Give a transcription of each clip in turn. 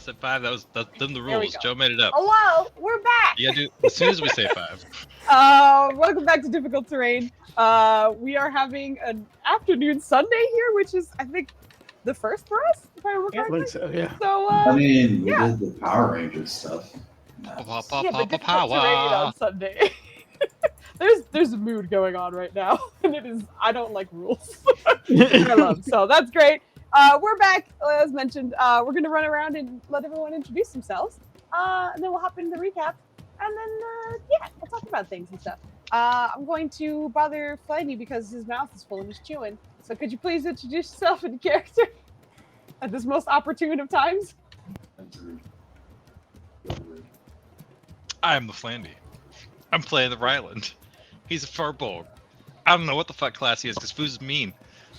said 5. That's them the There we rules. go. Joe made it up. Hello, we're back. You gotta do as soon as we say 5. Welcome back to Difficult Terrain. We are having an afternoon Sunday here, which is, I think, the first for us, if I remember I correctly. think so, yeah. So, I mean, we yeah. did the Power Rangers stuff. Yeah, but Difficult Terrain on Sunday. There's a mood going on right now, and it is, I don't like rules. I love, so that's great. We're back, as mentioned. We're going to run around and let everyone introduce themselves, and then we'll hop into the recap, and then, we'll talk about things and stuff. I'm going to bother Flanny because his mouth is full and he's chewing. So could you please introduce yourself and character at this most opportune of times? I'm the Flandy. I'm playing the Ryland. He's a Furbolg. I don't know what the fuck class he is because Foos is mean,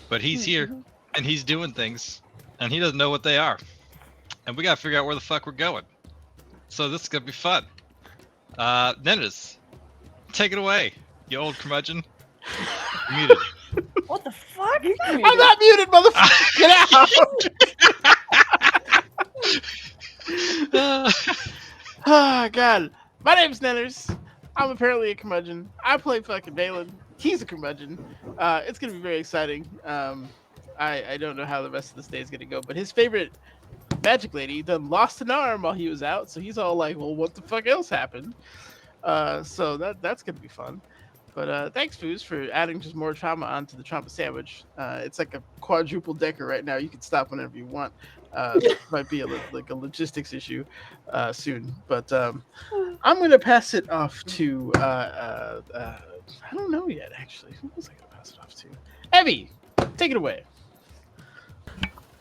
but he's here and he's doing things and he doesn't know what they are, and we gotta figure out where the fuck we're going. So this is gonna be fun. Nennis, take it away, you old curmudgeon. You're muted. What the fuck? I'm not muted, motherfucker. Get out. Oh, God. My name's Nenners. I'm apparently a curmudgeon. I play fucking Dalen. He's a curmudgeon. It's going to be very exciting. I don't know how the rest of this day is going to go, but his favorite magic lady done lost an arm while he was out, so he's all like, well, what the fuck else happened? So that's going to be fun. But thanks, Foos, for adding just more trauma onto the trauma sandwich. It's like a quadruple decker right now. You can stop whenever you want. Might be like a logistics issue soon. But I'm going to pass it off to, I don't know yet, actually. Who was I going to pass it off to? Evie, take it away.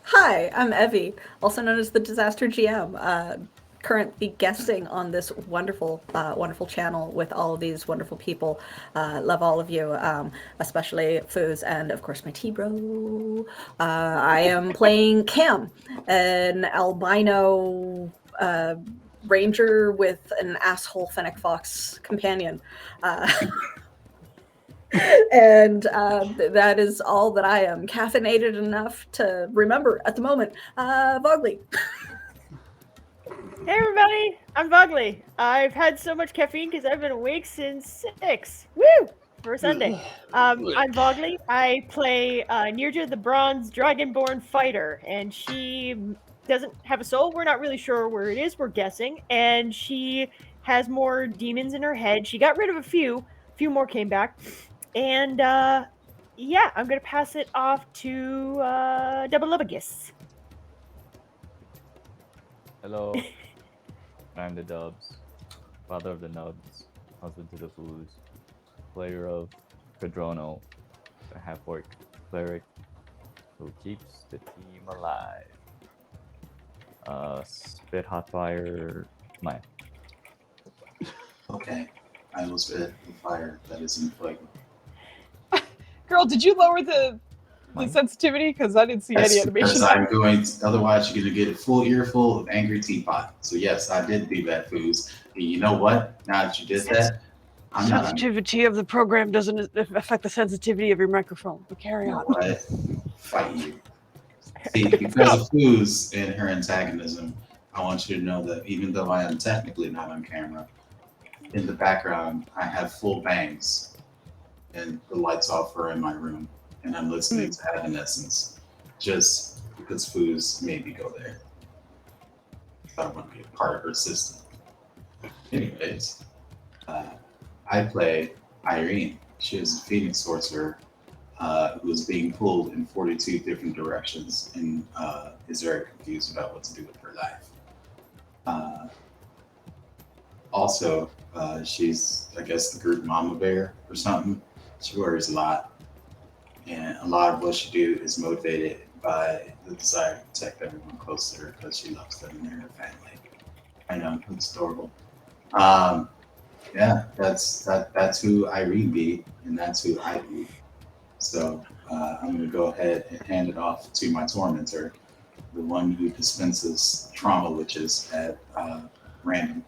Hi, I'm Evie, also known as the Disaster GM. Currently guesting on this wonderful, wonderful channel with all of these wonderful people. Love all of you, especially Foos and of course my T-bro. I am playing Cam, an albino ranger with an asshole fennec fox companion. And that is all that I am. Caffeinated enough to remember at the moment. Vogley. Hey everybody, I'm Vogley. I've had so much caffeine because I've been awake since 6. Woo! For a Sunday. I'm Vogley. I play Nirja the Bronze Dragonborn Fighter, and she doesn't have a soul. We're not really sure where it is. We're guessing. And she has more demons in her head. She got rid of a few more came back. And I'm going to pass it off to Double Lubagus. Hello. I'm the Dubs, father of the Nubs, husband to the Foos, player of Pedrono, the half-orc cleric who keeps the team alive. Spit hot fire, Maya. Okay, I will spit the fire that is in flame. Girl, did you lower the sensitivity? Because I didn't see any animation. Because I'm going to, otherwise you're going to get a full earful of angry teapot. So yes, I did do that, Foos. And you know what? Now that you did that, I'm not. Sensitivity of the program doesn't affect the sensitivity of your microphone. But carry on. What? Fight you. See, because of Foos and her antagonism, I want you to know that even though I am technically not on camera, in the background I have full bangs, and the lights off are in my room. And I'm listening to Evanescence just because Foos made me go there. I want to be a part of her system. Anyways, I play Irene. She is a Phoenix sorcerer who is being pulled in 42 different directions and is very confused about what to do with her life. Also, she's, I guess, the group mama bear or something. She worries a lot. And a lot of what she do is motivated by the desire to protect everyone close to her because she loves them and they're her family. I know, it's adorable. That's who Irene be, and that's who I be. So I'm going to go ahead and hand it off to my tormentor, the one who dispenses trauma witches at random.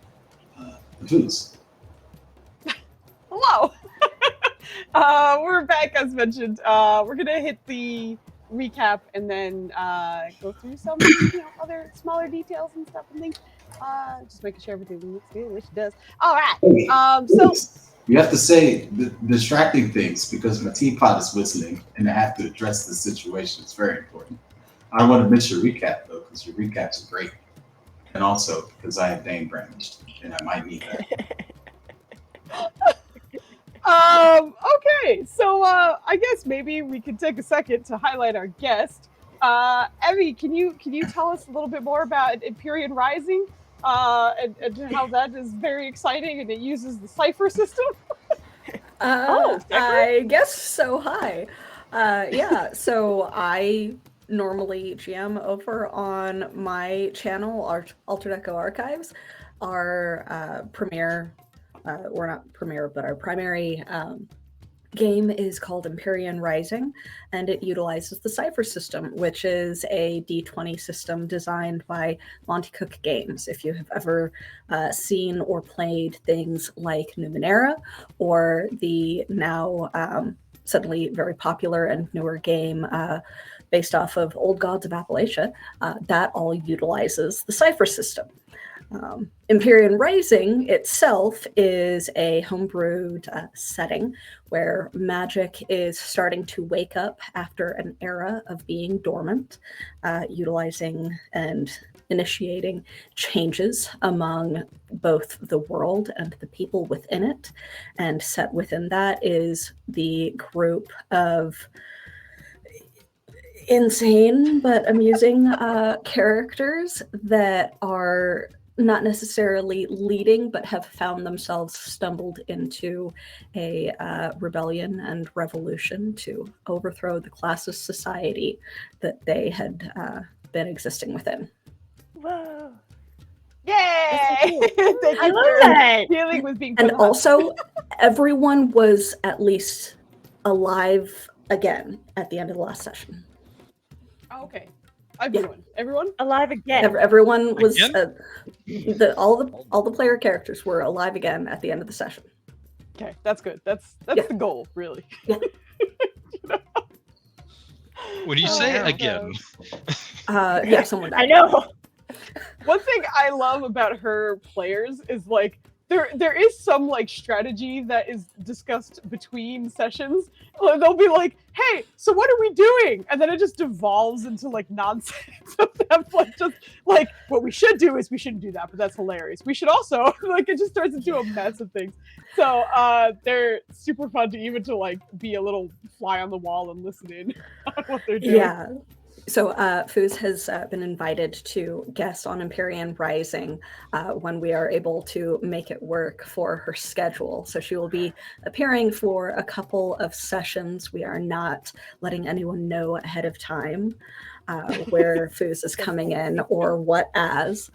Foos. Hello. We're back, as mentioned. We're gonna hit the recap and then go through some other smaller details and stuff and things. Just making sure everything looks good, which it does. All right. So you have to say the distracting things because my teapot is whistling and I have to address the situation. It's very important. I want to miss your recap though because your recaps are great, and also because I have name brandished and I might need that. Okay, so I guess maybe we could take a second to highlight our guest. Evie, can you tell us a little bit more about Empyrean Rising? And how that is very exciting and it uses the cipher system? I guess so. Hi. Yeah, so I normally GM over on my channel, Altered Echo Archives, our premier, or not premier, but our primary game is called Empyrean Rising, and it utilizes the Cipher system, which is a D20 system designed by Monty Cook Games. If you have ever seen or played things like Numenera or the now suddenly very popular and newer game based off of Old Gods of Appalachia, that all utilizes the Cipher system. Empyrean Rising itself is a homebrewed setting where magic is starting to wake up after an era of being dormant, utilizing and initiating changes among both the world and the people within it. And set within that is the group of insane but amusing characters that are not necessarily leading, but have found themselves stumbled into a rebellion and revolution to overthrow the classist society that they had been existing within. Whoa. Yay! I love that. Feeling was being And also, everyone was at least alive again at the end of the last session. Oh, okay. Everyone alive again. Everyone was Again? all the player characters were alive again at the end of the session. Okay, that's good. That's the goal, really. Yeah. When you say again, Yeah, someone died. I know. One thing I love about her players is like there is some like strategy that is discussed between sessions. They'll be like, "Hey, so what are we doing?" And then it just devolves into like nonsense of them, like just like what we should do is we shouldn't do that, but that's hilarious. We should also like it just turns into a mess of things. So they're super fun to even to like be a little fly on the wall and listen in on what they're doing. Yeah. So Foos has been invited to guest on Empyrean Rising when we are able to make it work for her schedule. So she will be appearing for a couple of sessions. We are not letting anyone know ahead of time where Foos is coming in or what as.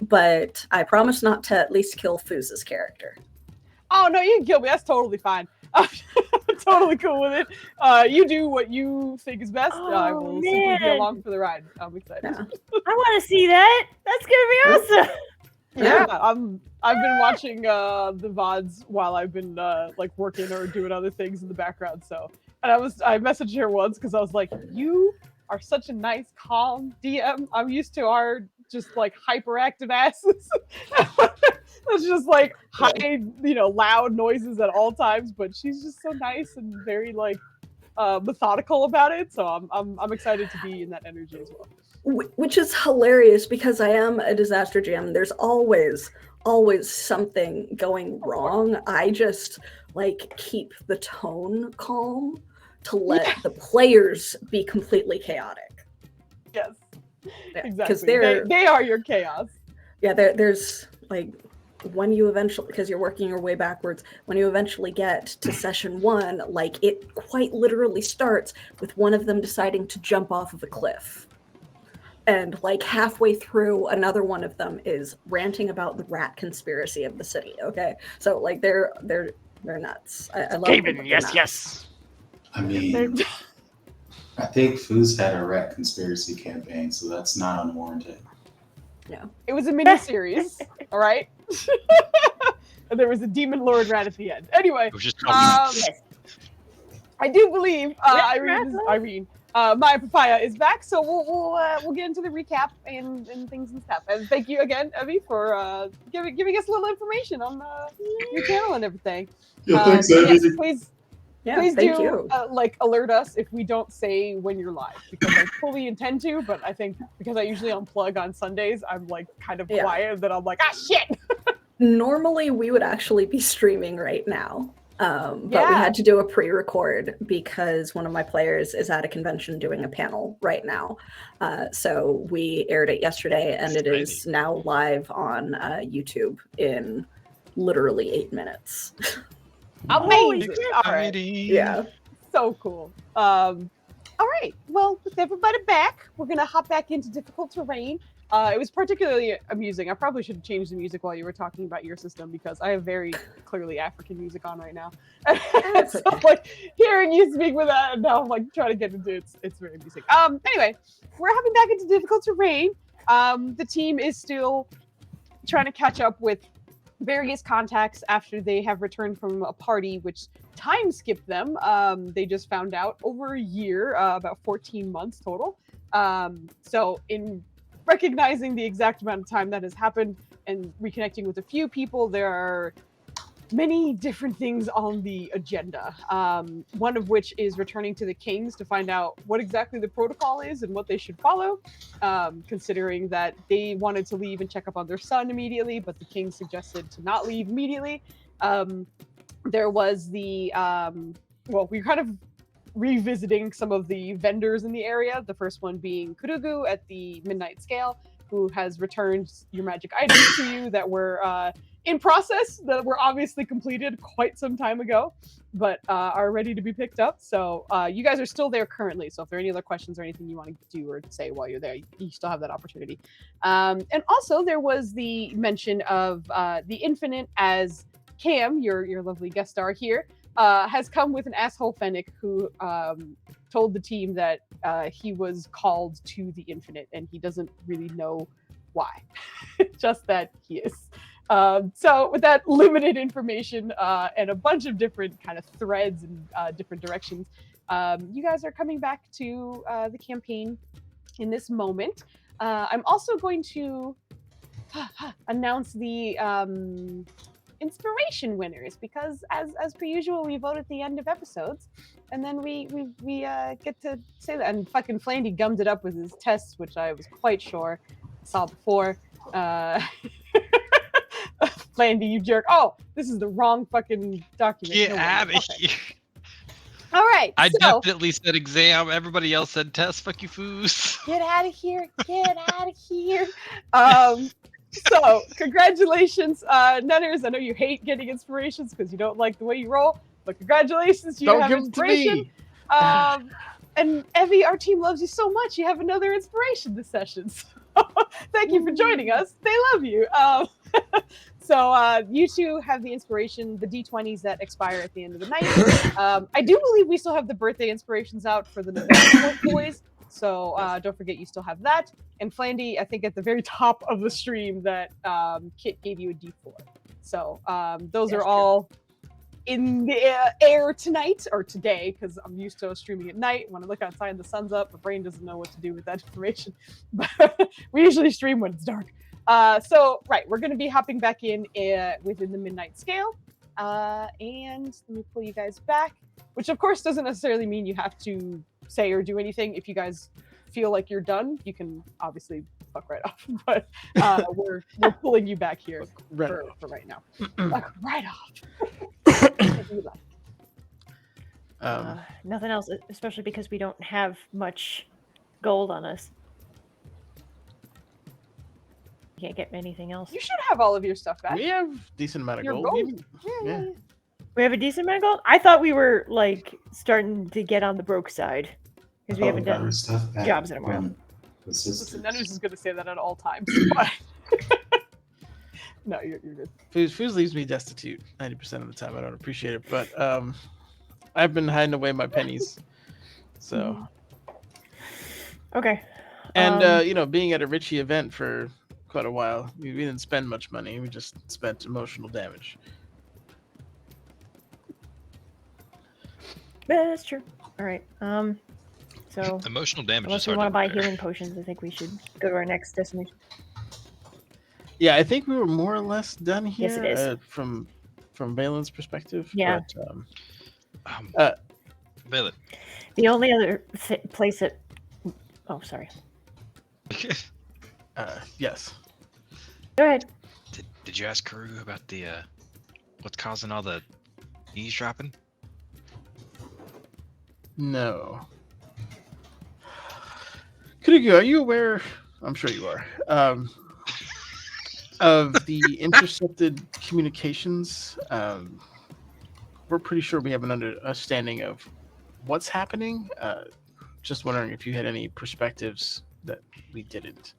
But I promise not to at least kill Foos's character. Oh no, you can kill me. That's totally fine. I'm totally cool with it. You do what you think is best. I will simply be along for the ride. I'm excited. Yeah. I want to see that. That's gonna be awesome. Yeah, I've been watching the VODs while I've been like working or doing other things in the background. So, and I messaged her once because I was like, "You are such a nice, calm DM. I'm used to our just like hyperactive asses." It's just like high, loud noises at all times, but she's just so nice and very like methodical about it. So I'm excited to be in that energy as well. Which is hilarious because I am a disaster GM. There's always something going wrong. I just like keep the tone calm to let the players be completely chaotic. Yes, exactly. Because they are your chaos. Yeah, there's like when you eventually, because you're working your way backwards, when you eventually get to session 1, like it quite literally starts with one of them deciding to jump off of a cliff. And like halfway through, another one of them is ranting about the rat conspiracy of the city. Okay, so like they're nuts. I love them. Yes. I mean, I think Foos had a rat conspiracy campaign, so that's not unwarranted. No, it was a mini series. All right. And there was a demon lord rat at the end. Anyway, it was just I do believe Irene Maya Papaya is back, so we'll get into the recap and things and stuff. And thank you again, Evie, for giving us a little information on your channel and everything. Yeah, thanks, Yes, Evie. please Yeah, thank you. like alert us if we don't say when you're live, because I fully intend to, but I think because I usually unplug on Sundays, I'm like kind of quiet that I'm like, ah shit. Normally we would actually be streaming right now. But we had to do a pre-record because one of my players is at a convention doing a panel right now. So we aired it yesterday, and it is now live on YouTube in literally 8 minutes. Amazing. All right. Yeah. So cool. All right. Well, with everybody back, we're gonna hop back into difficult terrain. It was particularly amusing. I probably should have changed the music while you were talking about your system, because I have very clearly African music on right now. So like hearing you speak with that, and now I'm like trying to get into it. It's very amusing. Anyway, we're hopping back into difficult terrain. The team is still trying to catch up with various contacts after they have returned from a party which time skipped them. They just found out over a year, about 14 months total. So in recognizing the exact amount of time that has happened and reconnecting with a few people, there are many different things on the agenda. One of which is returning to the Kings to find out what exactly the protocol is and what they should follow, considering that they wanted to leave and check up on their son immediately, but the King suggested to not leave immediately. There was the, well, we're kind of revisiting some of the vendors in the area, the first one being Kurugu at the Midnight Scale, who has returned your magic items to you that were in process, that were obviously completed quite some time ago, but are ready to be picked up. So you guys are still there currently, so if there are any other questions or anything you want to do or say while you're there, you still have that opportunity. And also there was the mention of the Infinite, as Cam, your lovely guest star here, has come with an asshole fennec who told the team that he was called to the Infinite and he doesn't really know why. Just that he is. So with that limited information and a bunch of different kind of threads and different directions, you guys are coming back to the campaign in this moment. I'm also going to announce the inspiration winners, because as per usual, we vote at the end of episodes, and then we get to say that. And fucking Flandy gummed it up with his tests, which I was quite sure saw before. Flandy, you jerk! Oh, this is the wrong fucking document. Get out of here! All right, I so, definitely said exam. Everybody else said test. Fuck you, foos. get out of here! Get out of here! So, congratulations, Nunners. I know you hate getting inspirations because you don't like the way you roll, but congratulations, you Don't have give them to inspiration. me. And Evie, our team loves you so much. You have another inspiration this session. So thank you for joining us. They love you. So you two have the inspiration, the D20s that expire at the end of the night. I do believe we still have the birthday inspirations out for the November boys. So don't forget, you still have that. And Flandy, I think at the very top of the stream, that Kit gave you a D4. So those are all in the air tonight, or today, because I'm used to streaming at night. When I look outside and the sun's up, my brain doesn't know what to do with that information. But we usually stream when it's dark. So, right, we're going to be hopping back in within the Midnight Scale. And let me pull you guys back, which of course doesn't necessarily mean you have to say or do anything. If you guys feel like you're done, you can obviously fuck right off. But we're pulling you back here for right now. Fuck right off. Nothing else, especially because we don't have much gold on us. Can't get anything else. You should have all of your stuff back. We have decent amount of Your gold. gold. Yeah. We have a decent amount of gold? I thought we were like starting to get on the broke side because we haven't done jobs in a while. Listen, Nunners is going to say that at all times. But no, you're good. Foos leaves me destitute 90% of the time. I don't appreciate it, but I've been hiding away my pennies. So. Okay. And you know, being at a Richie event for quite a while, we didn't spend much money. We just spent emotional damage. That's true. All right. So Emotional damage unless is we hard want to buy repair. healing potions, I think we should go to our next destination. Yeah, I think we were more or less done here. Yes, it is. From Valen's perspective. Yeah. But Valen. The only other place that... Oh, sorry. yes. Go ahead. Did you ask Karu about the what's causing all the eavesdropping? No. Kurugu, are you aware? I'm sure you are. Of the intercepted communications. We're pretty sure we have an understanding of what's happening. Just wondering if you had any perspectives that we didn't.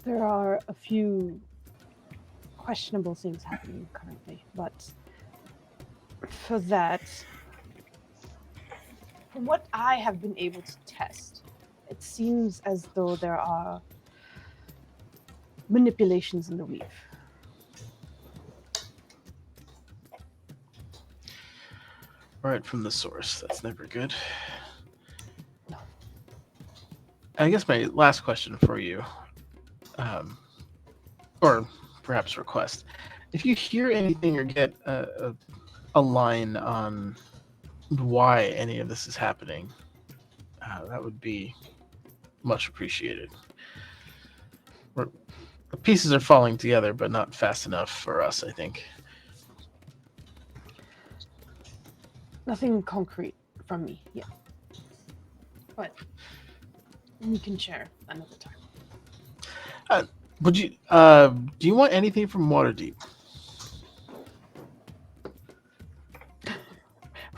There are a few questionable things happening currently, but for that, from what I have been able to test, it seems as though there are manipulations in the weave. Right from the source. That's never good. No. I guess my last question for you, or perhaps request, if you hear anything or get a line on why any of this is happening, that would be much appreciated. The pieces are falling together, but not fast enough for us, I think. Nothing concrete from me yet, but we can share another time. Would you? Do you want anything from Waterdeep?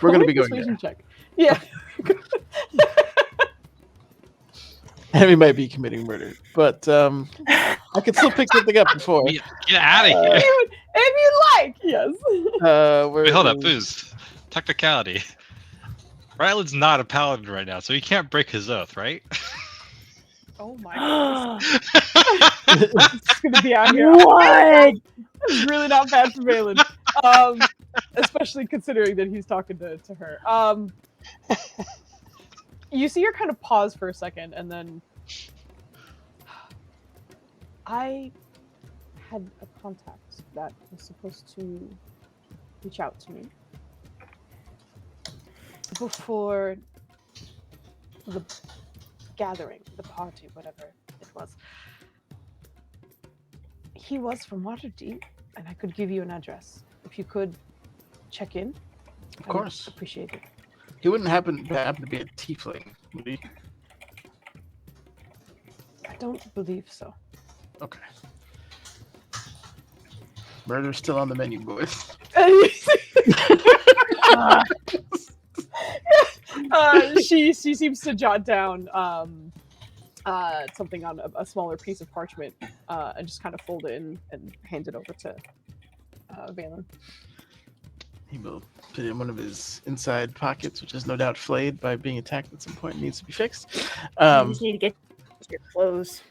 We're going to be going there. Persuasion check. Yeah. And we might be committing murder, but I could still pick something up before. Get out of here. If you like, yes. Wait, hold up, Foos. Technicality. Ryland's not a paladin right now, so he can't break his oath, right? Oh my god. It's gonna be out here. What? It's really not bad for Valen. Especially considering that he's talking to her. You see her kind of pause for a second, and then I had a contact that was supposed to reach out to me before the gathering, the party, whatever it was. He was from Waterdeep, and I could give you an address. If you could check in, Of course. I'd appreciate it. He wouldn't happen to be a tiefling, would he? I don't believe so. Okay. Murder's still on the menu, boys. She seems to jot down something on a smaller piece of parchment and just kind of fold it in and hand it over to Valen. He will put it in one of his inside pockets, which is no doubt flayed by being attacked at some point and needs to be fixed. You just need to get your clothes.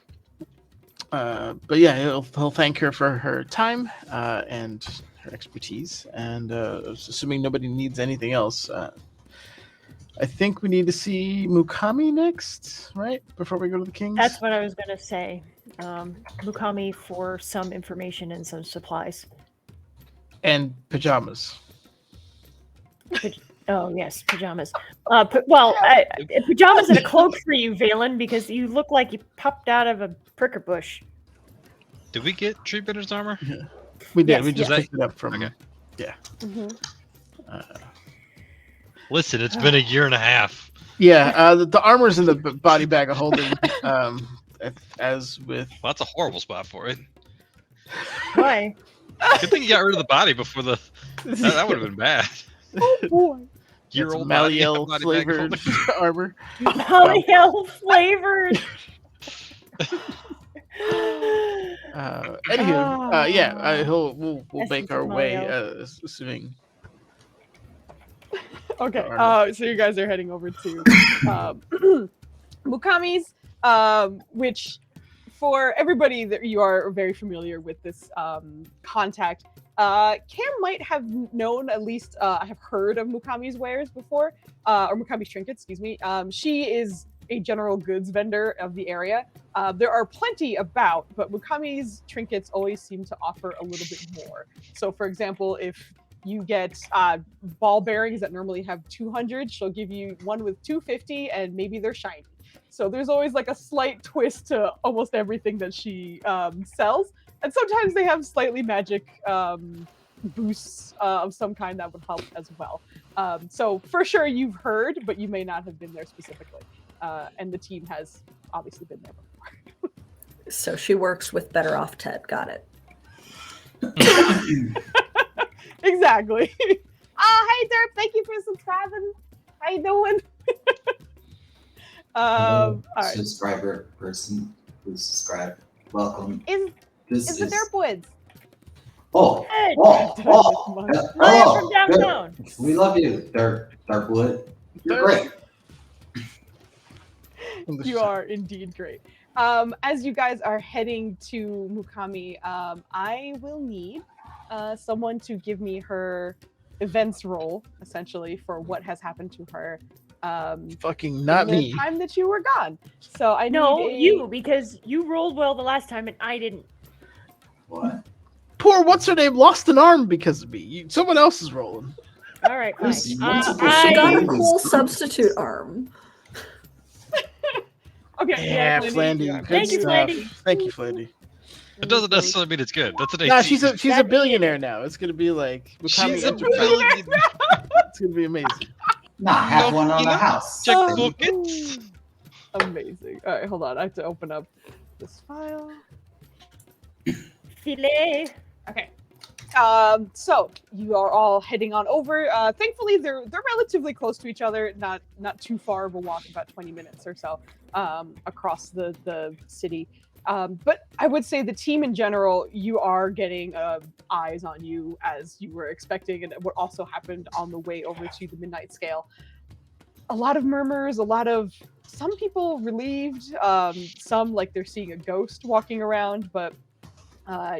But yeah, he'll thank her for her time and her expertise. And assuming nobody needs anything else, I think we need to see Mukami next, right? Before we go to the Kings? That's what I was going to say. Mukami for some information and some supplies. And pajamas. Oh, yes, pajamas. Pajamas and a cloak for you, Valen, because you look like you popped out of a pricker bush. Did we get Tree Bitter's armor? Yeah. We did. Yes, We just yes. picked it up from... Okay. Yeah. Mm-hmm. Listen, it's been a year and a half. Yeah, the armor's in the body bag of holding, as with... Well, that's a horrible spot for it. Why? Good thing you got rid of the body before the... That would have been bad. Oh boy. Year-old Maliel body bag flavored holding. armor. Maliel flavored. Anywho, we'll Essence make our of way, Maliel. assuming... Okay, so you guys are heading over to Mukami's, which for everybody that you are very familiar with this contact, Cam might have known, at least I have heard of Mukami's wares before, or Mukami's trinkets, excuse me. She is a general goods vendor of the area. There are plenty about, but Mukami's trinkets always seem to offer a little bit more. So, for example, if you get ball bearings that normally have 200, she'll give you one with 250, and maybe they're shiny. So there's always like a slight twist to almost everything that she sells. And sometimes they have slightly magic boosts of some kind that would help as well. So for sure you've heard, but you may not have been there specifically. And the team has obviously been there before. So she works with Better Off Ted. Got it. Exactly. Hey Derp, thank you for subscribing. How you doing? All right. Subscriber person who subscribed. Welcome. Is the Derp Woods? Oh, Hey, hello. from downtown. We love you, Darkwood. You're great. You are indeed great. As you guys are heading to Mukami, I will need someone to give me her events roll, essentially, for what has happened to her. Fucking not in the me. time that you were gone. So I No, need you, because you rolled well the last time and I didn't. What? Poor what's her name lost an arm because of me. Someone else is rolling. All right, fine. What's the She got a I- cool substitute arm. Okay. Yeah, Flandy. Flandy. Good Thank you, stuff. Flandy. Thank you, Flandy. It doesn't necessarily mean it's good. That's an No, 18. she's a billionaire now. It's gonna be like She's a Enterprise. billion. It's gonna be amazing. Nah, have No, one on you the know, house. Check Oh. buckets. Amazing. All right, hold on. I have to open up this file. Filet. Okay. So you are all heading on over. Thankfully, they're relatively close to each other, not too far of a walk, about 20 minutes or so, across the city. But I would say the team in general, you are getting eyes on you as you were expecting, and what also happened on the way over to the Midnight Scale. A lot of murmurs, some people relieved, some like they're seeing a ghost walking around, but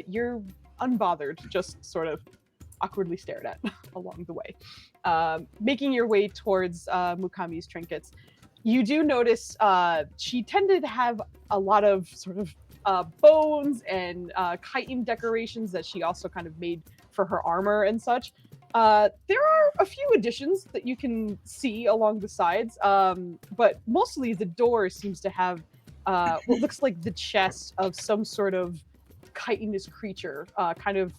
you're unbothered, just sort of awkwardly stared at along the way. Making your way towards Mukami's trinkets, you do notice she tended to have a lot of sort of bones and chitin decorations that she also kind of made for her armor and such. There are a few additions that you can see along the sides, but mostly the door seems to have what looks like the chest of some sort of chitinous creature, kind of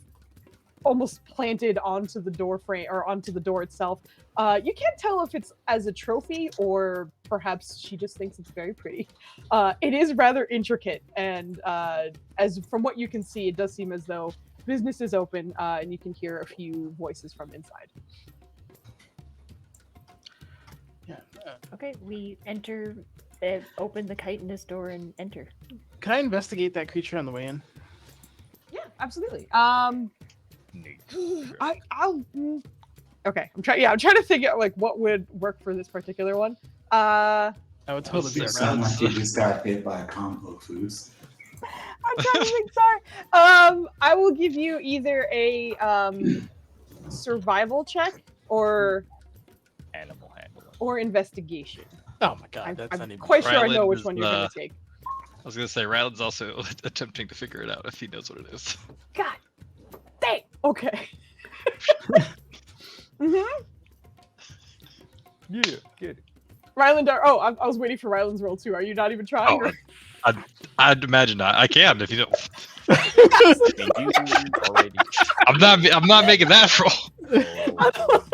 almost planted onto the door frame or onto the door itself. You can't tell if it's as a trophy or perhaps she just thinks it's very pretty. It is rather intricate, and as from what you can see, it does seem as though business is open, and you can hear a few voices from inside. Yeah. Okay, we enter, open the chitinous door and enter. Can I investigate that creature on the way in? Yeah, absolutely. I'll. Okay, I'm trying to figure out like what would work for this particular one. I would totally be You sound like you just got hit by a combo foods. I'm trying to think. Sorry. I will give you either a survival check or Animal handling. or investigation. Oh my god, that's not I'm even quite sure I know Ryland which is, one you're gonna take. I was gonna say Ryland's also attempting to figure it out if he knows what it is. God, dang. Okay. Mm-hmm. Yeah, get it. Ryland, I was waiting for Ryland's roll too. Are you not even trying? Oh, I'd imagine I can if you don't. Already. I'm not making that roll. Oh,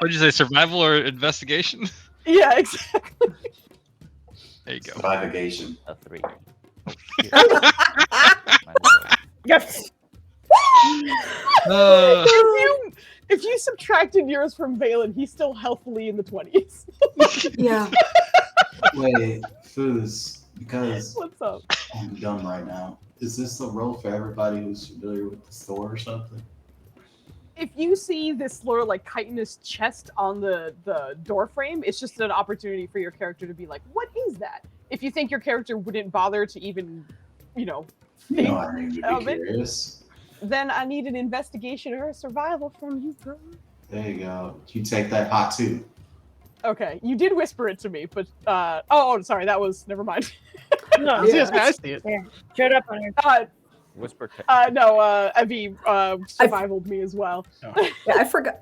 What'd you say? Survival or investigation? Yeah, exactly. There you go. Survivagation. a 3. Oh, shit. My Yes. Uh, If you subtracted yours from Valen, he's still healthily in the 20s. Yeah. Wait, Foos, because What's up? I'm dumb right now. Is this the role for everybody who's familiar with the store or something? If you see this sort of like chitinous chest on the door frame, it's just an opportunity for your character to be like, what is that? If you think your character wouldn't bother to even, You think know, I need to of be it. curious. then I need an investigation or a survival from you, girl. There you go. You take that hot too. Okay, you did whisper it to me, but oh, sorry, that was never mind. No, I was gonna yeah. say, I see it. Yeah. Shut up on her. Whisper. No, Evie survivaled me as well. Yeah,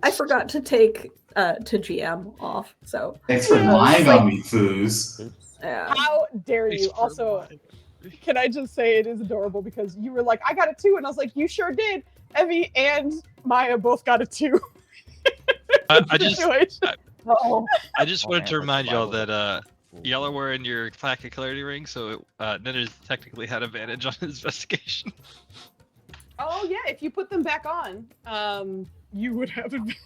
I forgot to take to GM off. So Thanks for lying on me, Foos. yeah. How dare Thanks you? for Also, lying. can I just say it is adorable because you were like, I got a 2, and I was like, you sure did. Evie and Maya both got a 2. I just Situation. Uh-oh. I just Oh, wanted man, to but remind y'all survival- that y'all are wearing your pack of clarity ring, so Nether's technically had advantage on his investigation. Oh yeah, if you put them back on, you would have advantage.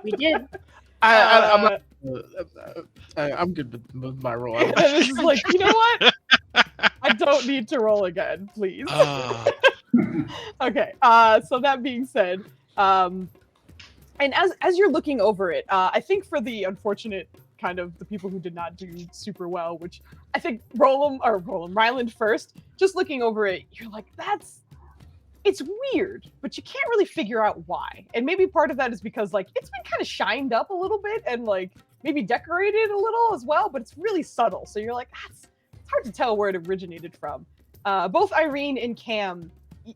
We did. I'm good with my roll. And this is like, you know what? I don't need to roll again, please. Okay. So that being said, and as you're looking over it, I think for the unfortunate kind of the people who did not do super well, which I think Ryland first, just looking over it, you're like, it's weird, but you can't really figure out why. And maybe part of that is because like it's been kind of shined up a little bit and like maybe decorated a little as well, but it's really subtle. So you're like, it's hard to tell where it originated from. Both Irene and Cam,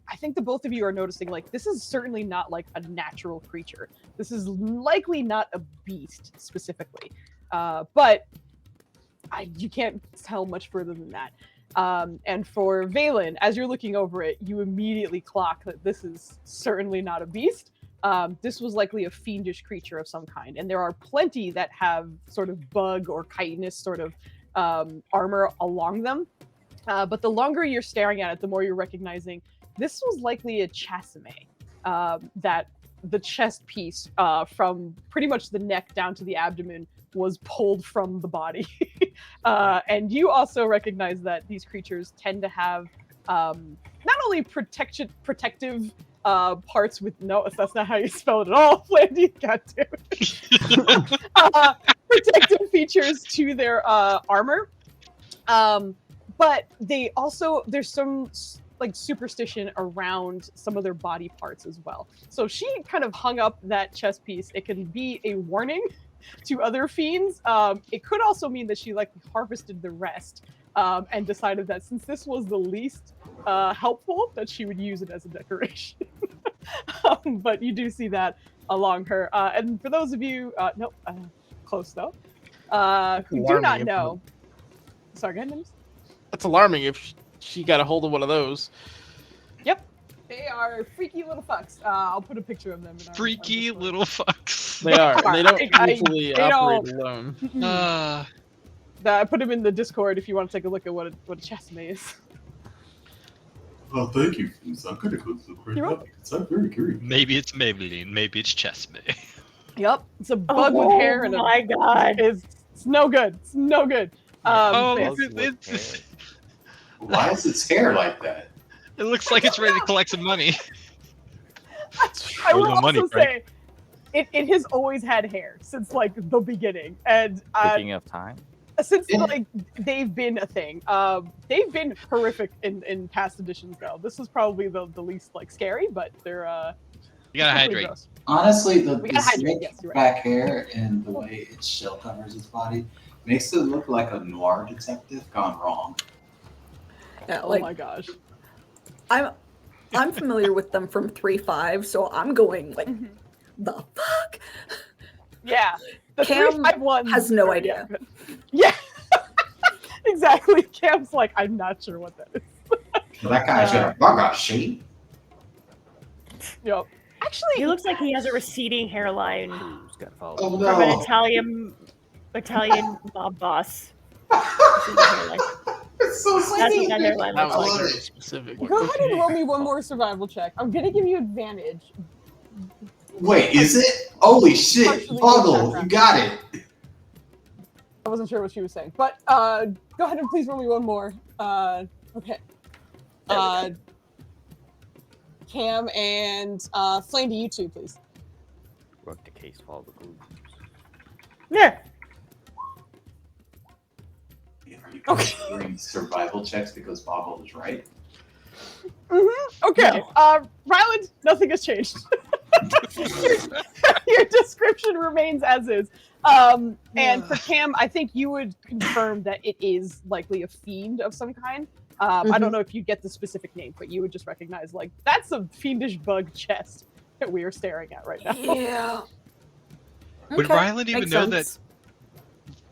I think the both of you are noticing like this is certainly not like a natural creature. This is likely not a beast specifically, but you can't tell much further than that. And for Valen, as you're looking over it, you immediately clock that this is certainly not a beast. This was likely a fiendish creature of some kind, and there are plenty that have sort of bug or chitinous sort of armor along them. But the longer you're staring at it, the more you're recognizing this was likely a chasume. That the chest piece from pretty much the neck down to the abdomen was pulled from the body. And you also recognize that these creatures tend to have not only protective parts with no, that's not how you spell it at all, Flandy, goddamn. Protective features to their armor, but they also there's some like superstition around some of their body parts as well. So she kind of hung up that chest piece. It can be a warning to other fiends. It could also mean that she likely harvested the rest and decided that since this was the least helpful, that she would use it as a decoration. But you do see that along her. And for those of you, close though, who do not know. Sorry, go ahead, Nims. That's alarming if she got a hold of one of those. Yep. They are freaky little fucks. I'll put a picture of them. In our Freaky Discord. little fucks. They are. They don't usually they operate don't. alone. I put them in the Discord if you want to take a look at what a chasume is. Oh, thank you, Foos. I'm gonna go look right You're now because I'm very curious. Maybe it's Maybelline. Maybe it's Chesme. Yep, it's a bug with hair and my god. It's no good. It's no good. Oh, yeah. Bugs with it's- hair. Why is its hair like that? It looks like it's ready to collect some money. I will no also money, say, it has always had hair since like the beginning, and Speaking of time, since like they've been a thing. They've been horrific in past editions though. This is probably the least like scary, but they're You gotta pretty hydrate. gross. Honestly, the We gotta hydrate, slick yes, you're right. back hair and the way its shell covers its body makes it look like a noir detective gone wrong. Yeah, Oh like my gosh. I'm familiar with them from 3.5, so I'm going like the fuck. Yeah. The Cam 351 has no idea. Yeah. Exactly. Cam's like, I'm not sure what that is. But that guy's got a bug out shape. Yep. Actually, He looks like he has a receding hairline who's got to follow? Oh from an no! Italian mob boss. It's so That's what sweet. that hairline That looks was like. very specific. go ahead and roll me one more survival check. I'm gonna give you advantage. Wait, is it? Holy shit! Partially Boggle, background. you got it. I wasn't sure what she was saying, but go ahead and please roll me one more. Okay. Cam and Flandy, you two, please. Work the case, follow the clues. Yeah. Are you guys doing survival checks because Boggle is right? Okay. Ryland, nothing has changed. your description remains as is. And for Cam, I think you would confirm that it is likely a fiend of some kind. I don't know if you get the specific name, but you would just recognize, like, that's a fiendish bug chest that we are staring at right now. Yeah. Would Okay, Ryland even makes know sense.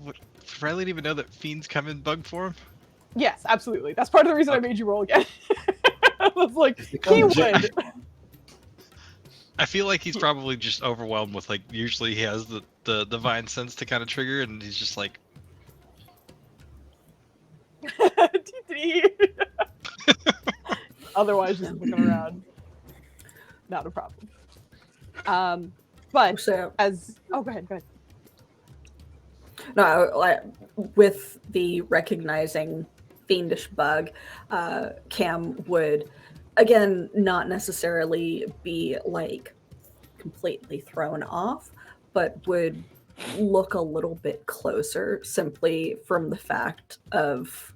would Ryland even know that fiends come in bug form? Yes, absolutely. That's part of the reason I made you roll again. I was like, become he a would. giant. I feel like he's probably just overwhelmed with, like, usually he has the divine sense to kind of trigger, and he's just like, Otherwise, just looking around. Not a problem. But So, go ahead. no, like, with the recognizing fiendish bug, Cam would, again, not necessarily be like completely thrown off, but would look a little bit closer simply from the fact of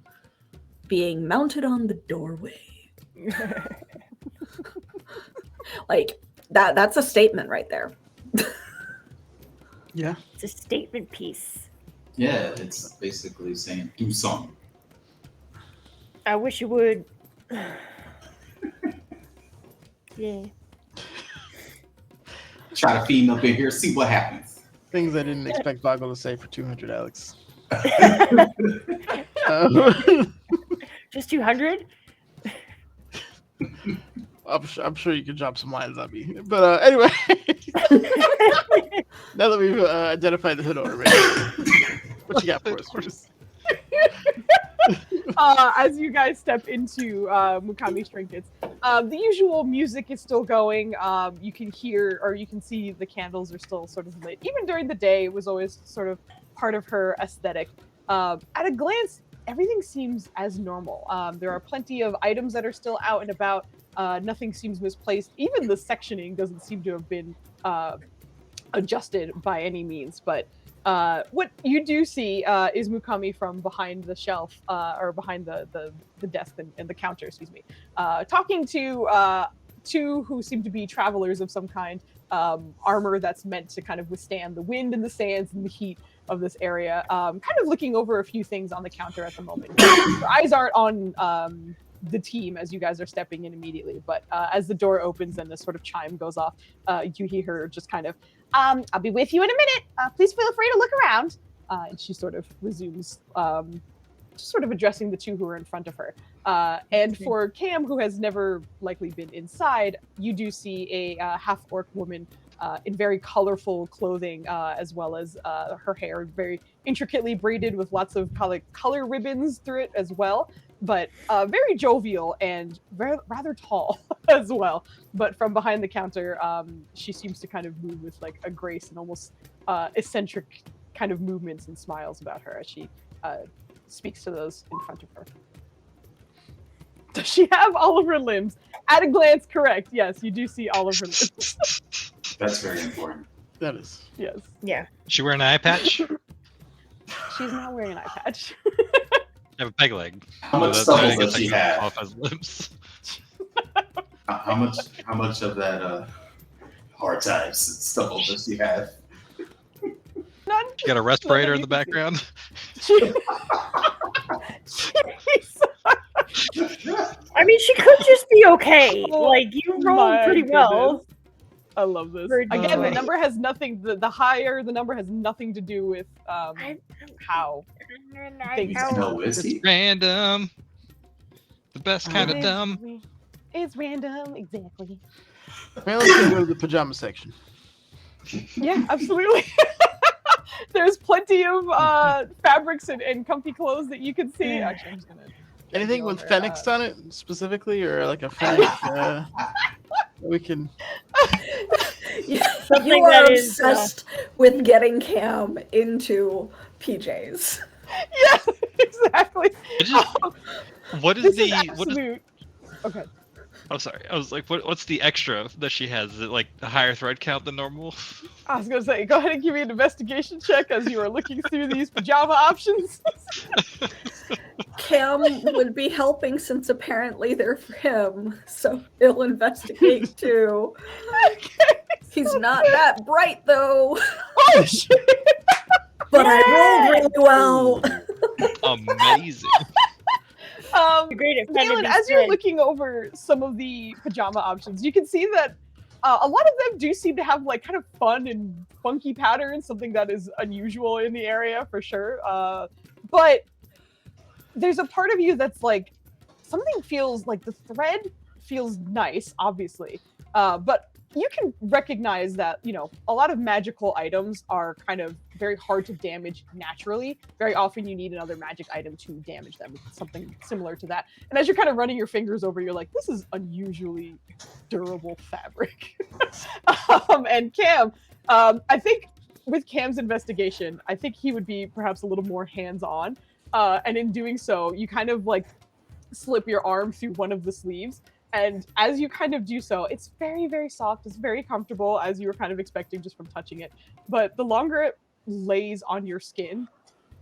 being mounted on the doorway. Like, that's a statement right there. Yeah. It's a statement piece. Yeah, it's basically saying do something. I wish you would. Yeah. Try to feed up in here, see what happens. Things I didn't expect Vogel to say for 200, Alex. Just 200? I'm sure you can drop some lines on me. But anyway, now that we've identified the hood already, what you got for us, Bruce? As you guys step into Mukami's trinkets, the usual music is still going. You can hear or you can see the candles are still sort of lit. Even during the day, it was always sort of part of her aesthetic. At a glance, everything seems as normal. There are plenty of items that are still out and about. Nothing seems misplaced. Even the sectioning doesn't seem to have been adjusted by any means. But what you do see is Mukami from behind the shelf, or behind the desk and the counter, excuse me, talking to two who seem to be travelers of some kind, armor that's meant to kind of withstand the wind and the sands and the heat of this area, kind of looking over a few things on the counter at the moment. Your eyes aren't on the team as you guys are stepping in immediately, but as the door opens and this sort of chime goes off, you hear her just kind of, I'll be with you in a minute. Please feel free to look around. And she sort of resumes, just sort of addressing the two who are in front of her. And for Cam, who has never likely been inside, you do see a half-orc woman in very colorful clothing, as well as her hair very intricately braided with lots of color ribbons through it as well. But very jovial and rather tall as well. But from behind the counter, she seems to kind of move with like a grace and almost eccentric kind of movements and smiles about her as she speaks to those in front of her. Does she have all of her limbs? At a glance, correct. Yes, you do see all of her limbs. That's very important. That is. Yes. Yeah. she wearing an eye patch? She's not wearing an eye patch. I have a peg leg. How much So stubble I does guess I she can have? off as limbs. How much of that hard times stubble does she have? None. She got a respirator in the background. I mean, she could just be okay. Like, you rolled My pretty well. goodness. I love this. For Again, the doing- number has nothing. The higher the number has nothing to do with how things. No, is he? Random. The best kind of dumb. It's random, exactly. Okay, let's go to the pajama section. Yeah, absolutely. There's plenty of fabrics and comfy clothes that you can see. Actually, I'm just gonna. Anything with Phoenix on it specifically, or like a Phoenix? We can. Something You are that is, obsessed with getting Cam into PJs. Yeah, exactly. What is This the is what is? absolute. Okay. I'm sorry. I was like, what's the extra that she has? Is it like a higher thread count than normal? I was gonna say, go ahead and give me an investigation check as you are looking through these pajama options. Cam would be helping since apparently they're for him, so he'll investigate too. Okay, He's not that bright though, oh shit! but I rolled really well. Amazing. Great at Galen, finding as these you're threads. looking over some of the pajama options, you can see that a lot of them do seem to have like kind of fun and funky patterns, something that is unusual in the area for sure. But there's a part of you that's like, something feels like the thread feels nice, obviously, but you can recognize that, you know, a lot of magical items are kind of very hard to damage naturally. Very often you need another magic item to damage them, something similar to that. And as you're kind of running your fingers over, you're like, this is unusually durable fabric. And Cam, I think with Cam's investigation, I think he would be perhaps a little more hands-on. And in doing so, you kind of like slip your arm through one of the sleeves. And as you kind of do so, it's very, very soft. It's very comfortable, as you were kind of expecting just from touching it. But the longer it lays on your skin,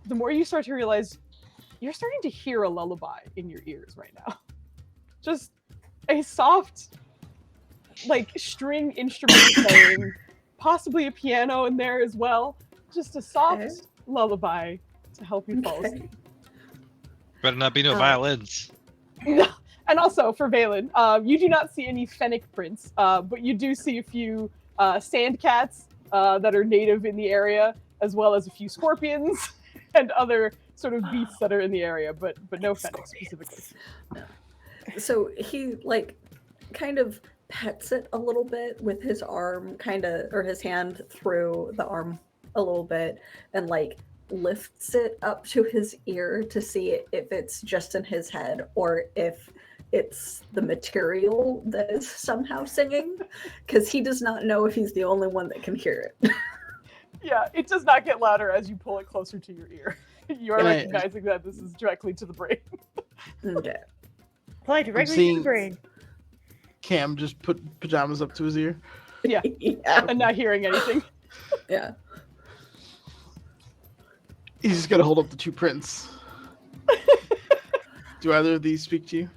the more you start to realize you're starting to hear a lullaby in your ears right now. Just a soft, like, string instrument playing, possibly a piano in there as well. Just a soft Okay. lullaby to help you fall asleep. Better not be no violins. And also for Valen, you do not see any fennec prints, but you do see a few sand cats that are native in the area, as well as a few scorpions and other sort of beasts that are in the area, but no fennec specifically. So he like kind of pets it a little bit with his arm, or his hand through the arm a little bit, and like lifts it up to his ear to see if it's just in his head or if it's the material that is somehow singing, because he does not know if he's the only one that can hear it. Yeah, it does not get louder as you pull it closer to your ear. You are recognizing that this is directly to the brain. Okay. Apply directly to seeing- the brain. Cam just put pajamas up to his ear. Yeah, Yeah. and not hearing anything. Yeah. He's just gotta hold up the two prints. Do either of these speak to you?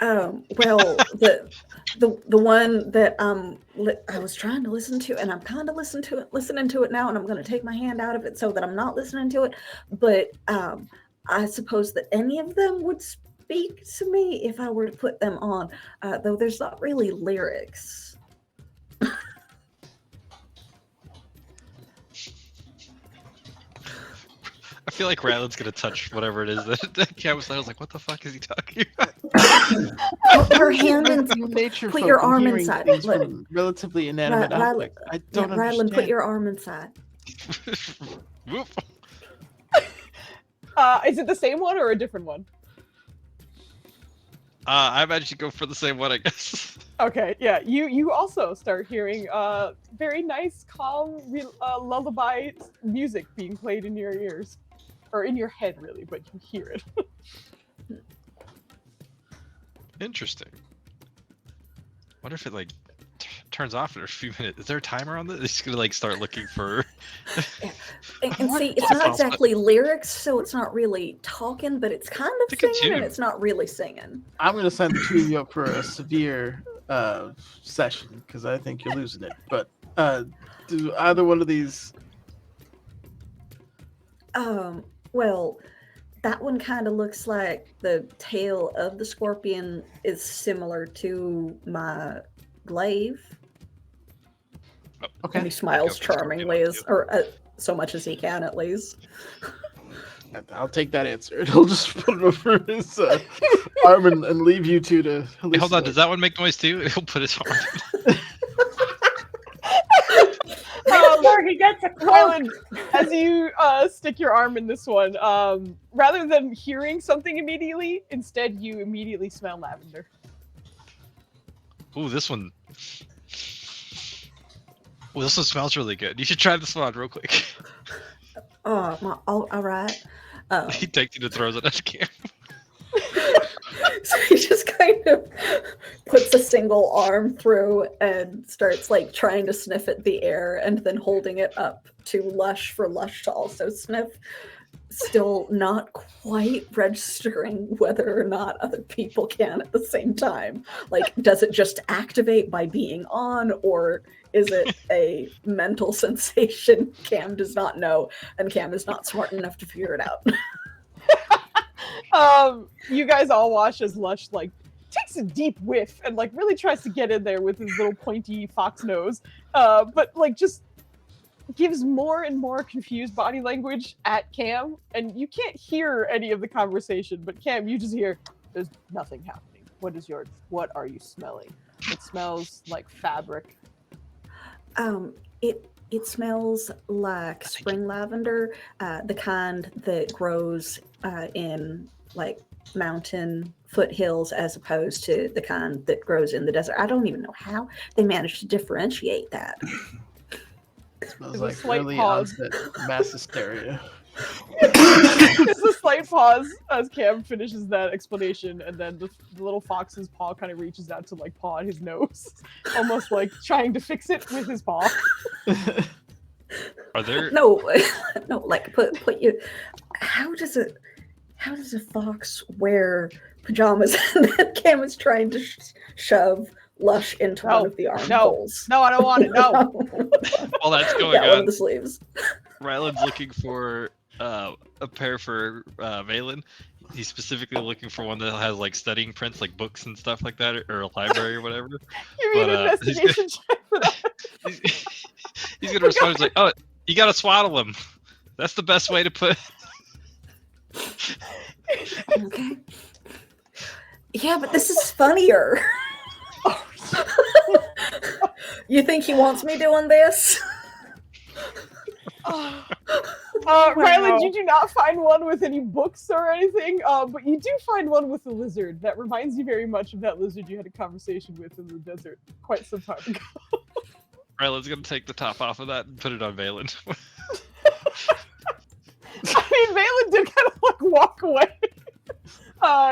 Well, the one that I was trying to listen to, and I'm kind of listening to it now, and I'm going to take my hand out of it so that I'm not listening to it. But I suppose that any of them would speak to me if I were to put them on, though there's not really lyrics. I feel like Ryland's gonna touch whatever it is that Cam was saying. I was like, what the fuck is he talking about? Put your hand in. Nature Put folk your and arm hearing inside. things Let- from relatively inanimate objects. I don't Ryland, understand. put your arm inside. Whoop. Is it the same one or a different one? I imagine you go for the same one, I guess. Okay, yeah. You also start hearing very nice, calm lullaby music being played in your ears, or in your head, really, but you hear it. Interesting. Wonder if it like turns off in a few minutes. Is there a timer on this? It's gonna like start looking for. And see, it's not exactly lyrics, so it's not really talking, but it's kind of It's a good singing, and tune. it's not really singing. I'm gonna sign the two of you up for a severe session because I think you're losing it. But do either one of these? Well, that one kind of looks like the tail of the scorpion is similar to my glaive. And Okay, he smiles Okay, that's charmingly, scorpion, or so much as he can, at least. I'll take that answer. He'll just put it over his arm and leave you two to. Hey, hold on, does that one make noise too? He'll put his arm. Before he gets a cloak. Ryland, as you stick your arm in this one, rather than hearing something immediately, instead you immediately smell lavender. Ooh, this one. Ooh, this one smells really good. You should try this one on real quick. All right. He takes it and throws it at Cam. So he just kind of puts a single arm through and starts like trying to sniff at the air and then holding it up to Lush for Lush to also sniff. still not quite registering whether or not other people can at the same time. Like, does it just activate by being on, or is it a mental sensation Cam does not know, and Cam is not smart enough to figure it out? You guys all watch as Lush like takes a deep whiff and like really tries to get in there with his little pointy fox nose, but like just gives more and more confused body language at Cam, and you can't hear any of the conversation, but Cam, you just hear, there's nothing happening. What are you smelling? It smells like fabric. It smells like spring lavender, the kind that grows in like mountain foothills as opposed to the kind that grows in the desert. I don't even know how they managed to differentiate that. Smells There's a like slight early pause. onset mass hysteria. There's a slight pause as Cam finishes that explanation, and then the little fox's paw kind of reaches out to like paw at his nose, almost like trying to fix it with his paw. Are there? No, no, like put you. How does a fox wear pajamas? And then Cam is trying to shove Lush into one of the armholes. No, I don't want it. No. While that's going Yeah, one on, of the sleeves. Ryland's looking for a pair for Valen. He's specifically looking for one that has like studying prints, like books and stuff like that, or a library or whatever. You mean investigation check for that? He's gonna respond. He's like, "Oh, you gotta swaddle him. That's the best way to put." Okay. Yeah, but this is funnier. You think he wants me doing this? Ryland, you do not find one with any books or anything, but you do find one with a lizard that reminds you very much of that lizard you had a conversation with in the desert quite some time ago. Ryland's gonna take the top off of that and put it on Valen. I mean, Valen did kind of like walk away.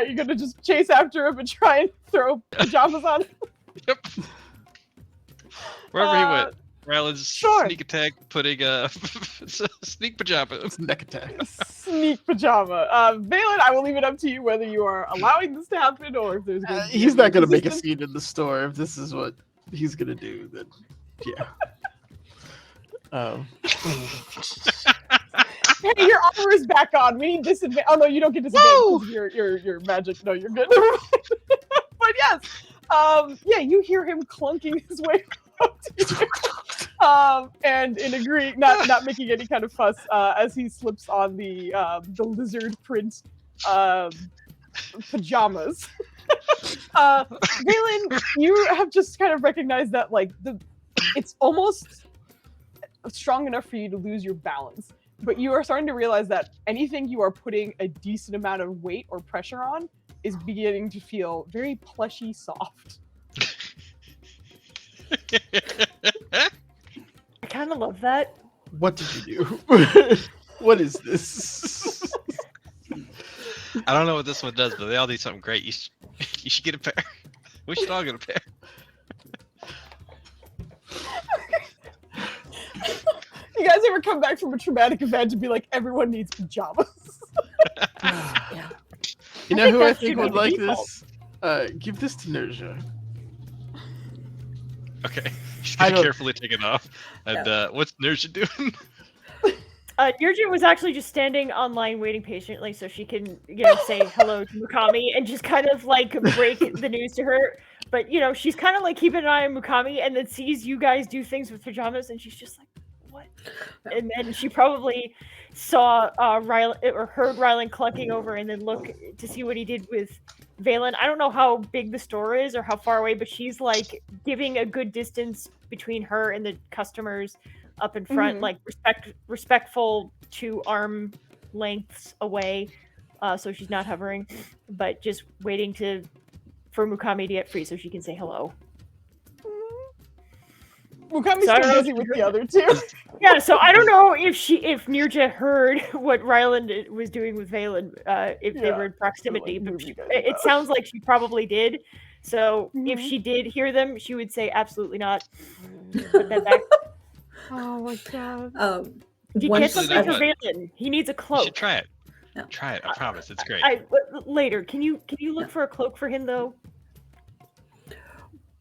You're gonna just chase after him and try and throw pajamas on him? Yep. Wherever he went, Ryland's sneak attack, putting sneak pajama. Neck attack. Sneak pajama. Valen, I will leave it up to you whether you are allowing this to happen or if there's going to be He's not gonna make a resistance. scene in the store if this is what he's gonna do. Then, yeah. Hey, your armor is back on. We need disadvantage. Oh no, you don't get disadvantage because your magic. No, you're good. But yes, yeah, you hear him clunking his way up to you. And in not making any kind of fuss as he slips on the lizard print pajamas. Valen, you have just kind of recognized that like it's almost strong enough for you to lose your balance. But you are starting to realize that anything you are putting a decent amount of weight or pressure on is beginning to feel very plushy soft. I kind of love that. What did you do? What is this? I don't know what this one does, but they all do something great. You should get a pair. We should all get a pair. You guys ever come back from a traumatic event and be like, everyone needs pajamas? Yeah. You know who I that think should would be the like default. this? Give this to Nerja. Okay. She's I gonna don't- carefully take it off. And what's Nerja doing? Nurjit was actually just standing online waiting patiently so she can, say hello to Mukami and just kind of like break the news to her. But, she's kind of like keeping an eye on Mukami and then sees you guys do things with pajamas and she's just like, what? And then she probably saw Ryland or heard Ryland clunking over and then look to see what he did with Valen. I don't know how big the store is or how far away, but she's like giving a good distance between her and the customers up in front, like respectful to arm lengths away, so she's not hovering, but just waiting for Mukami to get free so she can say hello. Mukami's So I don't too know busy if with the other two. Yeah, so I don't know if Nirja heard what Ryland was doing with Valen, if they were in proximity, but it sounds like she probably did. So if she did hear them, she would say absolutely not. Put that back. Oh my god. Get Once something for Actually, Valen. He needs a You cloak. should try it. Yeah. Try it. I promise. It's great. Later. Can you look for a cloak for him though?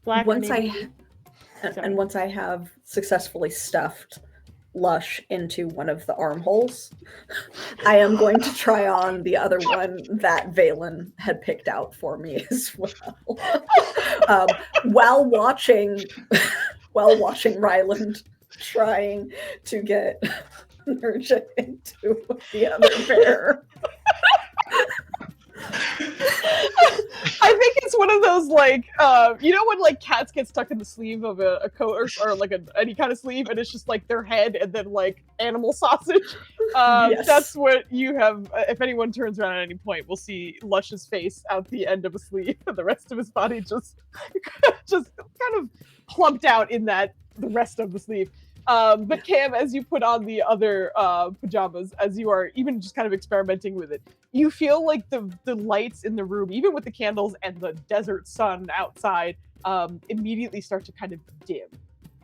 Black. once or I maybe... Sorry. and once I have successfully stuffed Lush into one of the armholes, I am going to try on the other one that Valen had picked out for me as well. While watching Ryland trying to get Nurja into the other pair. I think it's one of those like you know when like cats get stuck in the sleeve of a coat or like any kind of sleeve and it's just like their head and then like animal sausage. Yes. That's what you have. If anyone turns around at any point, we'll see Lush's face out the end of a sleeve and the rest of his body just kind of plumped out in the rest of the sleeve. But Cam, as you put on the other pajamas, as you are even just kind of experimenting with it, you feel like the lights in the room, even with the candles and the desert sun outside, immediately start to kind of dim.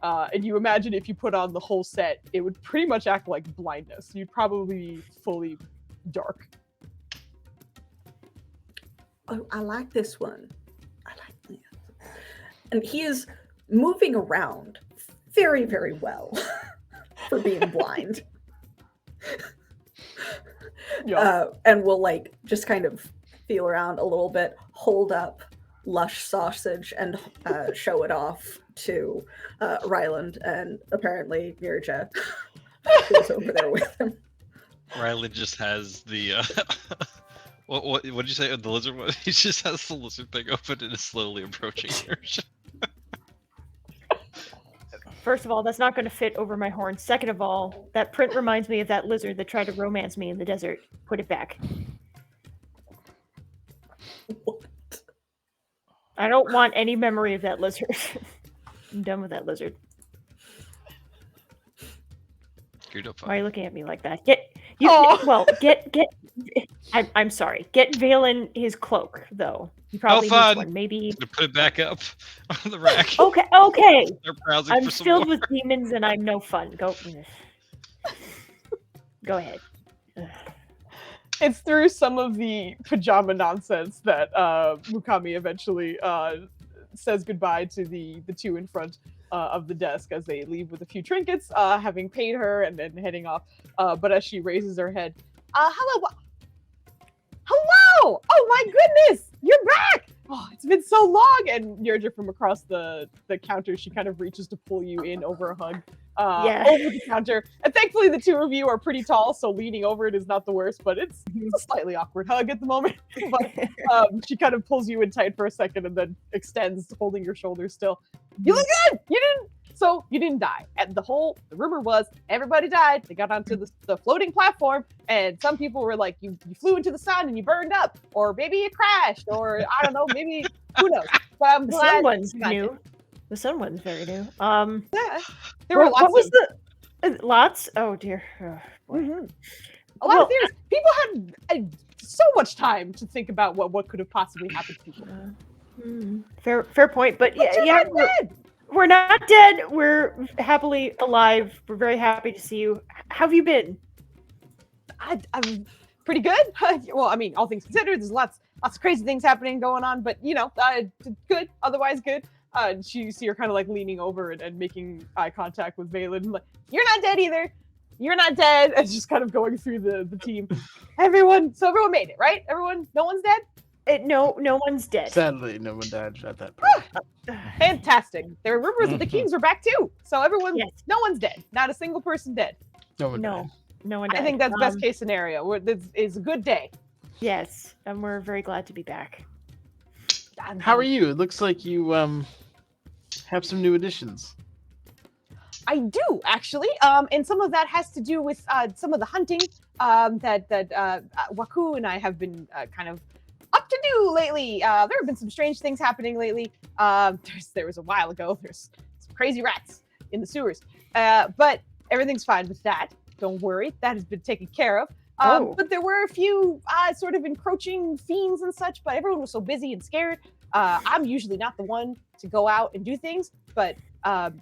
And you imagine if you put on the whole set, it would pretty much act like blindness. You'd probably be fully dark. Oh, I like this one. I like this. And he is moving around very, very well for being blind. Yeah. And we'll like just kind of feel around a little bit, hold up Lush sausage and show it off to Ryland, and apparently Mirja is over there with him. Riley just has the what did you say? The lizard one? He just has the lizard thing open and is slowly approaching her. First of all, that's not going to fit over my horn. Second of all, that print reminds me of that lizard that tried to romance me in the desert. Put it back. What? I don't want any memory of that lizard. I'm done with that lizard. Why are you looking at me like that? I'm sorry. Get Valen his cloak, though. He probably needs one. Maybe to put it back up on the rack. Okay. They're browsing I'm for some filled more. with demons and I'm no fun. Go ahead. It's through some of the pajama nonsense that Mukami eventually says goodbye to the two in front of the desk as they leave with a few trinkets, having paid her and then heading off. But as she raises her head, hello! Oh my goodness! You're back! Oh, it's been so long! And Nurja from across the counter, she kind of reaches to pull you in over a hug. Over the counter. And thankfully the two of you are pretty tall, so leaning over it is not the worst, but it's a slightly awkward hug at the moment. But she kind of pulls you in tight for a second and then extends, holding your shoulders still. You look good! You didn't die. And the rumor was everybody died. They got onto the floating platform, and some people were like, you flew into the sun and you burned up, or maybe you crashed, or I don't know, maybe who knows. But I'm glad Someone's new. The sun one's very new. Yeah, there were lots. What was lots? Oh dear. Oh, mm-hmm. A lot of theories. People had so much time to think about what could have possibly happened to people. Fair point. But yeah, we're not dead. We're happily alive. We're very happy to see you. How have you been? I'm pretty good. Well, I mean, all things considered, there's lots of crazy things going on, but good. Otherwise, good. You see her kind of like leaning over and making eye contact with Valen. Like, you're not dead either. You're not dead. And just kind of going through the team. Everyone made it, right? No one's dead? No one's dead. Sadly, no one died at that point. Fantastic. There were rumors that the Kings were back too. So no one's dead. Not a single person dead. No one died. No one died. I think that's best case scenario. This is a good day. Yes, and we're very glad to be back. How are you? It looks like you have some new additions. I do actually, and some of that has to do with some of the hunting that Waku and I have been kind of up to do lately. There have been some strange things happening lately. There was a while ago. There's some crazy rats in the sewers, but everything's fine with that. Don't worry, that has been taken care of. But there were a few sort of encroaching fiends and such, but everyone was so busy and scared. I'm usually not the one to go out and do things, but not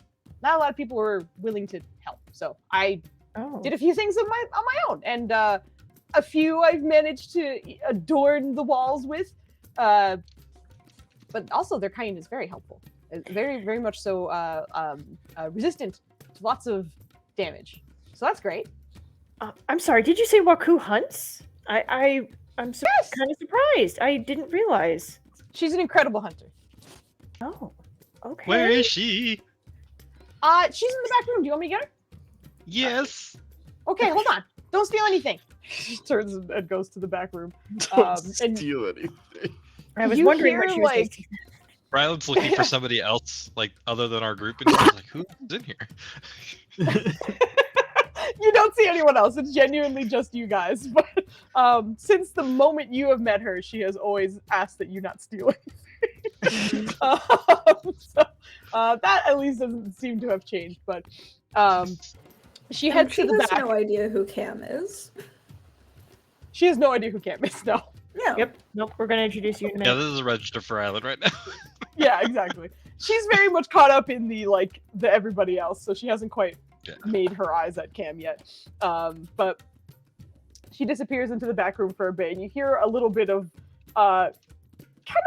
a lot of people were willing to help. So I did a few things on my own, and a few I've managed to adorn the walls with. But also their kind is very helpful, very very much so resistant to lots of damage. So that's great. I'm sorry. Did you say Waku hunts? I'm kind of surprised. I didn't realize. She's an incredible hunter. Oh, okay. Where is she? She's in the back room. Do you want me to get her? Yes. Okay, hold on. Don't steal anything. She turns and goes to the back room. Don't and steal anything. I was you wondering hear, what she was like, thinking. Ryland's looking for somebody else, like other than our group, and she's like, "Who's in here?" You don't see anyone else. It's genuinely just you guys. But since the moment you have met her, she has always asked that you not steal anything. So, that at least doesn't seem to have changed. But she heads she to the has back. no idea who Cam is. She has no idea who Cam is. No. Yeah. Yep. Nope. We're gonna introduce you in a Yeah, minute. this is a register for Ryland right now. Yeah, exactly. She's very much caught up in the everybody else, so she hasn't quite made her eyes at Cam yet. But she disappears into the back room for a bit, and you hear a little bit of kind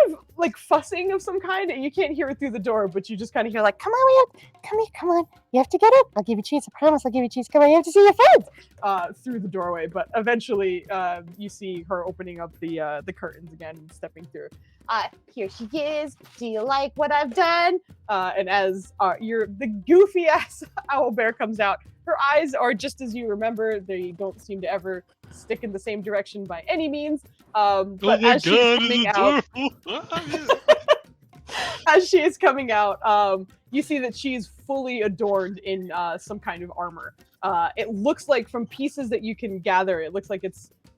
of like fussing of some kind, and you can't hear it through the door, but you just kind of hear like, Come on, man. Come here, come on. You have to get up. I'll give you cheese. I promise I'll give you cheese. Come on, you have to see your friends. through the doorway. But eventually, you see her opening up the curtains again and stepping through. Here she is. Do you like what I've done? And as the goofy ass owl bear comes out, her eyes are just as you remember. They don't seem to ever stick in the same direction by any means. But as she's coming out, as she is coming out, you see that she's fully adorned in some kind of armor. It looks like, from pieces that you can gather, it looks like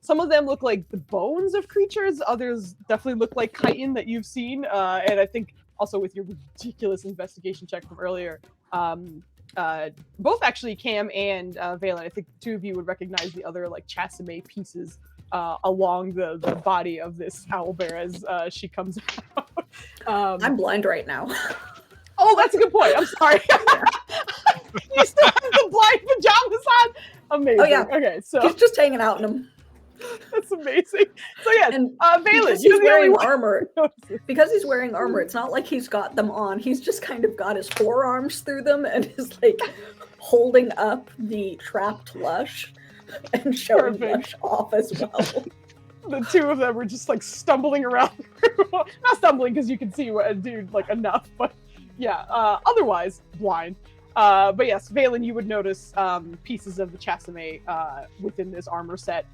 some of them look like the bones of creatures. Others definitely look like chitin that you've seen. And I think also with your ridiculous investigation check from earlier, both actually Cam and Valen, I think the two of you would recognize the other like chasume pieces along the body of this owlbear as she comes out. I'm blind right now. Oh, that's a good point. I'm sorry. You still have the blind pajamas on? Amazing. Oh, yeah. Okay, so He's just hanging out in them. that's amazing. So yes, And Valen, because you're he's the only wearing one. armor. Because he's wearing armor, it's not like he's got them on. He's just kind of got his forearms through them and is like holding up the trapped Lush and showing Perfect. Lush off as well. The two of them were just like stumbling around. Not stumbling because you can see what a dude like enough, but yeah. Otherwise blind. But yes, Valen, you would notice pieces of the chasume within this armor set,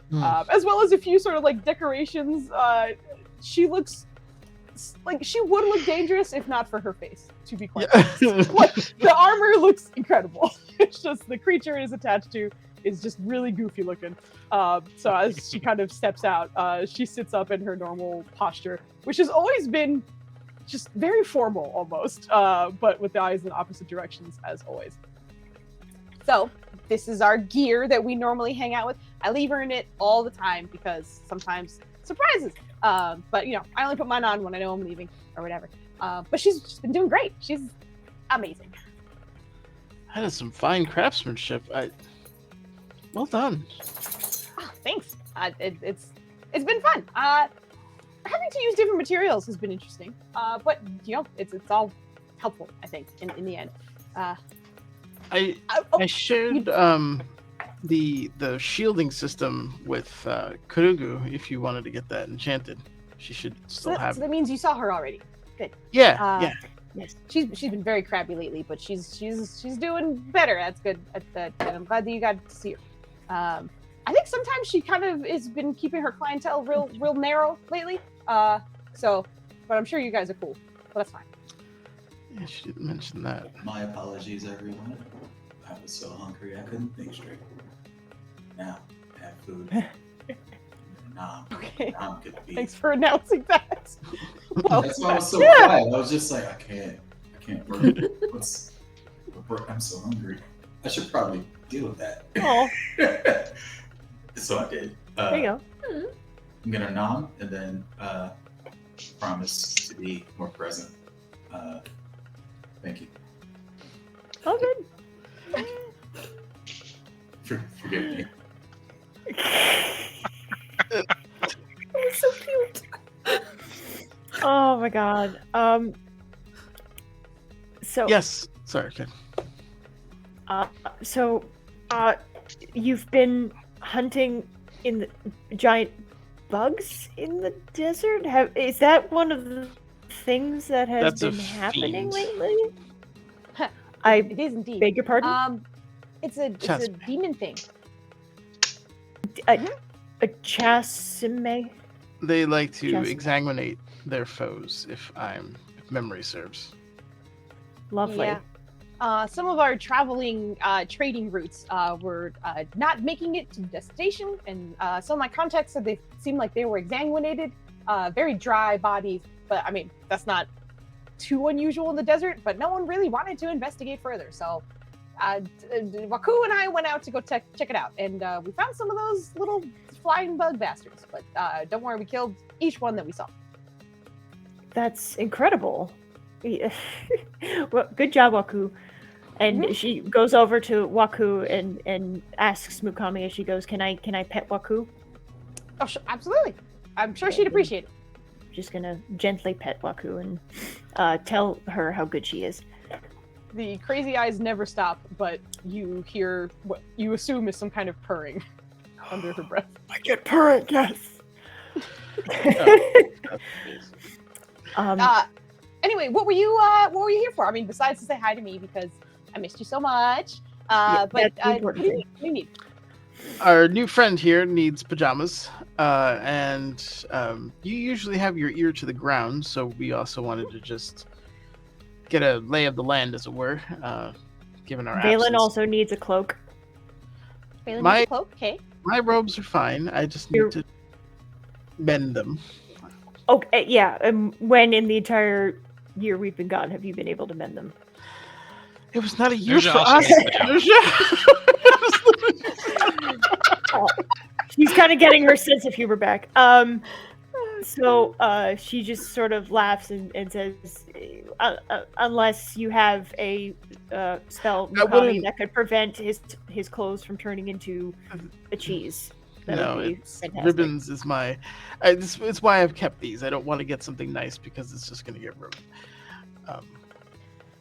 as well as a few sort of like decorations. She looks like she would look dangerous if not for her face, to be quite honest. Like, the armor looks incredible. It's just the creature it is attached to is just really goofy looking. So as she kind of steps out, she sits up in her normal posture, which has always been just very formal almost, but with the eyes in opposite directions as always. So this is our gear that we normally hang out with. I leave her in it all the time because sometimes surprises. But you know, I only put mine on when I know I'm leaving or whatever. But she's been doing great. She's amazing. That is some fine craftsmanship. Well done. Oh, thanks. It's been fun. Having to use different materials has been interesting. But you know, it's all helpful, I think, in the end. I shared the shielding system with Kurugu if you wanted to get that enchanted. She should still have so that means you saw her already. Good. Yeah, yeah. Yes, she's been very crabby lately, but she's doing better. That's good. And I'm glad that you got to see her. I think sometimes she kind of has been keeping her clientele real narrow lately. So, but I'm sure you guys are cool. But that's fine. Yeah, she didn't mention that. My apologies, everyone. I was so hungry I couldn't think straight. Now I have food. Nah, Okay. I'm gonna be. Thanks for announcing that. That's why I was so quiet. I was just like, I can't work. I'm so hungry. I should probably deal with that. Oh, So I did. there you go. I'm gonna nom and then promise to be more present. Thank you Oh, good. god. So Yes. Sorry. Okay. So, you've been hunting in the giant bugs in the desert? Is that one of the things that has That's a been happening fiend. lately? It is indeed. Beg your pardon? It's a Chasme. demon thing. A chasme? They like to Chasme. exsanguinate their foes, if memory serves. Lovely. Yeah. Some of our traveling trading routes were not making it to the destination, and some of my contacts said they seemed like they were exsanguinated, very dry bodies. But I mean, that's not too unusual in the desert. But no one really wanted to investigate further. So Waku and I went out to go check it out, and we found some of those little flying bug bastards. But don't worry, we killed each one that we saw. That's incredible. Well, good job, Waku. And she goes over to Waku and asks Mukami as she goes, "Can I pet Waku?" Oh, absolutely. I'm sure she'd appreciate it. Just gonna gently pet Waku and tell her how good she is. The crazy eyes never stop, but you hear what you assume is some kind of purring under her breath. I get purring, yes. Anyway, what were you here for? I mean, besides to say hi to me because I missed you so much. But that's the what important do thing. you need? Our new friend here needs pajamas, and you usually have your ear to the ground, so we also wanted to just get a lay of the land, as it were, given our Valen absence. also needs a cloak. Valen My- needs a cloak, okay. My robes are fine. I just need to mend them. Okay, yeah. When in the entire year we've been gone, have you been able to mend them? It was not a year There's for also us. pajamas. She's kind of getting her sense of humor back. So she just sort of laughs and says, "Unless you have a spell, Mukami, wouldn't- that could prevent his clothes from turning into a cheese." That No, would be it's fantastic. ribbons is my. It's why I've kept these. I don't want to get something nice because it's just going to get ruined.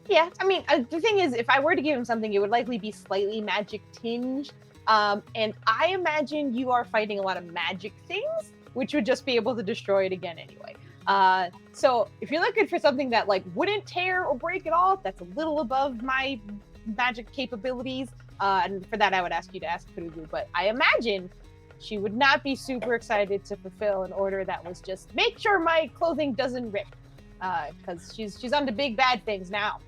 Yeah, I mean, the thing is, if I were to give him something, it would likely be slightly magic tinged. And I imagine you are fighting a lot of magic things, which would just be able to destroy it again anyway. So if you're looking for something that like wouldn't tear or break at all, that's a little above my magic capabilities. And for that, I would ask you to ask Kurugu. But I imagine she would not be super excited to fulfill an order that was just make sure my clothing doesn't rip, because she's on to big bad things now.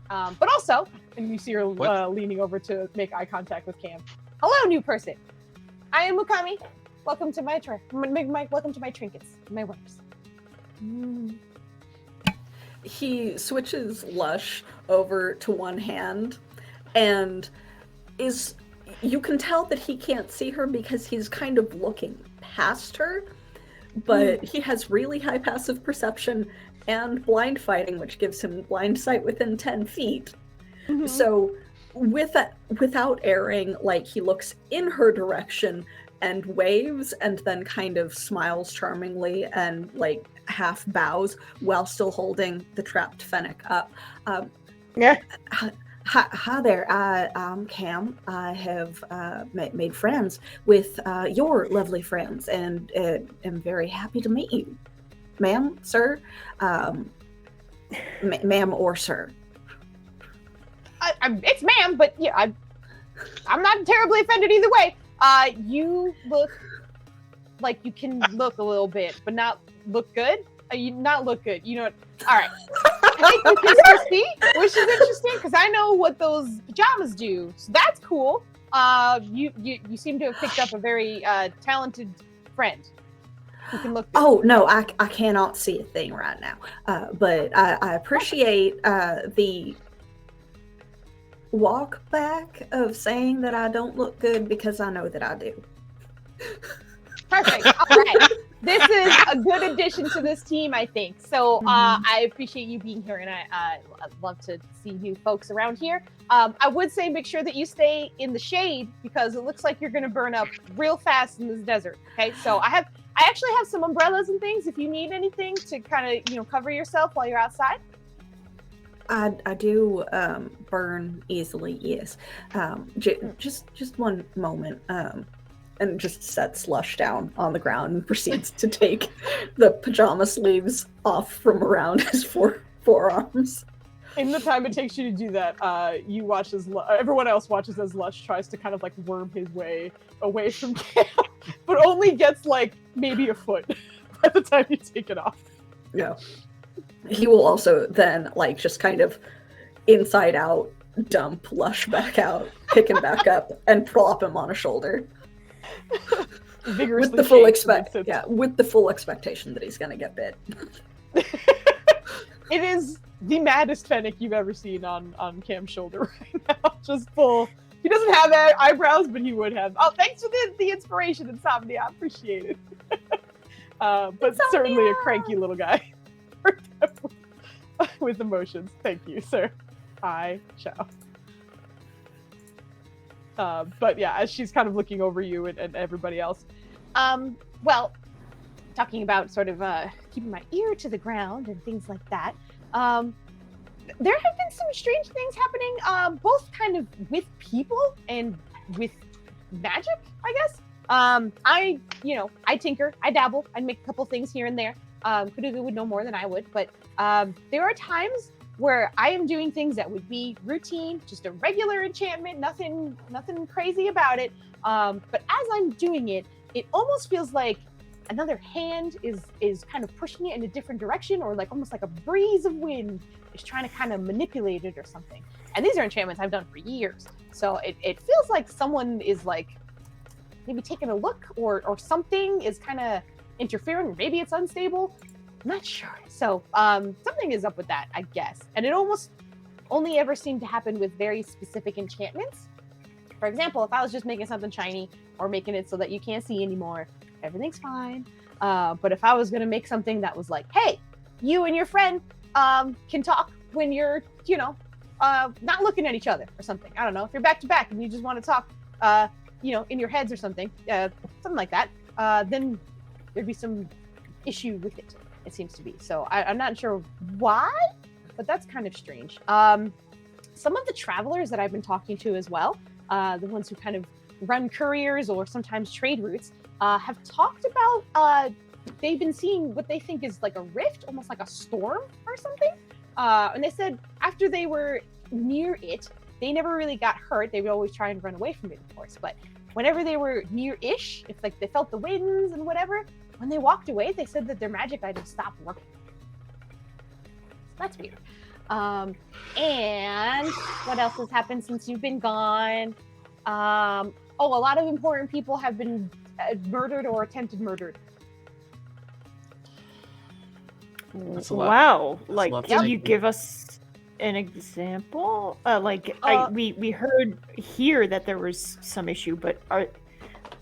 But also, and you see her leaning over to make eye contact with Cam. Hello, new person. I am Mukami. Welcome to my welcome to my trinkets, my wares. He switches Lush over to one hand and you can tell that he can't see her because he's kind of looking past her, but he has really high passive perception and blind fighting, which gives him blind sight within 10 feet. So without erring, like he looks in her direction and waves and then kind of smiles charmingly and like half bows while still holding the trapped Fennec up. Hi there, I'm Cam. I have made friends with your lovely friends and am very happy to meet you. Ma'am, sir, ma'am or sir. It's ma'am, but yeah, I'm not terribly offended either way. You look like you can look a little bit, but not look good. You not look good. You know what? All right. I think you can still see, which is interesting because I know what those pajamas do. So that's cool. You seem to have picked up a very talented friend who can look good. Oh no, I cannot see a thing right now. But I appreciate the walk back of saying that I don't look good because I know that I do. Perfect. All right. This is a good addition to this team, I think. So I appreciate you being here, and I'd love to see you folks around here. I would say make sure that you stay in the shade because it looks like you're going to burn up real fast in this desert. Okay, so I I actually have some umbrellas and things if you need anything to kind of, cover yourself while you're outside. I do burn easily, yes. Just one moment. And just sets Lush down on the ground and proceeds to take the pajama sleeves off from around his forearms. In the time it takes you to do that, you watch as everyone else watches as Lush tries to kind of like worm his way away from camp, but only gets like maybe a foot by the time you take it off. Yeah. He will also then like just kind of inside out dump Lush back out, pick him back up, and prop him on a shoulder. Vigorously With the full with the full expectation that he's gonna get bit. It is the maddest Fennec you've ever seen on Cam's shoulder right now. Just full. He doesn't have eyebrows, but he would have. Oh, thanks for the inspiration, Insomnia. I appreciate it. But certainly a cranky little guy with emotions. Thank you, sir. I shall. But yeah, as she's kind of looking over you and everybody else. Well, talking about sort of keeping my ear to the ground and things like that. There have been some strange things happening, both kind of with people and with magic, I guess. I tinker, I dabble, I make a couple things here and there. Kudugu would know more than I would, but there are times where I am doing things that would be routine, just a regular enchantment, nothing crazy about it. But as I'm doing it, it almost feels like another hand is kind of pushing it in a different direction, or like almost like a breeze of wind is trying to kind of manipulate it or something. And these are enchantments I've done for years. So it feels like someone is like maybe taking a look or something is kind of interfering. Maybe it's unstable. I'm not sure. So something is up with that, I guess. And it almost only ever seemed to happen with very specific enchantments. For example, if I was just making something shiny or making it so that you can't see anymore, everything's fine. But if I was going to make something that was like, hey, you and your friend can talk when you're, not looking at each other or something. I don't know. If you're back to back and you just want to talk, in your heads or something, something like that, then there'd be some issue with it. It seems to be. So I'm not sure why, but that's kind of strange. Some of the travelers that I've been talking to as well, the ones who kind of run couriers or sometimes trade routes, have talked about they've been seeing what they think is like a rift, almost like a storm or something. And they said after they were near it, they never really got hurt. They would always try and run away from it, of course. But whenever they were near-ish, if like they felt the winds and whatever, when they walked away, they said that their magic items stopped working. So that's weird. And what else has happened since you've been gone? A lot of important people have been murdered or attempted murdered. That's a lot. Wow. That's Like, a lot to can take you in. give us an example? We heard here that there was some issue, but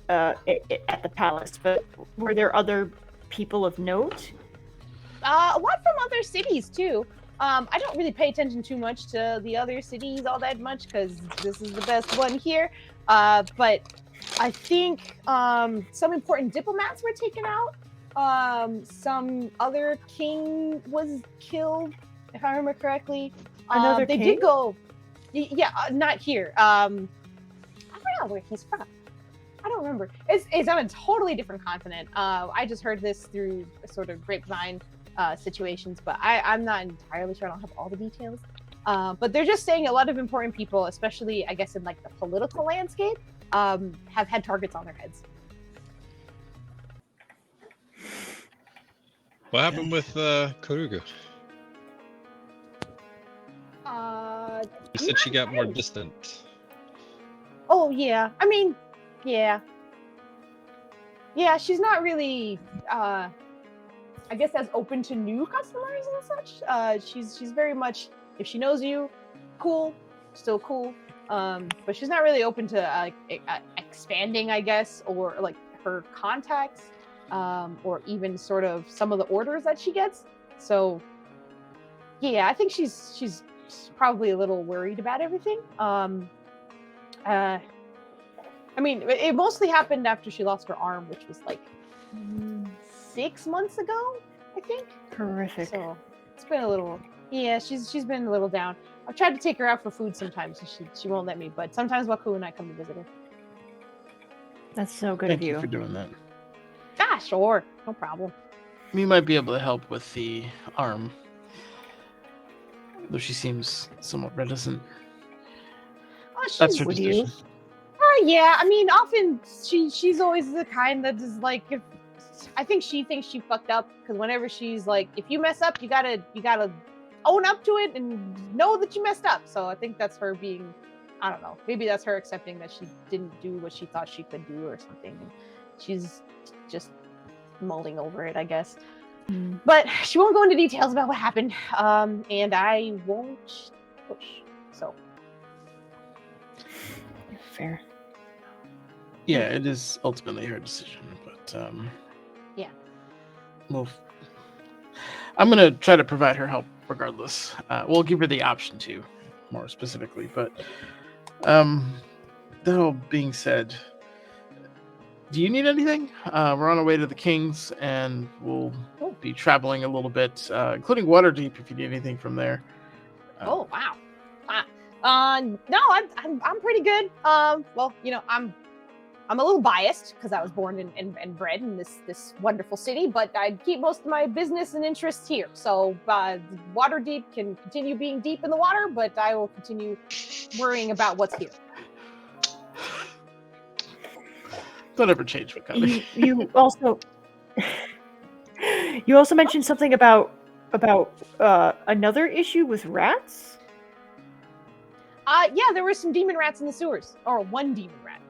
at the palace. But were there other people of note? A lot from other cities too. I don't really pay attention too much to the other cities all that much because this is the best one here. But I think some important diplomats were taken out. Some other king was killed, if I remember correctly. Another they king? did go. Yeah, not here. I forgot where he's from. I don't remember. It's on a totally different continent. I just heard this through sort of grapevine situations, but I'm not entirely sure. I don't have all the details. But they're just saying a lot of important people, especially I guess in like the political landscape, have had targets on their heads. What happened with Koruga? You said she got more distant. Oh yeah, I mean, yeah, she's not really, I guess, as open to new customers and such. She's very much, if she knows you, cool, still cool. But she's not really open to expanding, I guess, or like her contacts, or even sort of some of the orders that she gets. So yeah, I think she's probably a little worried about everything. I mean, it mostly happened after she lost her arm, which was like 6 months ago, I think. Horrific. So it's been a little. Yeah, she's been a little down. I've tried to take her out for food sometimes, and she won't let me. But sometimes Waku and I come to visit her. That's so good Thank of you you. for doing that. Ah, sure, no problem. We might be able to help with the arm, though she seems somewhat reticent. Oh, That's her Would decision. you? Yeah. I mean, often she's always the kind that is like, if I think she thinks she fucked up because whenever she's like, if you mess up, you gotta own up to it and know that you messed up. So I think that's her being, I don't know, maybe that's her accepting that she didn't do what she thought she could do or something, and she's just mulling over it, I guess. But she won't go into details about what happened, and I won't push. So Fair. Yeah, it is ultimately her decision, but yeah. Well, I'm gonna try to provide her help regardless. We'll give her the option to, more specifically. But that all being said, do you need anything? We're on our way to the Kings, and we'll be traveling a little bit, including Waterdeep, if you need anything from there. Oh wow. No, I'm pretty good. Well, you know, I'm a little biased because I was born and bred in this wonderful city, but I keep most of my business and interests here. So Waterdeep can continue being deep in the water, but I will continue worrying about what's here. Don't ever change what kind You also you also mentioned something about another issue with rats. Yeah, there were some demon rats in the sewers, or one demon rat,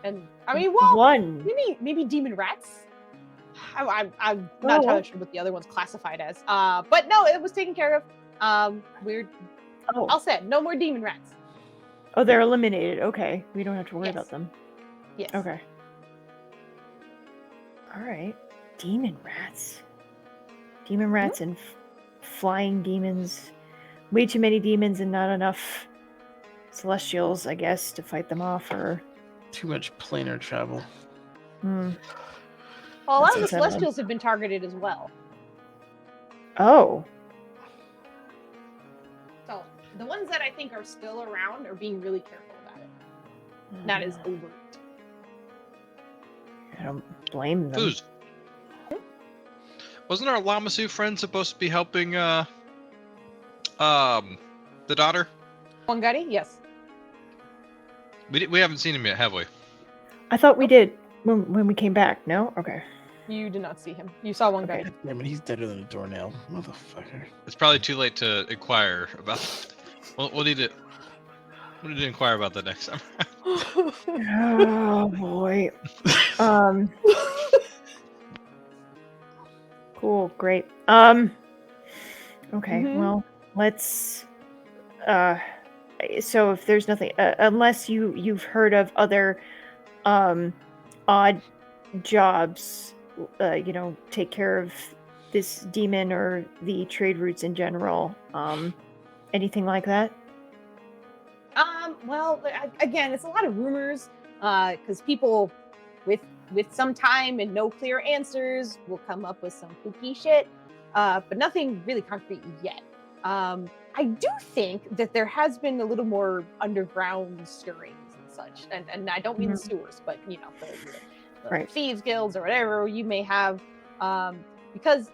and I mean, well, One. maybe demon rats. I'm not entirely sure what the other one's classified as. But no, it was taken care of. Weird. Oh. I'll say it, no more demon rats. Oh, they're eliminated. Okay, we don't have to worry about them. Yes. Okay. All right. Demon rats. Demon rats and flying demons. Way too many demons and not enough celestials, I guess, to fight them off. Or Too much planar travel. Well, a lot of the That's unsettling. celestials have been targeted as well. Oh. So the ones that I think are still around are being really careful about it. Not as overt. I don't blame them. Foos. Wasn't our Lamasu friend supposed to be helping the daughter? Wangari? Yes. We haven't seen him yet, have we? I thought we did when we came back. No? Okay. You did not see him. You saw one guy. Damn it, he's deader than a doornail. Motherfucker. It's probably too late to inquire about. We'll need to inquire about that next time. Oh boy. Cool, great. Okay, well, let's so if there's nothing unless you've heard of other odd jobs, take care of this demon or the trade routes in general, anything like that? Well, again, it's a lot of rumors, because people with some time and no clear answers will come up with some kooky shit, but nothing really concrete yet. I do think that there has been a little more underground stirrings and such, and I don't mean the sewers, but the Right. thieves guilds or whatever you may have, because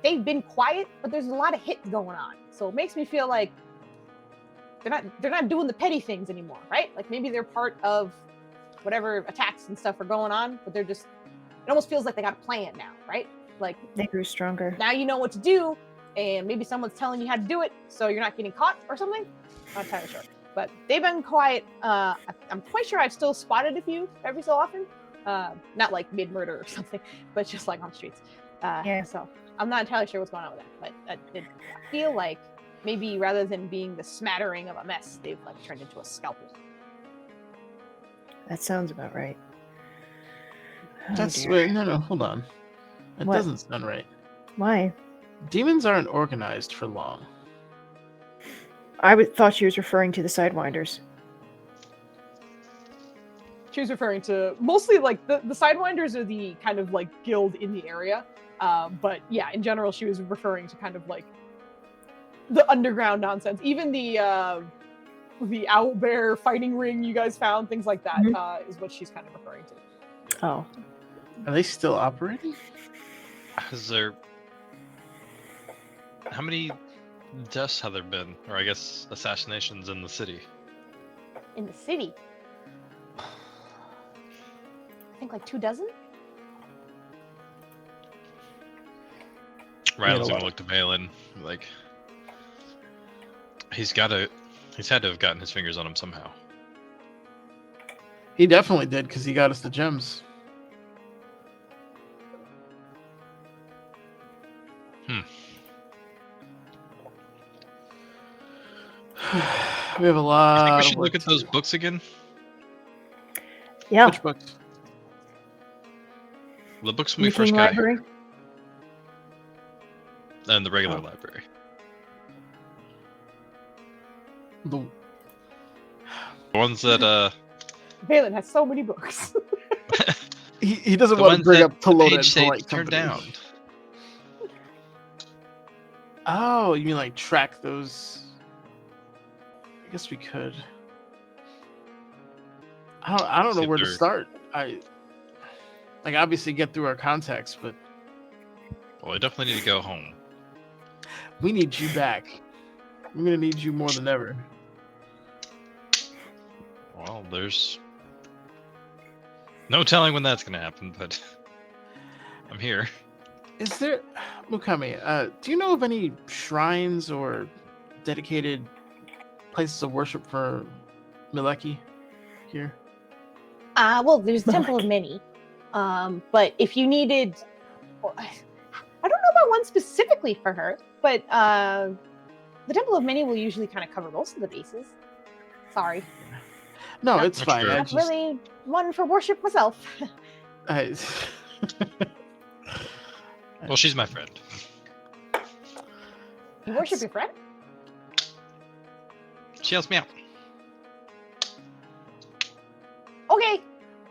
they've been quiet, but there's a lot of hits going on, so it makes me feel like they're not doing the petty things anymore, right? Like maybe they're part of whatever attacks and stuff are going on, but they're just, it almost feels like they got a plan now, right? Like They grew stronger. now you know what to do, and maybe someone's telling you how to do it, so you're not getting caught or something. Not entirely sure, but they've been quiet. I'm quite sure I've still spotted a few every so often, not like mid-murder or something, but just like on the streets. Yeah. So I'm not entirely sure what's going on with that, but I feel like maybe rather than being the smattering of a mess, they've like turned into a scalpel. That sounds about right. Oh, That's dear. wait, no, hold on. That What? doesn't sound right. Why? Demons aren't organized for long. I thought she was referring to the Sidewinders. She was referring to mostly like the Sidewinders are the kind of like guild in the area. But yeah, in general, she was referring to kind of like the underground nonsense. Even the owlbear fighting ring you guys found, things like that, is what she's kind of referring to. Oh. Are they still operating? Has there? How many deaths have there been, or I guess assassinations in the city? In the city. I think like 24. Rylan's gonna look to Balin, like he's had to have gotten his fingers on him somehow. He definitely did, because he got us the gems. We have a lot. I think we of should work look at to those do. books again. Yeah. Which books? The books when we first Meeting got library. here, and the regular Oh. library. The The ones that Valen has so many books. he doesn't the want to ones bring that up the Pelota page and say polite turn company. down. Oh, you mean like track those? I guess we could. I don't See know if where to they're- start. I like obviously get through our contacts, but Well, I definitely need to go home. we need you back. I'm gonna need you more than ever. Well, there's no telling when that's gonna happen, but I'm here. Is there, Mukami? Do you know of any shrines or dedicated places of worship for Mileki here? Well, there's Temple of Many. But if you needed, well, I don't know about one specifically for her, but the Temple of Many will usually kind of cover most of the bases. Sorry, No, Not- it's fine. sure. I not just, really one for worship myself. I, Well, she's my friend. You worship your friend? She helps me out. Okay,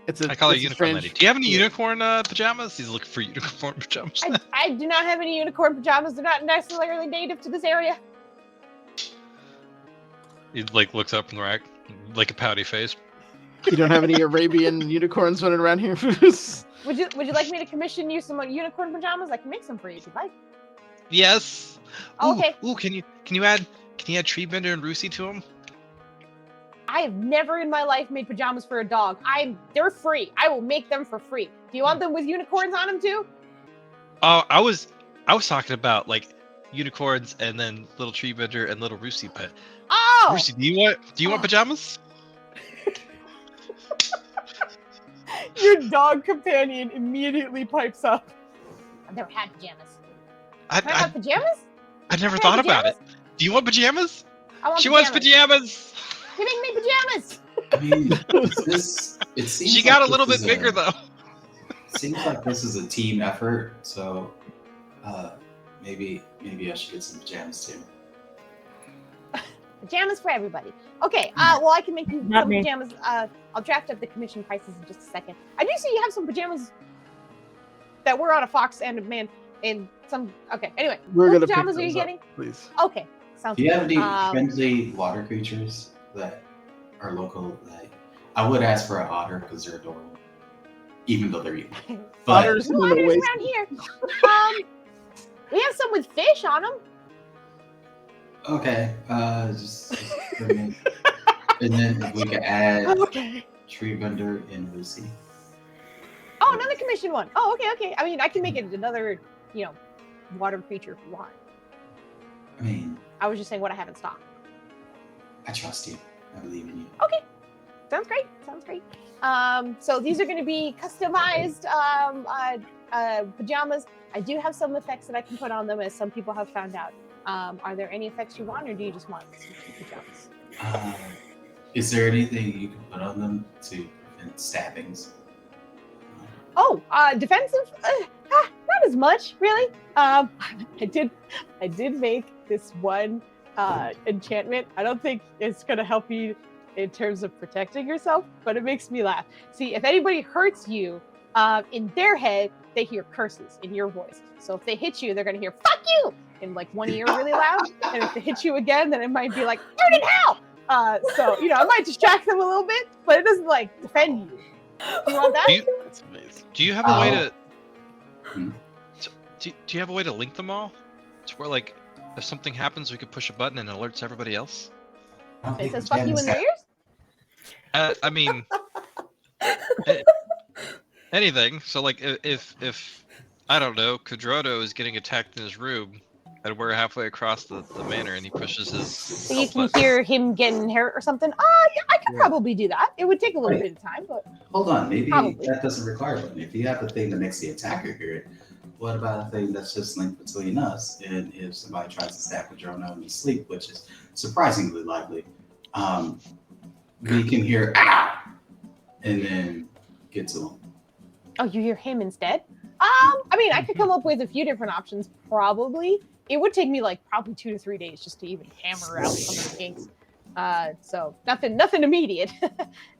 it's a. I call her it's a Unicorn strange- Lady. Do you have any yeah. unicorn pajamas? He's looking for unicorn pajamas. I do not have any unicorn pajamas. They're not necessarily native to this area. He like looks up from the rack, like a pouty face. You don't have any Arabian unicorns running around here? Foos? Would you like me to commission you some unicorn pajamas? I can make some for you if you'd like. Yes. Ooh, Okay. Ooh, can you add Treebender and Rusi to him? I have never in my life made pajamas for a dog. They're free. I will make them for free. Do you want them with unicorns on them too? Oh, I was talking about like unicorns and then little Treebender and little Rusi. But Oh! Rusi, do you want pajamas? Your dog companion immediately pipes up. I've never had pajamas. I Can I have pajamas? never Can I thought have about it. pajamas? Do you want pajamas? I want She pajamas. wants pajamas. You make me pajamas. I mean, it seems She like got a this little bit is bigger though. Seems like this is a team effort, so maybe I should get some pajamas too. Pajamas for everybody. Okay. Well, I can make you Not some me. pajamas. I'll draft up the commission prices in just a second. I do see you have some pajamas that were on a fox and a man and some. Okay. Anyway, We're what gonna pick pajamas are you those up, getting? please. Okay. Sounds Do you good. have any friendly water creatures that are local? Like, I would ask for an otter because they're adorable, even though they're evil. But Otters No in the otters waste. around here. We have some with fish on them. okay, just for me. And then if we could add Okay. Treebender and Lucy. Oh, another commission one. Oh, okay. I mean, I can make it another, water creature if you want. I mean, I was just saying what I have in stock. I trust you. I believe in you. Okay. Sounds great. So these are going to be customized pajamas. I do have some effects that I can put on them, as some people have found out. Are there any effects you want, or do you just want pajamas? Is there anything you can put on them to prevent stabbings? Oh, defensive? Not as much, really. I did make this one enchantment. I don't think it's gonna help you in terms of protecting yourself, but it makes me laugh. See, if anybody hurts you, in their head, they hear curses in your voice. So if they hit you, they're gonna hear "fuck you" in like one ear really loud, and if they hit you again, then it might be like "burn in hell." So I might distract them a little bit, but it doesn't like defend you. You want that? That's amazing. Do you have a way to? Hmm. Do you have a way to link them all? To where like, if something happens, we could push a button and it alerts everybody else. I don't It think says we "fuck can you" in their set- I mean, anything. So like, if I don't know, Kadrodo is getting attacked in his room, and we're halfway across the manor, and he pushes his. So you help can button. hear him getting hurt or something. Yeah, I could probably do that. It would take a little bit of time, but Hold on, maybe Probably. that doesn't require a button. If you have the thing that makes the attacker hear it, what about a thing that's just linked between us? And if somebody tries to stab Padrona in his sleep, which is surprisingly likely, we can hear "ow" and then get to him. oh, you hear him instead? I mean, I could come up with a few different options. Probably, it would take me like probably 2 to 3 days just to even hammer out some of the kinks. So nothing immediate.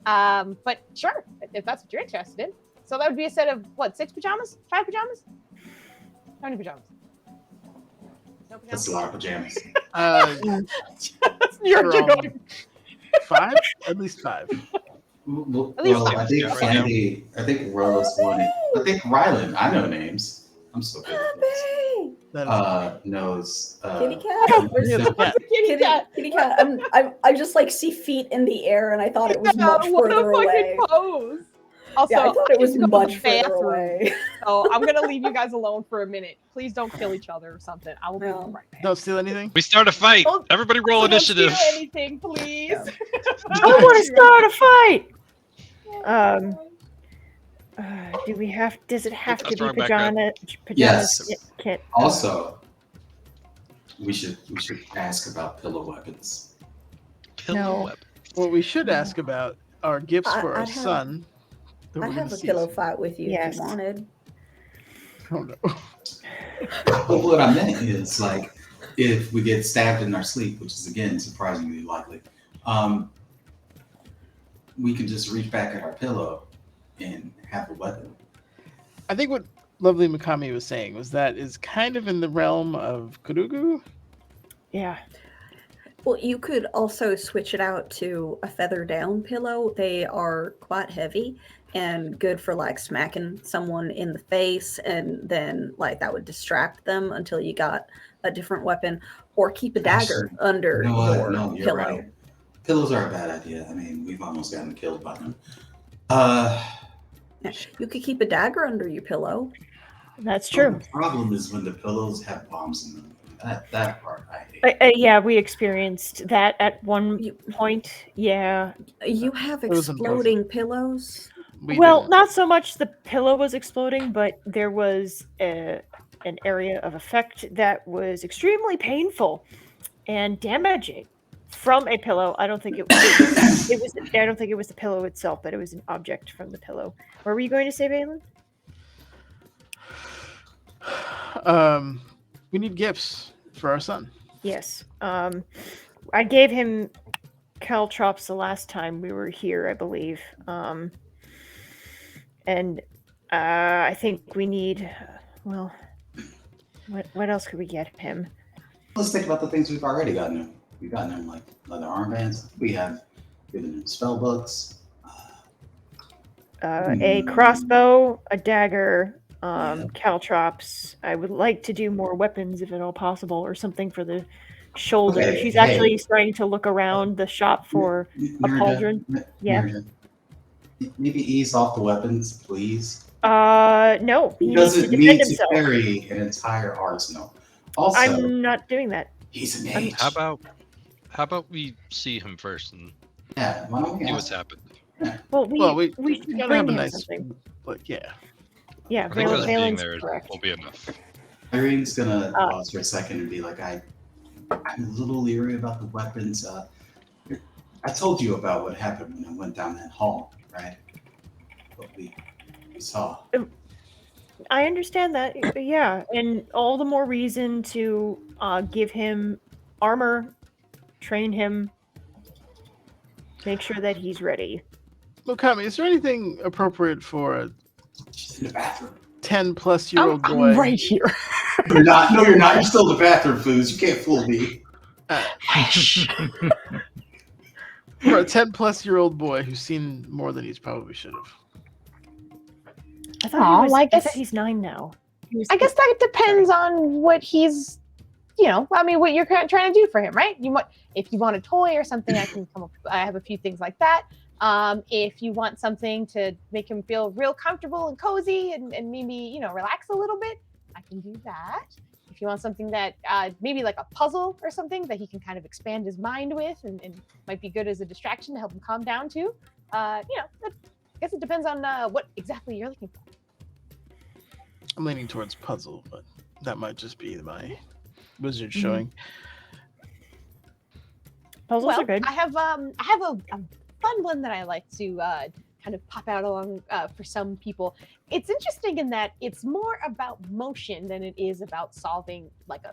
But sure, if that's what you're interested in. So that would be a set of what? 6 pajamas? 5 pajamas? How many pajamas? No That's pajamas. a lot of pajamas. You're We're all- going. 5? At least 5. Well, At least I think right now. Sandy, I think Rose wanted. I think Rylan, I know names. I'm so good at this. Hey, That is Knows. kitty cat. Yeah, the cat. Kitty cat. Kitty cat. I just like see feet in the air, and I thought it was Yeah, much what a further fucking away. pose. Also, Yeah, I thought it was need to go to much the further bathroom, away. So I'm gonna leave you guys alone for a minute. Please don't kill each other or something. I will be No. right back. Don't steal anything. We start a fight. Don't- Everybody roll Don't initiative. steal anything, please. Yeah. I want to start a fight. Do we have? Does it have to That's be right back up. pajamas? Yes. Can't. Also, we should ask about pillow weapons. Pillow No. weapon. What we should ask about are gifts for our I'd have- son. that I we're have gonna a see. pillow fight with you Yes. if you wanted. Oh no. But what I meant is like, if we get stabbed in our sleep, which is again surprisingly likely, we can just reach back at our pillow and have a weapon. I think what Lovely Mikami was saying was that is kind of in the realm of Kurugu. Yeah. Well, you could also switch it out to a feather down pillow. They are quite heavy and good for like smacking someone in the face, and then like that would distract them until you got a different weapon, or keep a dagger Actually, under You know what? your No, you're pillow. right. Pillows are a bad idea. I mean, we've almost gotten killed by them. You could keep a dagger under your pillow. That's true. The problem is when the pillows have bombs in them. That part I hate. Yeah, we experienced that at one You- point. Yeah. You have was exploding pillows. We Well, didn't. not so much the pillow was exploding, but there was an area of effect that was extremely painful and damaging from a pillow. I don't think it was. I don't think it was the pillow itself, but it was an object from the pillow. What were you going to say, Balin? We need gifts for our son. Yes. I gave him caltrops the last time we were here, I believe. And I think we need. Well, what else could we get him? Let's think about the things we've already gotten him. We've gotten him like leather armbands. We have given him spell books. A crossbow, a dagger, caltrops. I would like to do more weapons if at all possible, or something for the shoulder. Okay, She's hey. actually starting to look around the shop for a Nirja, pauldron. Yeah. Nirja, maybe ease off the weapons, please. No, he He needs to doesn't defend need to himself. carry an entire arsenal. Also, I'm not doing that. he's a mage. How about we see him first and Yeah, why don't we see what's ask? happened? Well, we should gotta bring have a him nice, something. like, yeah. Yeah, I think us being Valen's there correct. will be enough. Irene's gonna pause for a second and be like, I'm a little leery about the weapons. I told you about what happened when I went down that hall, right? What we saw. I understand that. Yeah, and all the more reason to give him armor, train him. Make sure that he's ready. Mokami, is there anything appropriate for a She's in the bathroom. 10-plus-year-old boy? I'm right here. You're not. No, you're not. You're still in the bathroom, Foos. You can't fool me. For a 10-plus-year-old boy who's seen more than he's probably should have. I thought, I I guess thought he's 9 now. I guess that depends on what he's, what you're trying to do for him, right? If you want a toy or something, I can come up. I have a few things like that. If you want something to make him feel real comfortable and cozy and maybe, relax a little bit, I can do that. If you want something that maybe like a puzzle or something that he can kind of expand his mind with and might be good as a distraction to help him calm down too, I guess it depends on what exactly you're looking for. I'm leaning towards puzzle, but that might just be my wizard showing. Puzzles are good. I have a fun one that I like to kind of pop out along for some people. It's interesting in that it's more about motion than it is about solving like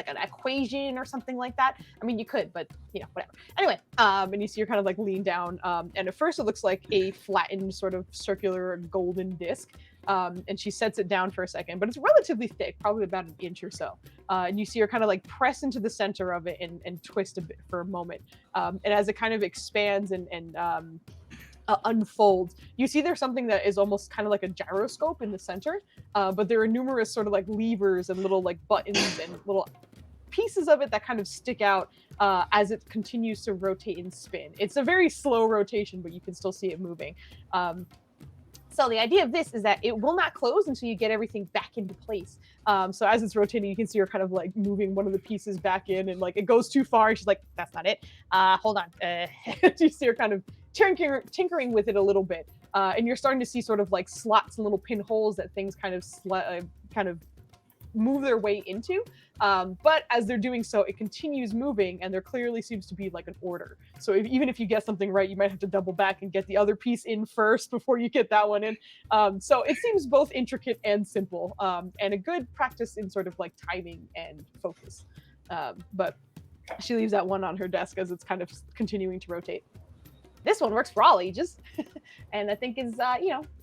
an equation or something like that. I mean, you could, but whatever. Anyway, and you see her kind of like lean down, and at first it looks like a flattened sort of circular golden disc. And she sets it down for a second, but it's relatively thick, probably about an inch or so. And you see her kind of like press into the center of it and twist a bit for a moment. And as it kind of expands and unfolds, you see there's something that is almost kind of like a gyroscope in the center, but there are numerous sort of like levers and little like buttons and little pieces of it that kind of stick out as it continues to rotate and spin. It's a very slow rotation, but you can still see it moving. So the idea of this is that it will not close until you get everything back into place. So as it's rotating, you can see her kind of like moving one of the pieces back in, and like it goes too far. And she's like, "That's not it. Hold on." You see her kind of tinkering with it a little bit, and you're starting to see sort of like slots and little pinholes that things kind of move their way into. But as they're doing so, it continues moving, and there clearly seems to be like an order. So even if you get something right, you might have to double back and get the other piece in first before you get that one in. So it seems both intricate and simple, and a good practice in sort of like timing and focus. But she leaves that one on her desk as it's kind of continuing to rotate. This one works for all ages, and I think is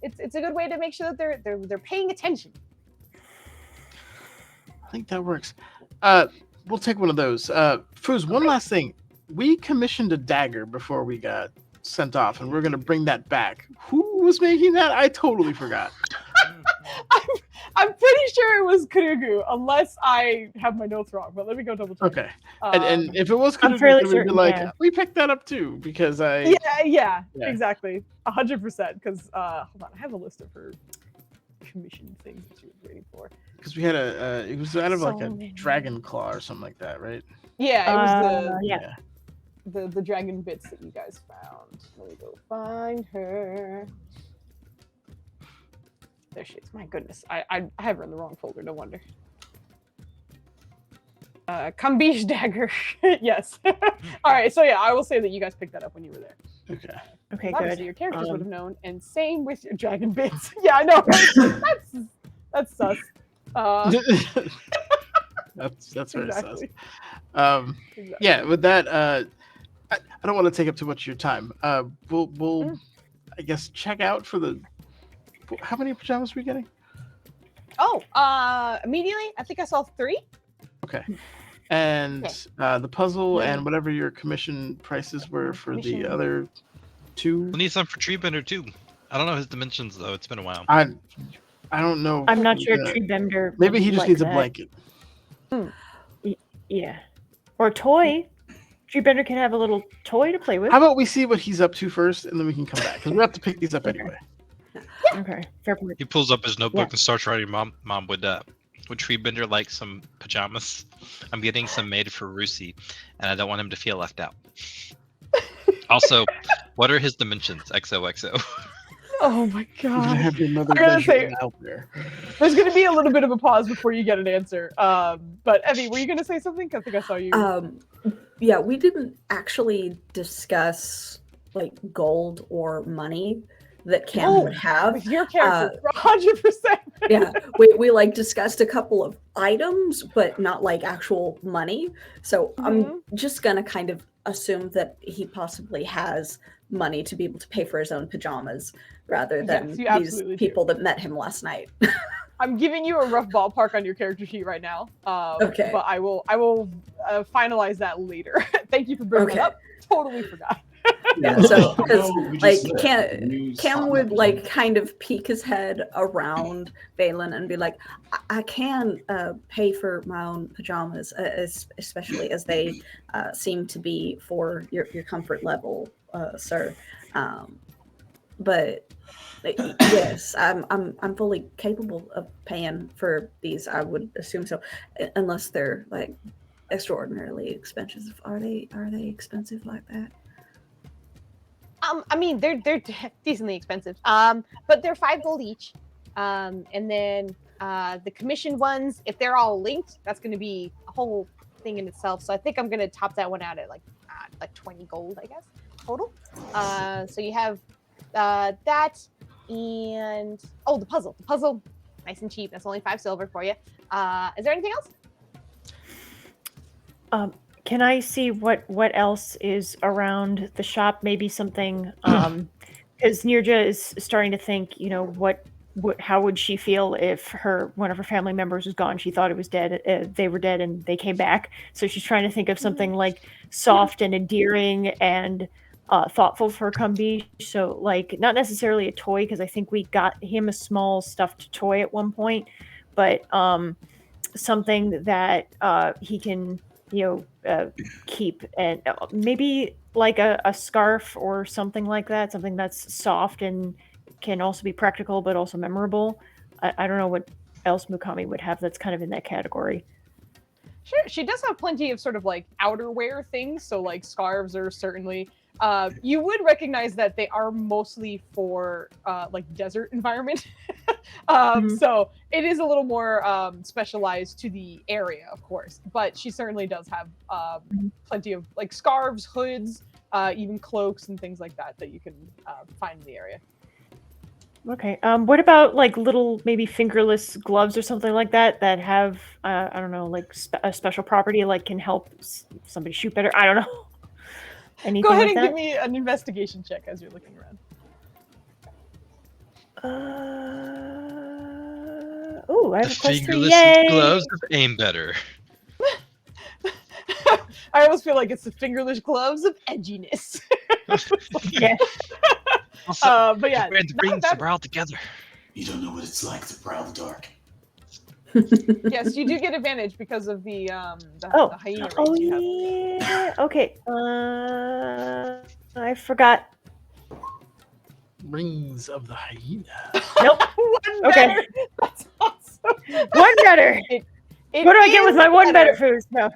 it's a good way to make sure that they're paying attention. I think that works. We'll take one of those. Foos, one last thing. We commissioned a dagger before we got sent off, and we're going to bring that back. Who was making that? I totally forgot. I'm pretty sure it was Kurugu, unless I have my notes wrong. But let me go double check. Okay. And if it was I'm Kurugu, fairly we'd be certain, like, yeah. we picked that up too, because Yeah, Yeah. exactly, 100%. Because hold on, I have a list of her commission things that she was waiting for. because we had it was out of like So a many. dragon claw or something like that, right? Yeah, it was yeah. the dragon bits that you guys found. Let me go find her. There she is. My goodness, I have her in the wrong folder. No wonder. Kambish dagger. Yes. All right. So yeah, I will say that you guys picked that up when you were there. Okay. Okay, Obviously, good. your characters would have known, and same with your dragon bits. Yeah, I know. Right? That's sus. That's very Exactly. sus. Exactly. Yeah, with that, I don't want to take up too much of your time. We'll I guess check out for the. How many pajamas are we getting? Oh, immediately, I think I saw 3. Okay. And Okay. the puzzle Yeah. and whatever your commission prices were for the Commission. other 2. We'll need some for Treebender too. I don't know his dimensions though. It's been a while. I don't know. I'm not sure the- Tree Bender. Maybe he just like needs a that. blanket. Yeah. Or a toy. Tree Bender can have a little toy to play with. How about we see what he's up to first, and then we can come back because we have to pick these up anyway. Okay, fair point. He pulls up his notebook Yeah. and starts writing. Mom, would Treebender like some pajamas? I'm getting some made for Rusi, and I don't want him to feel left out. Also, what are his dimensions? XOXO. Oh my You're gonna god. have your mother I gotta measure say- it out there. There's going to be a little bit of a pause before you get an answer. But Evie, were you going to say something? I think I saw you. Yeah, we didn't actually discuss like gold or money. that Cam would have. With your character, 100%. Yeah, we like discussed a couple of items, but not like actual money. So I'm just gonna kind of assume that he possibly has money to be able to pay for his own pajamas, rather than these people that met him last night. I'm giving you a rough ballpark on your character sheet right now. Okay. But I will finalize that later. Thank you for bringing it up. Totally forgot. Yeah, so because like Cam would like kind of peek his head around Valen and be like, I can pay for my own pajamas, especially as they seem to be for your comfort level, sir. But yes, I'm fully capable of paying for these. I would assume so, unless they're like extraordinarily expensive. Are they expensive like that? I mean, they're decently expensive. But they're 5 gold each. And then the commission ones, if they're all linked, that's going to be a whole thing in itself. So I think I'm going to top that one out at like 20 gold, I guess, total. So you have that and the puzzle. The puzzle, nice and cheap. That's only 5 silver for you. Is there anything else? Can I see what else is around the shop? Maybe something, because Nirja is starting to think, you know, how would she feel if one of her family members was gone? She thought it was dead. They were dead and they came back. So she's trying to think of something like soft and endearing and thoughtful for Kambi. So like not necessarily a toy, because I think we got him a small stuffed toy at one point, but something that he can, keep, and maybe like a scarf or something like that, something that's soft and can also be practical but also memorable. I don't know what else Mukami would have that's kind of in that category. Sure, she does have plenty of sort of like outerwear things, so like scarves are certainly. You would recognize that they are mostly for like desert environment. So it is a little more specialized to the area, of course, but she certainly does have plenty of like scarves, hoods, even cloaks and things like that you can find in the area. Okay. What about like little maybe fingerless gloves or something like that have I don't know, like a special property, like can help somebody shoot better? I don't know. Anything Go ahead like and that? give me an investigation check as you're looking around. I have a +3. Fingerless Yay! gloves of aim better. I almost feel like it's the fingerless gloves of edginess. Yeah. Also, but yeah, wearing the rings to prowl together. You don't know what it's like to prowl the dark. Yes, you do get advantage because of the hyena rings you have. Yeah. Okay. I forgot. Rings of the hyena. Nope. One Okay. better. That's awesome. One better. What do I get with my one better food? No.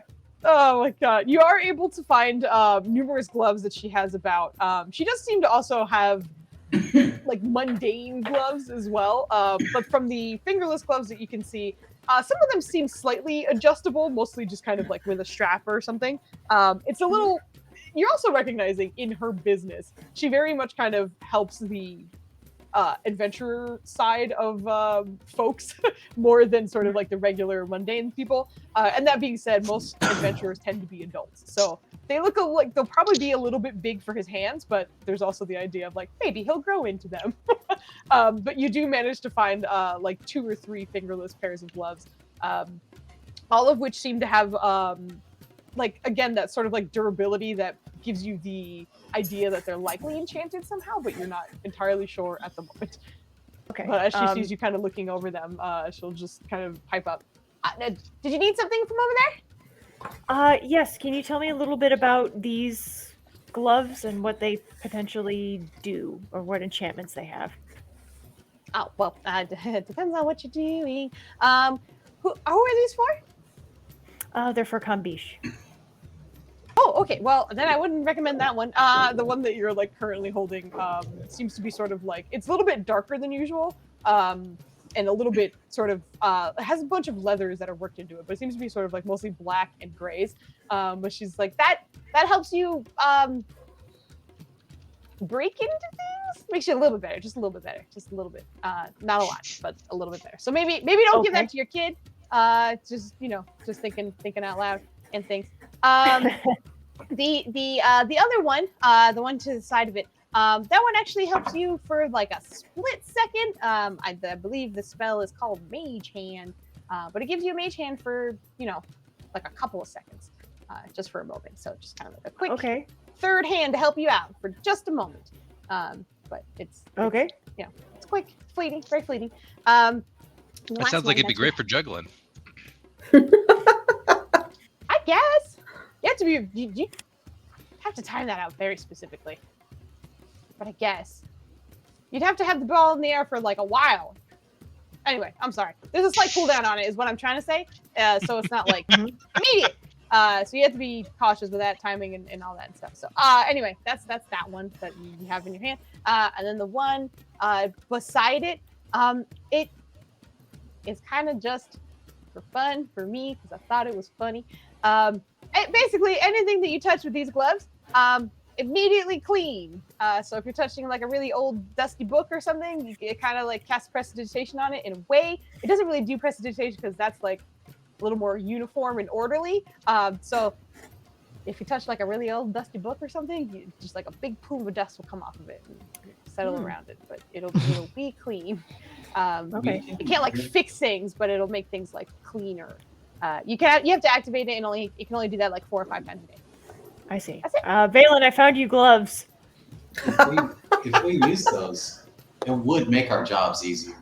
Oh my god. You are able to find numerous gloves that she has about. She does seem to also have like mundane gloves as well. But from the fingerless gloves that you can see, some of them seem slightly adjustable, mostly just kind of like with a strap or something. It's a little. You're also recognizing in her business, she very much kind of helps the adventurer side of folks more than sort of like the regular mundane people. And that being said, most adventurers tend to be adults. So they look like they'll probably be a little bit big for his hands, but there's also the idea of like, maybe he'll grow into them. But you do manage to find like 2 or 3 fingerless pairs of gloves, all of which seem to have like, again, that sort of like durability that gives you the idea that they're likely enchanted somehow, but you're not entirely sure at the moment. Okay. But as she sees you kind of looking over them, she'll just kind of pipe up. Did you need something from over there? Yes. Can you tell me a little bit about these gloves and what they potentially do, or what enchantments they have? Oh, well, it depends on what you're doing. Who are these for? They're for Kambish. Oh, okay. Well, then I wouldn't recommend that one. The one that you're like currently holding seems to be sort of like, it's a little bit darker than usual, and a little bit sort of it has a bunch of leathers that are worked into it, but it seems to be sort of like mostly black and grays. But she's like, that helps you break into makes you a little bit better, just a little bit better, just a little bit. Not a lot, but a little bit better. So maybe don't give that to your kid. Just just thinking out loud and things. The other one, the one to the side of it, that one actually helps you for like a split second. I believe the spell is called Mage Hand, but it gives you a Mage Hand for like a couple of seconds, just for a moment. So just kind of like a quick third hand to help you out for just a moment. But it's okay. It's quick, fleeting, very fleeting. That sounds like it'd be great for juggling. I guess you have to time that out very specifically. But I guess you'd have to have the ball in the air for like a while. Anyway, I'm sorry. There's a slight cooldown on it, is what I'm trying to say. So it's not like immediate. So you have to be cautious with that timing and all that stuff. So anyway, that's that one that you have in your hand. And then the one beside it, it is kind of just for fun for me because I thought it was funny. Basically, anything that you touch with these gloves, immediately clean. So if you're touching like a really old dusty book or something, it kind of like casts prestidigitation on it in a way. It doesn't really do prestidigitation because that's like a little more uniform and orderly. So if you touch like a really old dusty book or something, just like a big plume of dust will come off of it and settle around it, but it'll be clean. Okay. You can't like fix things, but it'll make things like cleaner. You have to activate it, and you can only do that like 4 or 5 times a day. I see. That's it. Valen, I found you gloves. If we use those, it would make our jobs easier.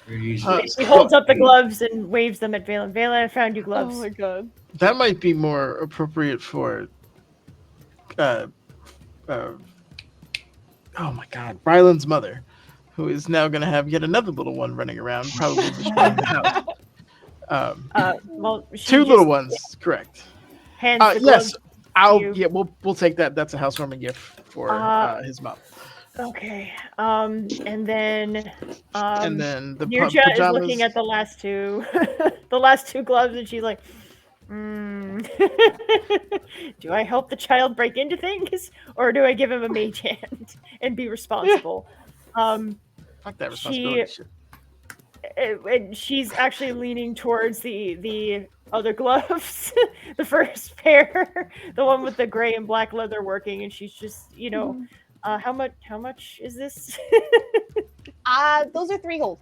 We're usually He holds up the gloves and waves them at Valen. Valen, I found you gloves. Oh my god. That might be more appropriate for oh my god, Ryland's mother, who is now going to have yet another little one running around, probably destroying the house. Well, she 2 just little ones, correct. hands the Yes, gloves to you. we'll take that. That's a housewarming gift for his mom. Okay. And then And then the Nirja pajamas. is looking at the last two the last 2 gloves, and she's like, do I help the child break into things, or do I give him a mage hand and be responsible? Fuck that responsibility shit. And she's actually leaning towards the other gloves, the first pair, the one with the gray and black leather working, and she's just, how much is this? Those are 3 gold.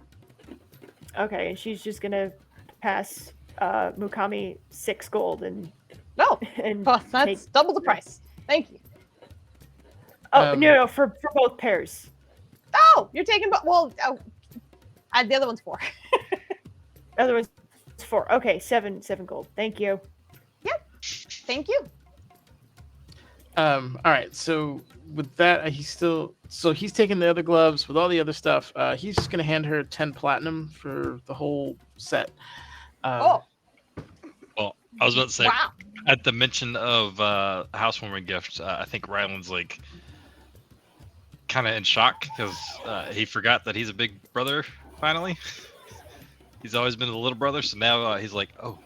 Okay, and she's just gonna pass Mukami 6 gold and that's double the price. Thank you. Oh no, for both pairs. Oh, you're taking the other one's 4. The other one's 4. Okay, 7 gold. Thank you. Yep. Thank you. All right, so with that, he's taking the other gloves with all the other stuff. He's just gonna hand her 10 platinum for the whole set. Well, I was about to say, Wow. at the mention of housewarming gift, I think Ryland's like kind of in shock because he forgot that he's a big brother. Finally, he's always been a little brother, so now he's like, oh,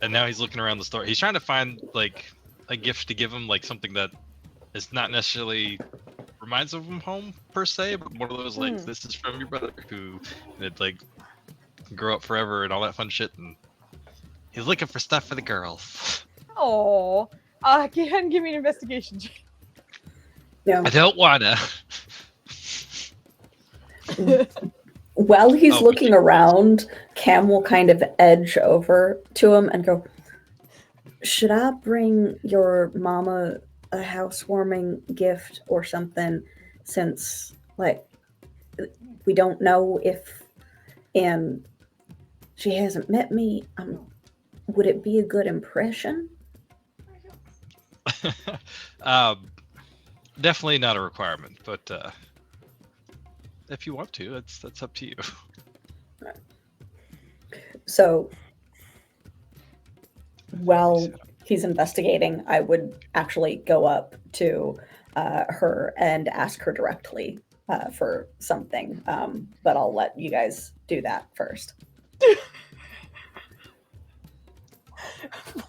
and now he's looking around the store. He's trying to find like a gift to give him, like something that is not necessarily reminds him of home per se, but one of those like, this is from your brother who did like grow up forever and all that fun shit, and he's looking for stuff for the girls. Oh, go ahead and give me an investigation. Yeah. I don't wanna. While he's looking around, Cam will kind of edge over to him and go, "Should I bring your mama a housewarming gift or something, since like we don't know if, and she hasn't met me, would it be a good impression?" Definitely not a requirement, but if you want to, that's up to you. So while he's investigating, I would actually go up to her and ask her directly for something, but I'll let you guys do that first.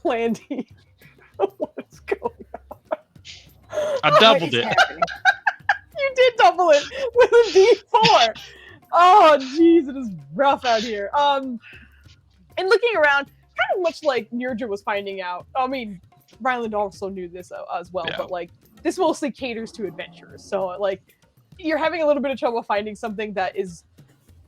Blandy, what's going on? I doubled it. You did double it with a D4. Oh, jeez, it is rough out here. And looking around, kind of much like Nirja was finding out. I mean, Ryland also knew this as well, Yeah. but like this mostly caters to adventurers. So like, you're having a little bit of trouble finding something that is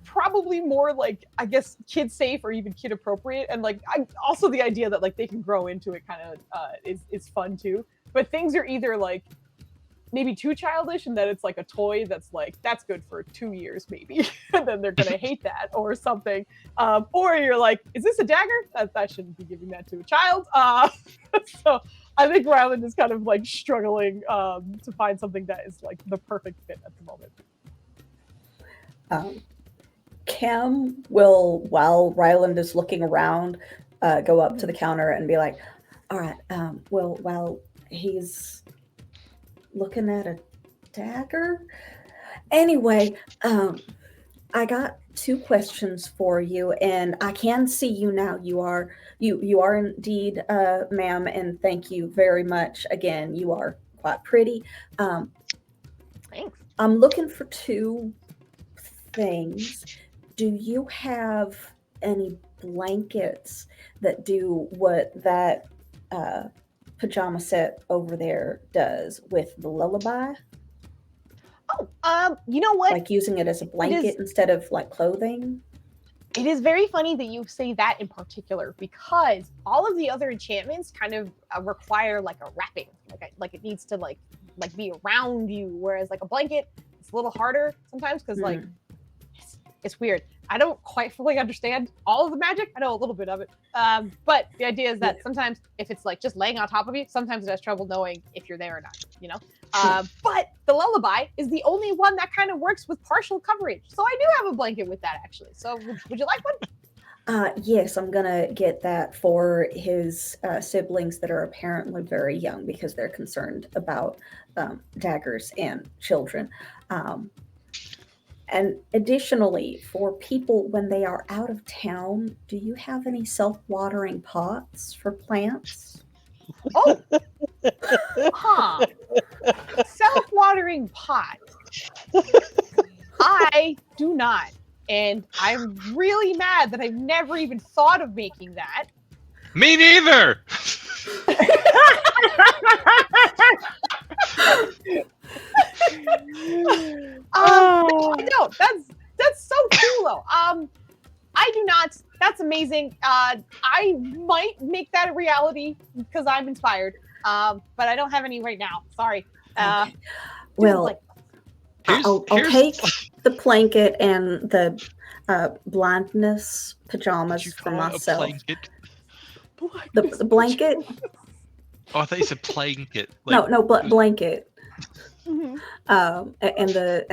probably more like, I guess, kid safe or even kid appropriate, and like also the idea that like they can grow into it kind of is fun too. But things are either like maybe too childish and that it's like a toy that's like that's good for 2 years maybe and then they're gonna hate that or something, or you're like, is this a dagger? That shouldn't be giving that to a child. So I think Ryland is kind of like struggling to find something that is like the perfect fit at the moment. Cam will, while Ryland is looking around, go up to the counter and be like, all right, well, while he's looking at a dagger. Anyway, I got 2 questions for you, and I can see you now. You are indeed, ma'am, and thank you very much. Again, you are quite pretty. Thanks. I'm looking for 2 things. Do you have any blankets that do what that pajama set over there does with the lullaby? Oh, you know what? Like using it as a blanket instead of like clothing? It is very funny that you say that in particular, because all of the other enchantments kind of require like a wrapping, like it needs to like be around you, whereas like a blanket, it's a little harder sometimes because like it's weird. I don't quite fully understand all of the magic. I know a little bit of it, but the idea is that sometimes if it's like just laying on top of you, sometimes it has trouble knowing if you're there or not, you know? But the lullaby is the only one that kind of works with partial coverage. So I do have a blanket with that, actually. So would you like one? Yes, I'm gonna get that for his siblings that are apparently very young because they're concerned about daggers and children. And additionally, for people when they are out of town, do you have any self-watering pots for plants? Oh, huh. Self-watering pot. I do not. And I'm really mad that I've never even thought of making that. Me neither. No, that's so cool though. I do not. That's amazing. I might make that a reality because I'm inspired. But I don't have any right now. Sorry. Okay. Well, I'll take the blanket and the blindness pajamas for myself. The blanket? Oh, I thought you said blanket. Like, No, blanket. Mm-hmm. And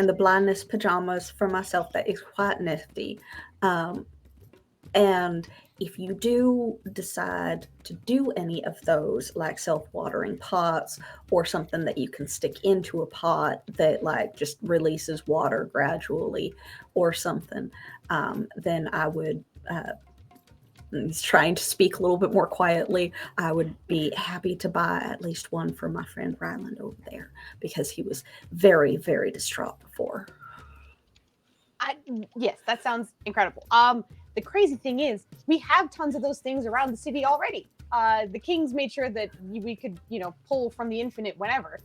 the blindness pajamas for myself. That is quite nifty. And if you do decide to do any of those, like self-watering pots or something that you can stick into a pot that like just releases water gradually or something, then I would, he's trying to speak a little bit more quietly, I would be happy to buy at least one for my friend Ryland over there because he was very, very distraught before. Yes, that sounds incredible. The crazy thing is, we have tons of those things around the city already. The kings made sure that we could, pull from the infinite whenever.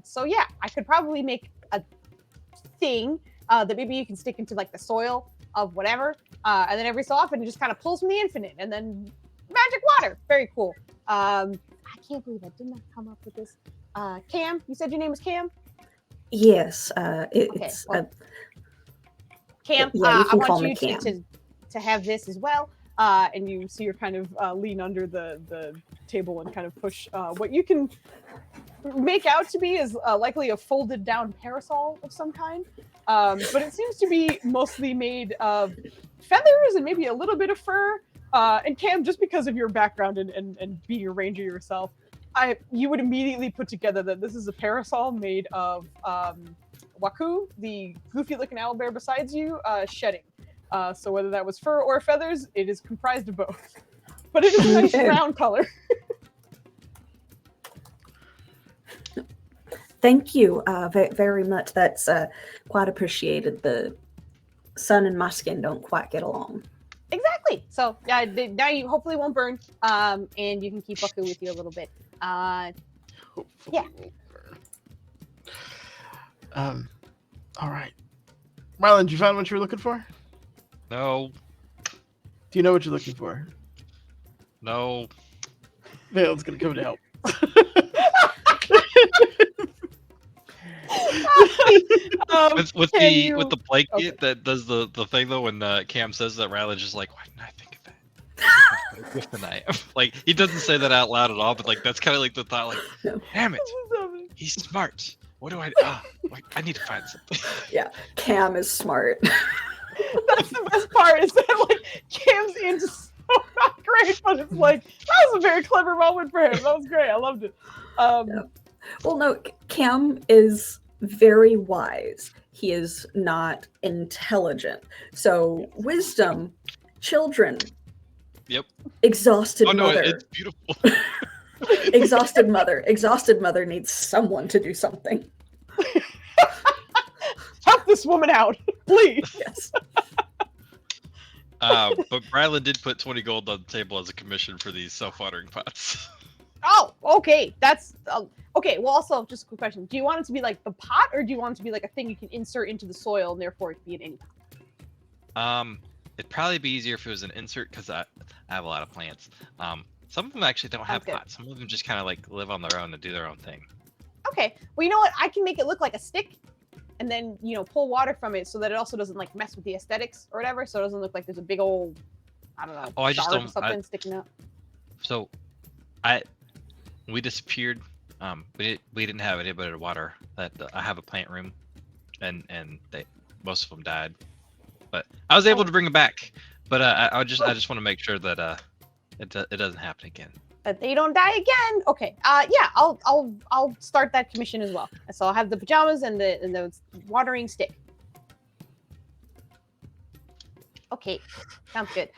So yeah, I could probably make a thing that maybe you can stick into like the soil of whatever, and then every so often it just kind of pulls from the infinite, and then magic water. Very cool. I can't believe I did not come up with this. Cam, you said your name was Cam? Yes, it's Cam. Yeah, you I can call want me you Cam. to have this as well. And you see her kind of lean under the table and kind of push what you can make out to be is likely a folded down parasol of some kind. But it seems to be mostly made of feathers and maybe a little bit of fur. And Cam, just because of your background and being a ranger yourself, you would immediately put together that this is a parasol made of Waku, the goofy-looking owlbear besides you, shedding. So whether that was fur or feathers, it is comprised of both. But it is a nice brown color. Thank you very much. That's quite appreciated. The sun and my skin don't quite get along. Exactly. So now you hopefully won't burn, and you can keep Bucku with you a little bit. Hopefully Yeah. won't burn. All right. Marlon, did you find what you were looking for? No, Do you know what you're looking for? no. Vale's gonna come to help. With can the you- with the blanket okay. that does the thing though, when Cam says that, Ryland's just like, why didn't I think of that? With the knife, like he doesn't say that out loud at all, but like that's kind of like the thought, like, No. damn it, he's smart. What do I? Like, I need to find something. Cam is smart. That's the best part is that like Cam's into so not great, but it's like that was a very clever moment for him. That was great. I loved it. Yeah. Well, no, Cam is very wise. He is not intelligent. So wisdom, children. Yep. Exhausted Oh no, mother. it's beautiful. Exhausted mother. Exhausted mother needs someone to do something. Help this woman out, please. Yes. But Ryland did put 20 gold on the table as a commission for these self-watering pots. Oh, okay. That's okay. Well, also, just a quick question: do you want it to be like the pot, or do you want it to be like a thing you can insert into the soil, and therefore it can be in any pot? It'd probably be easier if it was an insert because I have a lot of plants. Some of them actually don't have Sounds good. pots. Some of them just kind of like live on their own and do their own thing. Okay. Well, you know what? I can make it look like a stick, and then pull water from it so that it also doesn't like mess with the aesthetics or whatever. So it doesn't look like there's a big old, I don't know, Oh, I just shard or don't- something sticking out. So, we disappeared. We didn't have anybody to water. I have a plant room, and most of them died. But I was able to bring them back. But I just want to make sure that it doesn't happen again. That they don't die again. Okay. Yeah. I'll start that commission as well. So I'll have the pajamas and the watering stick. Okay. Sounds good.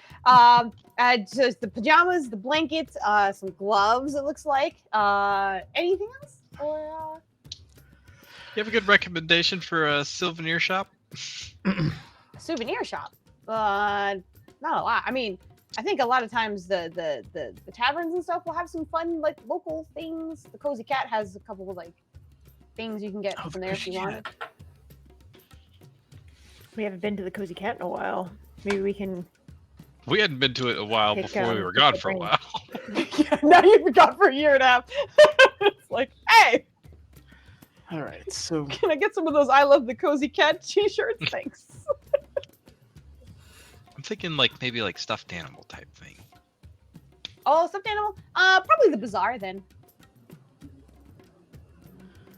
Just the pajamas, the blankets, some gloves. It looks like. Anything else? Or You have a good recommendation for a souvenir shop? a souvenir shop? Not a lot. I mean, I think a lot of times the taverns and stuff will have some fun like local things. The Cozy Cat has a couple of like things you can get from there if you want. We haven't been to the Cozy Cat in a while. Maybe we can. We hadn't been to it a while Pick, before we were pick gone the for a brain. while. Yeah, now you've been gone for a year and a half. It's like, hey, All right, so can I get some of those "I love the Cozy Cat" T-shirts? Thanks. I'm thinking like maybe like stuffed animal type thing. Oh, stuffed animal. Probably the bazaar then.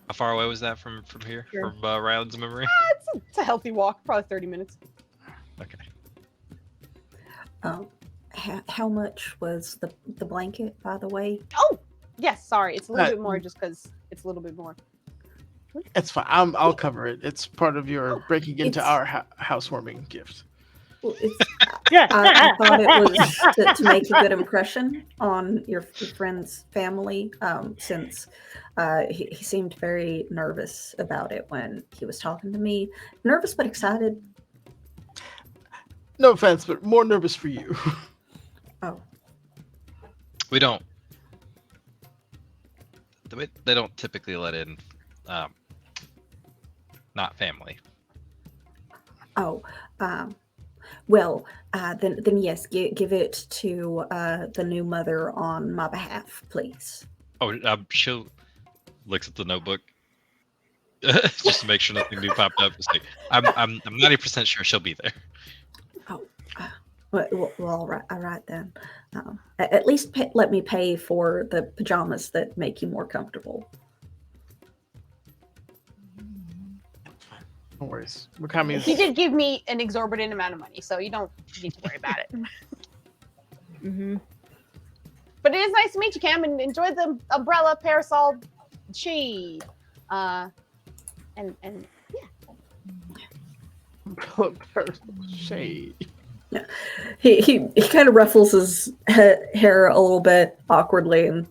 How far away was that from here? Sure. From Ryland's memory? It's a healthy walk, probably 30 minutes. Okay. How much was the blanket, by the way? Oh, yes. Sorry, it's a little Uh, bit more just because it's a little bit more. it's fine. I'll cover it. It's part of your breaking into it's- our housewarming gift. Well, it's, Yeah. I thought it was to make a good impression on your friend's family, since he seemed very nervous about it when he was talking to me. Nervous but excited. No offense, but more nervous for you. Oh, We don't. They don't typically let in, not family. oh. Well, then yes, give it to the new mother on my behalf, please. Oh, she'll looks at the notebook just to make sure nothing new popped up. It's like I'm 90% sure she'll be there. Well, all right then. At least let me pay for the pajamas that make you more comfortable. No worries. Wakami's He did give me an exorbitant amount of money, so you don't need to worry about it. Mm-hmm. But it is nice to meet you, Cam, and enjoy the umbrella, parasol, shade. And shade. He kind of ruffles his hair a little bit awkwardly and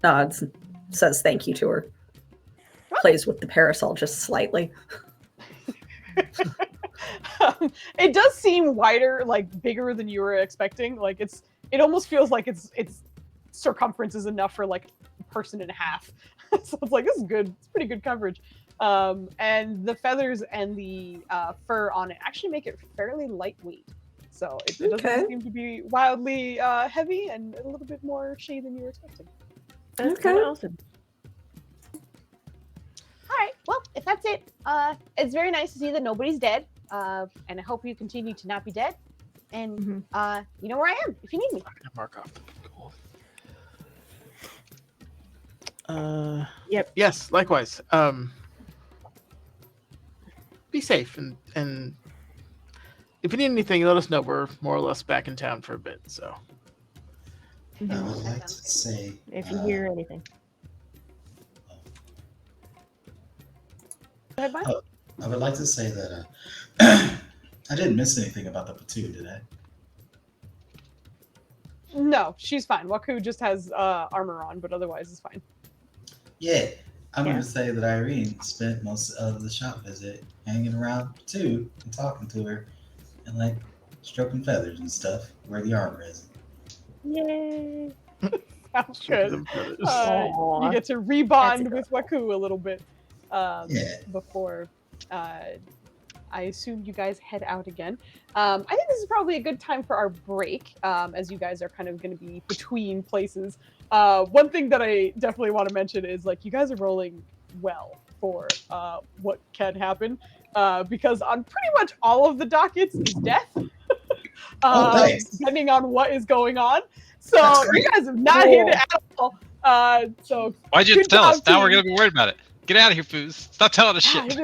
nods and says thank you to her. plays with the parasol just slightly. It does seem wider, like bigger than you were expecting. Like it almost feels like its circumference is enough for like a person and a half. So it's like, this is good. It's pretty good coverage. And the feathers and the fur on it actually make it fairly lightweight. So it doesn't seem to be wildly heavy, and a little bit more shade than you were expecting. That's kind of awesome. All right. Well, if that's it, it's very nice to see that nobody's dead. And I hope you continue to not be dead. And you know where I am if you need me. Mark off. Cool. Yep. Yes, likewise. Be safe and if you need anything, let us know. We're more or less back in town for a bit, so. I would like to say, If you hear anything. Go ahead, Mike. I would like to say that I didn't miss anything about the platoon, did I? No, she's fine. Waku just has armor on, but otherwise is fine. Yeah, I'm going to say that Irene spent most of the shop visit hanging around too and talking to her and like stroking feathers and stuff where the armor is. Yay! Sounds good. You get to rebond with Waku a little bit before I assume you guys head out again. I think this is probably a good time for our break, as you guys are kind of going to be between places. One thing that I definitely want to mention is like you guys are rolling well for what can happen, because on pretty much all of the dockets is death, depending on what is going on. So you guys have not hit it at all. So why'd you tell us? Now we're gonna be worried about it. Get out of here, Foos. Stop telling us shit.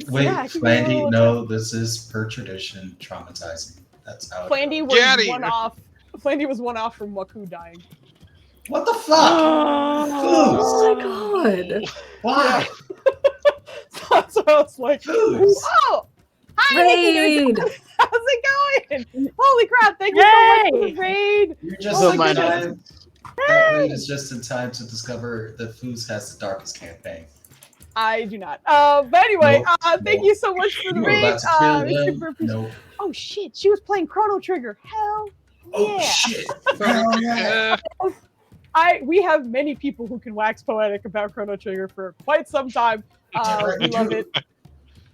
Wait, Flandy, no, this is per tradition traumatizing. That's how Flandy it was one off. Flandy was one off from Waku dying. What the fuck? Oh my god. Why? So I was like, whoa! Hi, Raid! how's it going? Holy crap, thank you so much for the raid! You're just in time. That raid is just in time to discover that Foos has the darkest campaign. I do not. But anyway, thank you so much for the raid. Super appreciate. Oh shit, she was playing Chrono Trigger. Hell yeah! Oh shit! Hell yeah! We have many people who can wax poetic about Chrono Trigger for quite some time. We love it.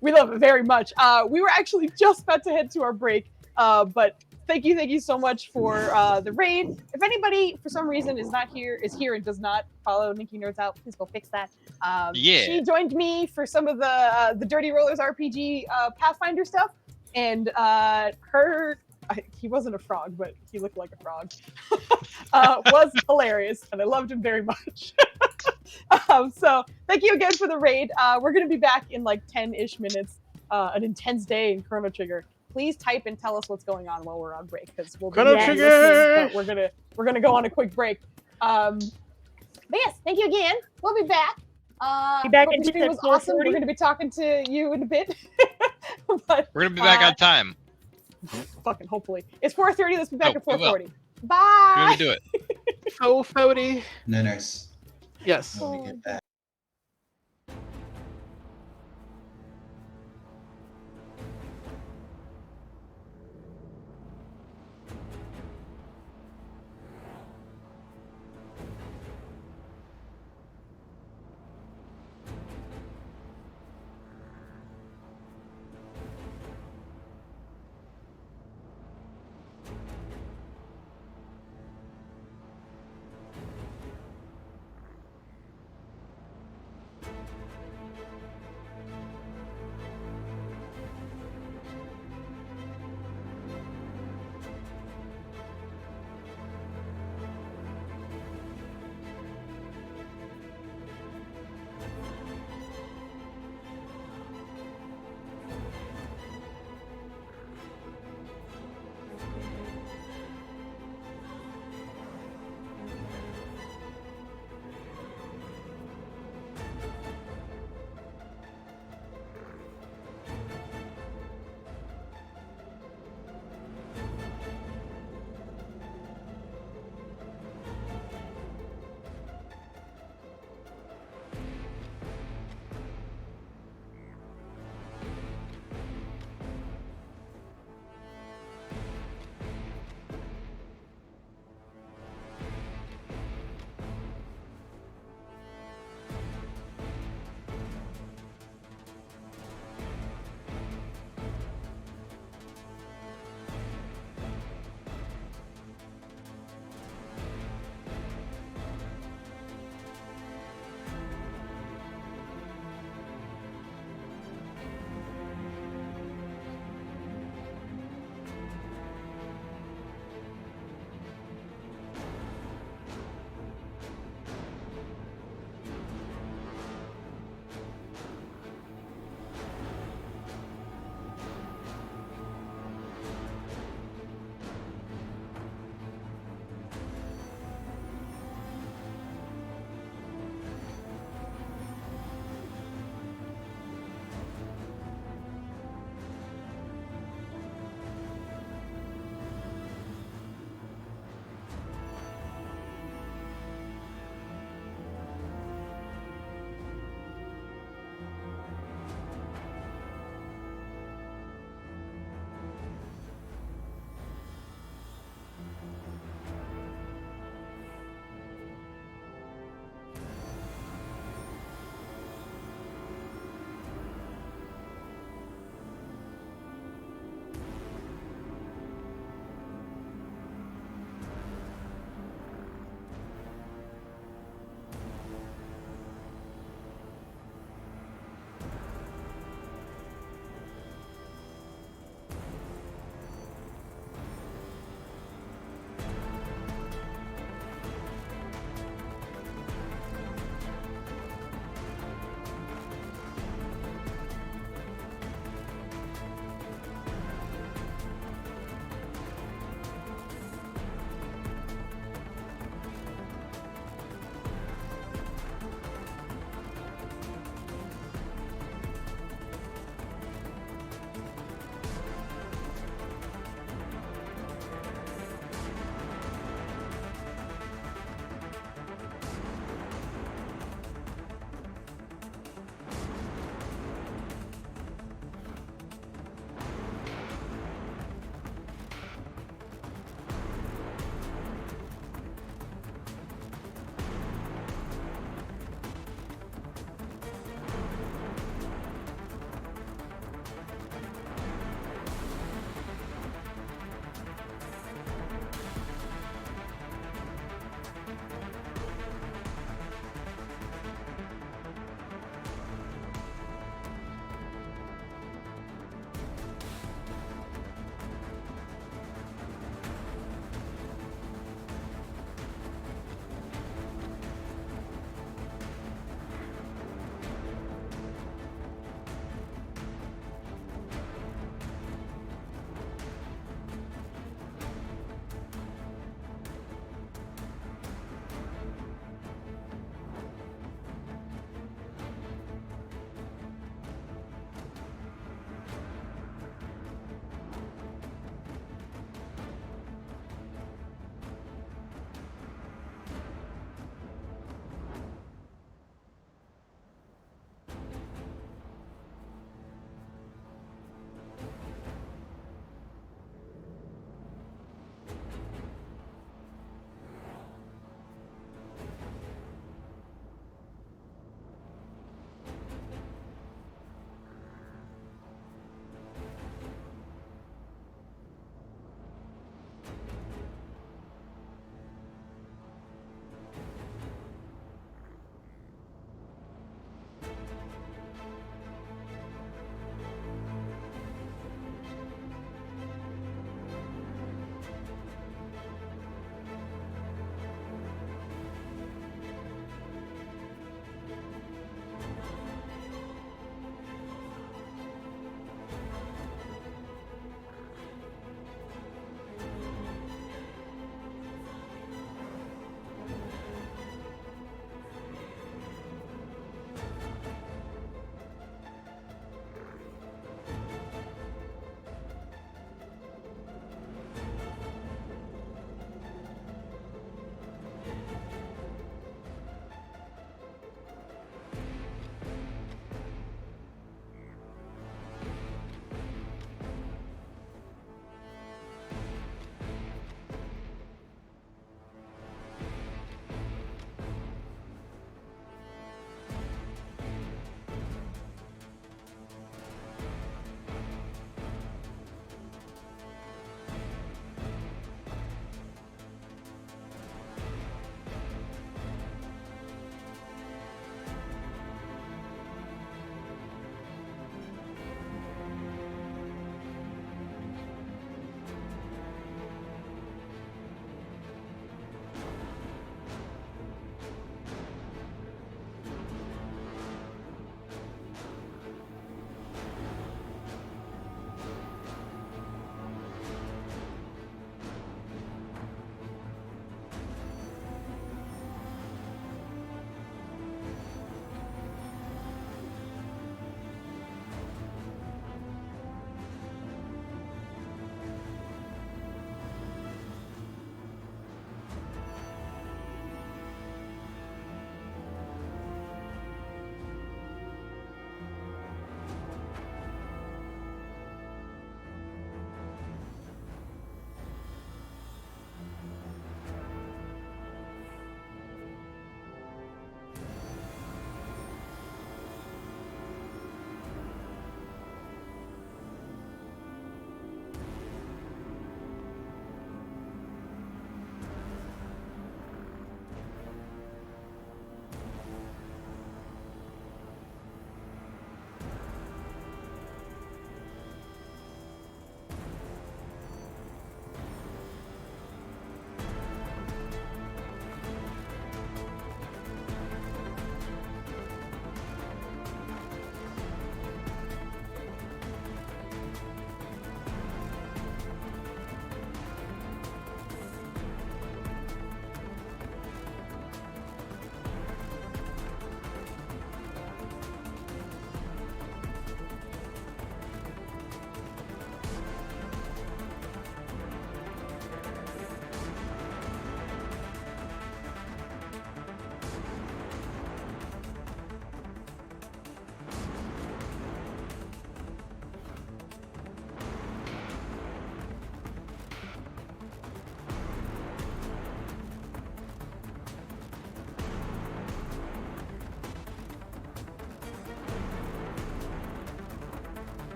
We love it very much. We were actually just about to head to our break, but thank you so much for the raid. If anybody, for some reason, is here and does not follow Nikki Nerds Out, please go fix that. She joined me for some of the Dirty Rollers RPG Pathfinder stuff, and he wasn't a frog, but he looked like a frog. Was hilarious, and I loved him very much. So thank you again for the raid. We're going to be back in like 10-ish minutes. An intense day in Chrono Trigger. Please type and tell us what's going on while we're on break, because we'll be listening, but we're gonna go on a quick break. But yes, thank you again. We'll be back. Be back in stream was awesome. We're gonna be talking to you in a bit. But we're gonna be back on time. Fucking hopefully. It's 4:30. Let's be back at 4:40. Bye. We're gonna do it. 4:40. Nice. Yes. When we get back.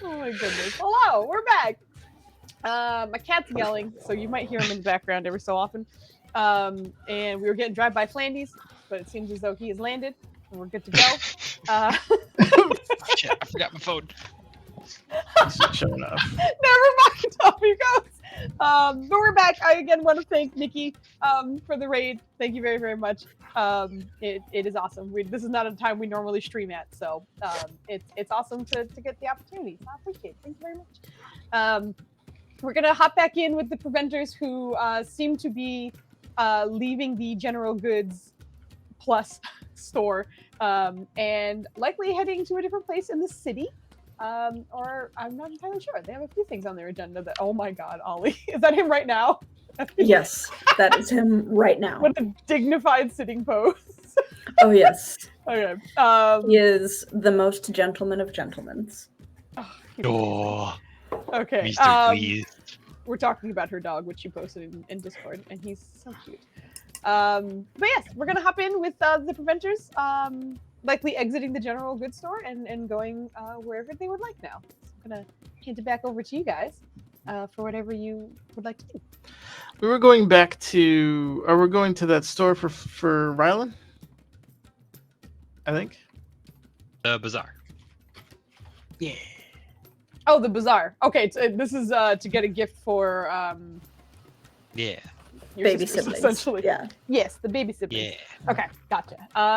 Oh my goodness. Hello, we're back. My cat's yelling, so you might hear him in the background every so often. And we were getting drive by Flandes, but it seems as though he has landed and we're good to go. Shit, I forgot my phone. He's just showing up. Never mind, off he goes. But we're back. I again want to thank Nikki for the raid. Thank you very, very much. It is awesome. This is not a time we normally stream at, so it's awesome to get the opportunity. So I appreciate it. Thank you very much. We're gonna hop back in with the preventers who seem to be leaving the general goods plus store and likely heading to a different place in the city. Or I'm not entirely sure. They have a few things on their agenda that, oh my god, Ollie. Is that him right now? Yes, that is him right now. What a dignified sitting pose. Oh, yes. Okay. He is the most gentleman of gentlemen. Oh, Okay. Mr. Please. We're talking about her dog, which she posted in Discord, and he's so cute. But yes, we're gonna hop in with the preventers, likely exiting the general goods store and going wherever they would like now. So I'm gonna hand it back over to you guys for whatever you would like to do. We were going back to, or we're going to that store for Rylan, I think. The bazaar. Yeah. Oh, the bazaar. Okay, this is to get a gift for Yeah. your Baby sisters, siblings. essentially. Yeah. Yes, the baby siblings. Yeah. Okay, gotcha.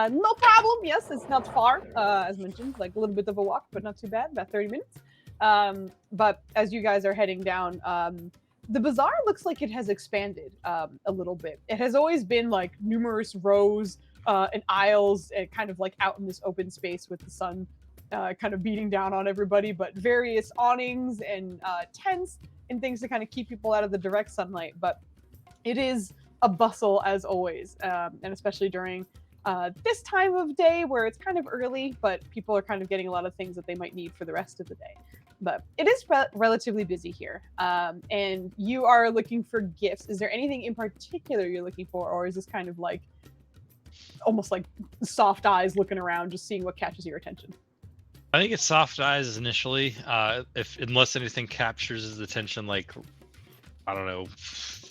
No problem. Yes, it's not far, as mentioned, like a little bit of a walk, but not too bad, about 30 minutes. But as you guys are heading down, the bazaar looks like it has expanded a little bit. It has always been like numerous rows and aisles and kind of like out in this open space with the sun kind of beating down on everybody, but various awnings and tents and things to kind of keep people out of the direct sunlight. But it is a bustle as always, and especially during this time of day where it's kind of early, but people are kind of getting a lot of things that they might need for the rest of the day. But it is relatively busy here, and you are looking for gifts. Is there anything in particular you're looking for, or is this kind of like almost like soft eyes looking around, just seeing what catches your attention? I think it's soft eyes initially. Unless anything captures his attention, like I don't know,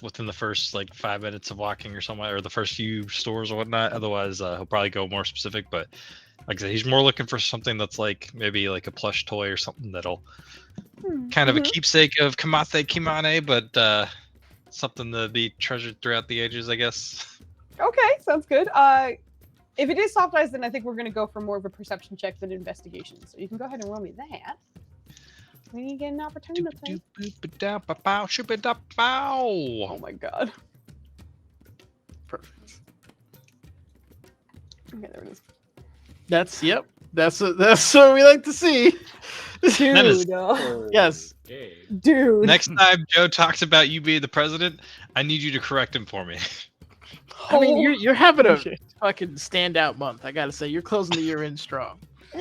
within the first like 5 minutes of walking or something, or the first few stores or whatnot. Otherwise, he'll probably go more specific. But like I said, he's more looking for something that's like maybe like a plush toy or something that'll kind of a keepsake of Kamate Kimane, but something to be treasured throughout the ages, I guess. Okay, sounds good. If it is soft eyes, then I think we're going to go for more of a perception check than investigation. So you can go ahead and roll me that. When you get an opportunity. Oh my god. Perfect. Okay, there it is. That's what we like to see. That is- Dude. Yes. Dude. Next time Joe talks about you being the president, I need you to correct him for me. I mean, you're having a Holy shit. fucking standout month. I gotta say, you're closing the year in strong. He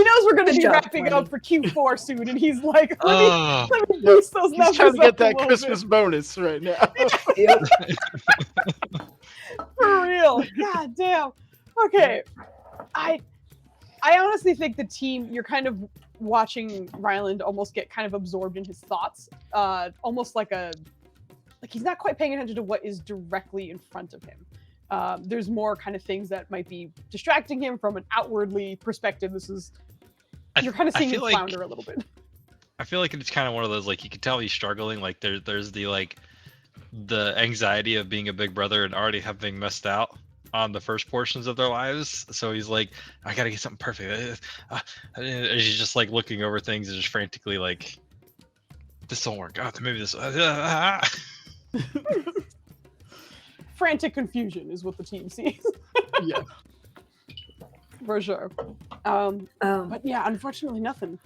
knows we're going to Good be job, wrapping Lenny. up for Q4 soon, and he's like, let Oh, me boost those He's numbers trying to get up a that little Christmas bonus right now. Yep. bit. For real. real. God damn. Okay. I honestly think the team, you're kind of watching Ryland almost get kind of absorbed in his thoughts. Almost like he's not quite paying attention to what is directly in front of him. There's more kind of things that might be distracting him from an outwardly perspective. You're kind of seeing him flounder a little bit. I feel like it's kind of one of those, like, you can tell he's struggling. Like there's the anxiety of being a big brother and already having messed out on the first portions of their lives. So he's like, I gotta get something perfect. And he's just like looking over things and just frantically like, this don't work. Oh, maybe this. Frantic confusion is what the team sees. Yeah. For sure. But yeah, unfortunately, nothing.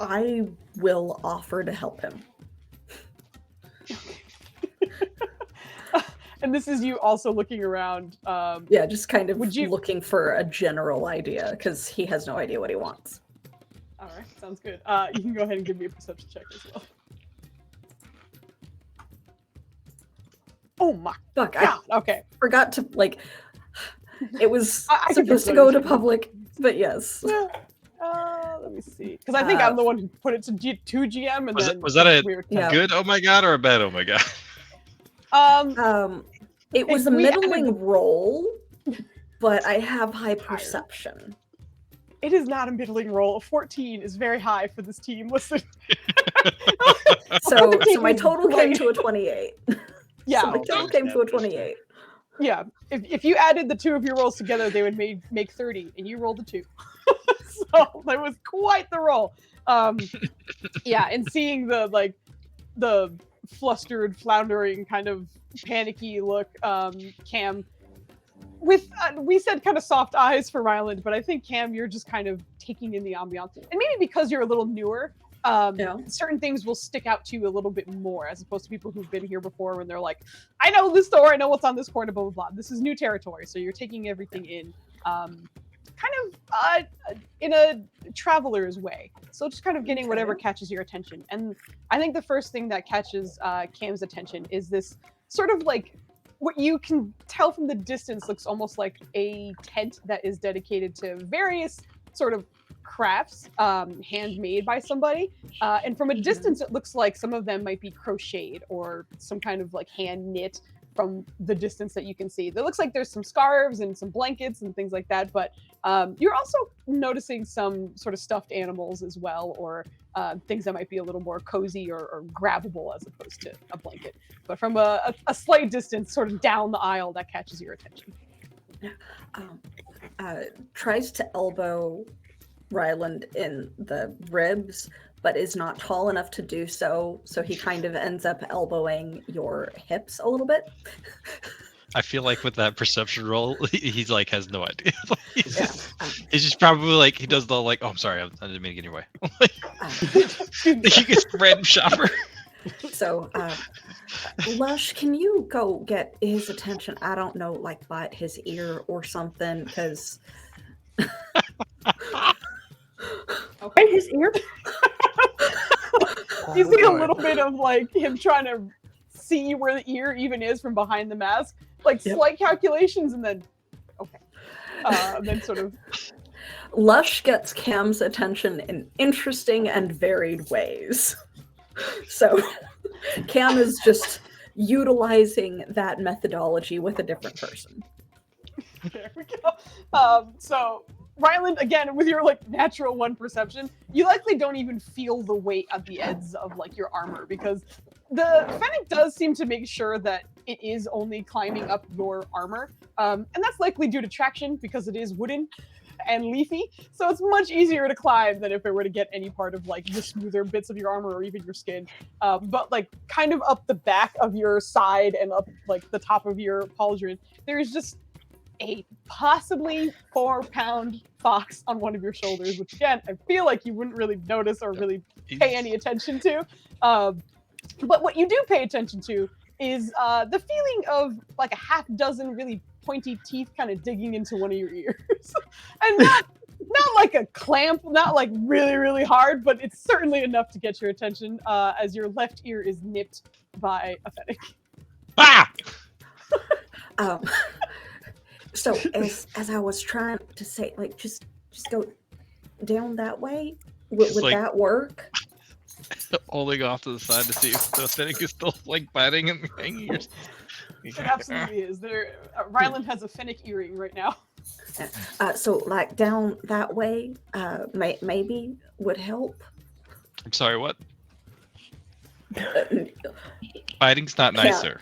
I will offer to help him. And this is you also looking around. Yeah, just kind of would you... looking for a general idea because he has no idea what he wants. All right, sounds good. You can go ahead and give me a perception check as well. Oh my Fuck! God. Okay. Forgot to like. It was supposed to go to public, but yes. Let me see, because I think I'm the one who put it to GM, and was that a Yeah. good oh my god or a bad oh my god? It was a middling roll, but I have high perception. It is not a middling roll. A 14 is very high for this team. Listen. So my total came to a 28. Yeah. So my total came to a 28. Yeah. If you added the two of your rolls together, they would make 30, and you rolled a 2. So that was quite the roll. Yeah, and seeing the flustered, floundering, kind of panicky look, Cam, with we said kind of soft eyes for Ryland, but I think Cam, you're just kind of taking in the ambiance, and maybe because you're a little newer, certain things will stick out to you a little bit more, as opposed to people who've been here before when they're like, I know this store, I know what's on this corner, blah blah blah. This is new territory, so you're taking everything in. Kind of in a traveler's way. So just kind of getting whatever catches your attention. And I think the first thing that catches Cam's attention is this sort of like, what you can tell from the distance looks almost like a tent that is dedicated to various sort of crafts, handmade by somebody. And from a distance, it looks like some of them might be crocheted or some kind of like hand knit from the distance that you can see. It looks like there's some scarves and some blankets and things like that, but you're also noticing some sort of stuffed animals as well, or things that might be a little more cozy or grabbable as opposed to a blanket. But from a slight distance, sort of down the aisle, that catches your attention. Tries to elbow Ryland in the ribs, but is not tall enough to do so, so he kind of ends up elbowing your hips a little bit. I feel like with that perception roll, he's like has no idea. He's just probably like, he does the like, oh, I'm sorry, I didn't mean to get in your way. He gets random shopper. So, Lush, can you go get his attention? I don't know, like bite his ear or something, because. Okay, his ear. You see a little bit of like him trying to see where the ear even is from behind the mask, like slight calculations, and then then sort of. Lush gets Cam's attention in interesting and varied ways. So Cam is just utilizing that methodology with a different person. There we go. So Ryland, again, with your like natural 1 perception, you likely don't even feel the weight at the ends of like your armor, because the Fennec does seem to make sure that it is only climbing up your armor, and that's likely due to traction because it is wooden and leafy, so it's much easier to climb than if it were to get any part of like the smoother bits of your armor or even your skin. But like kind of up the back of your side and up like the top of your pauldron, there's just a possibly 4-pound fox on one of your shoulders, which again, I feel like you wouldn't really notice or really pay any attention to. But what you do pay attention to is the feeling of like a half dozen really pointy teeth kind of digging into one of your ears. And not like a clamp, not like really, really hard, but it's certainly enough to get your attention as your left ear is nipped by a Fennec. Ah! So as I was trying to say, like, just go down that way. Would like- that work? Holding off to the side to see if the fennec is still like biting and hanging. Or... It absolutely is. There, Ryland has a fennec earring right now. So like down that way, maybe would help. I'm sorry, what? Uh, Biting's not Cam- nicer.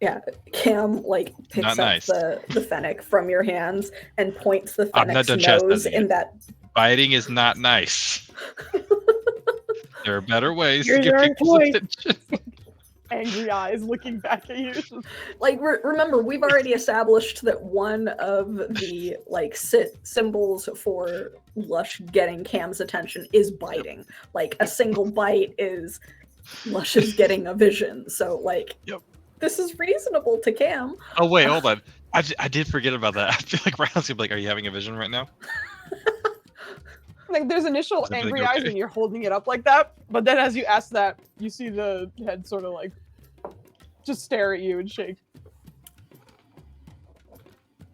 Yeah, Cam like picks Not up nice. the fennec from your hands and points the I'm not fennec's done nose chastising in it. that. Biting is not nice. There are better ways to Yours get are on people's point. attention. Angry eyes looking back at you. Like remember, we've already established that one of the like symbols for Lush getting Cam's attention is biting. Like a single bite is Lush is getting a vision. So like, Yep. this is reasonable to Cam. Oh wait, hold on. I did forget about that. I feel like Ryland's gonna be like, "Are you having a vision right now?" Like there's initial Is everything angry eyes okay? when you're holding it up like that, but then as you ask that, you see the head sort of like just stare at you and shake.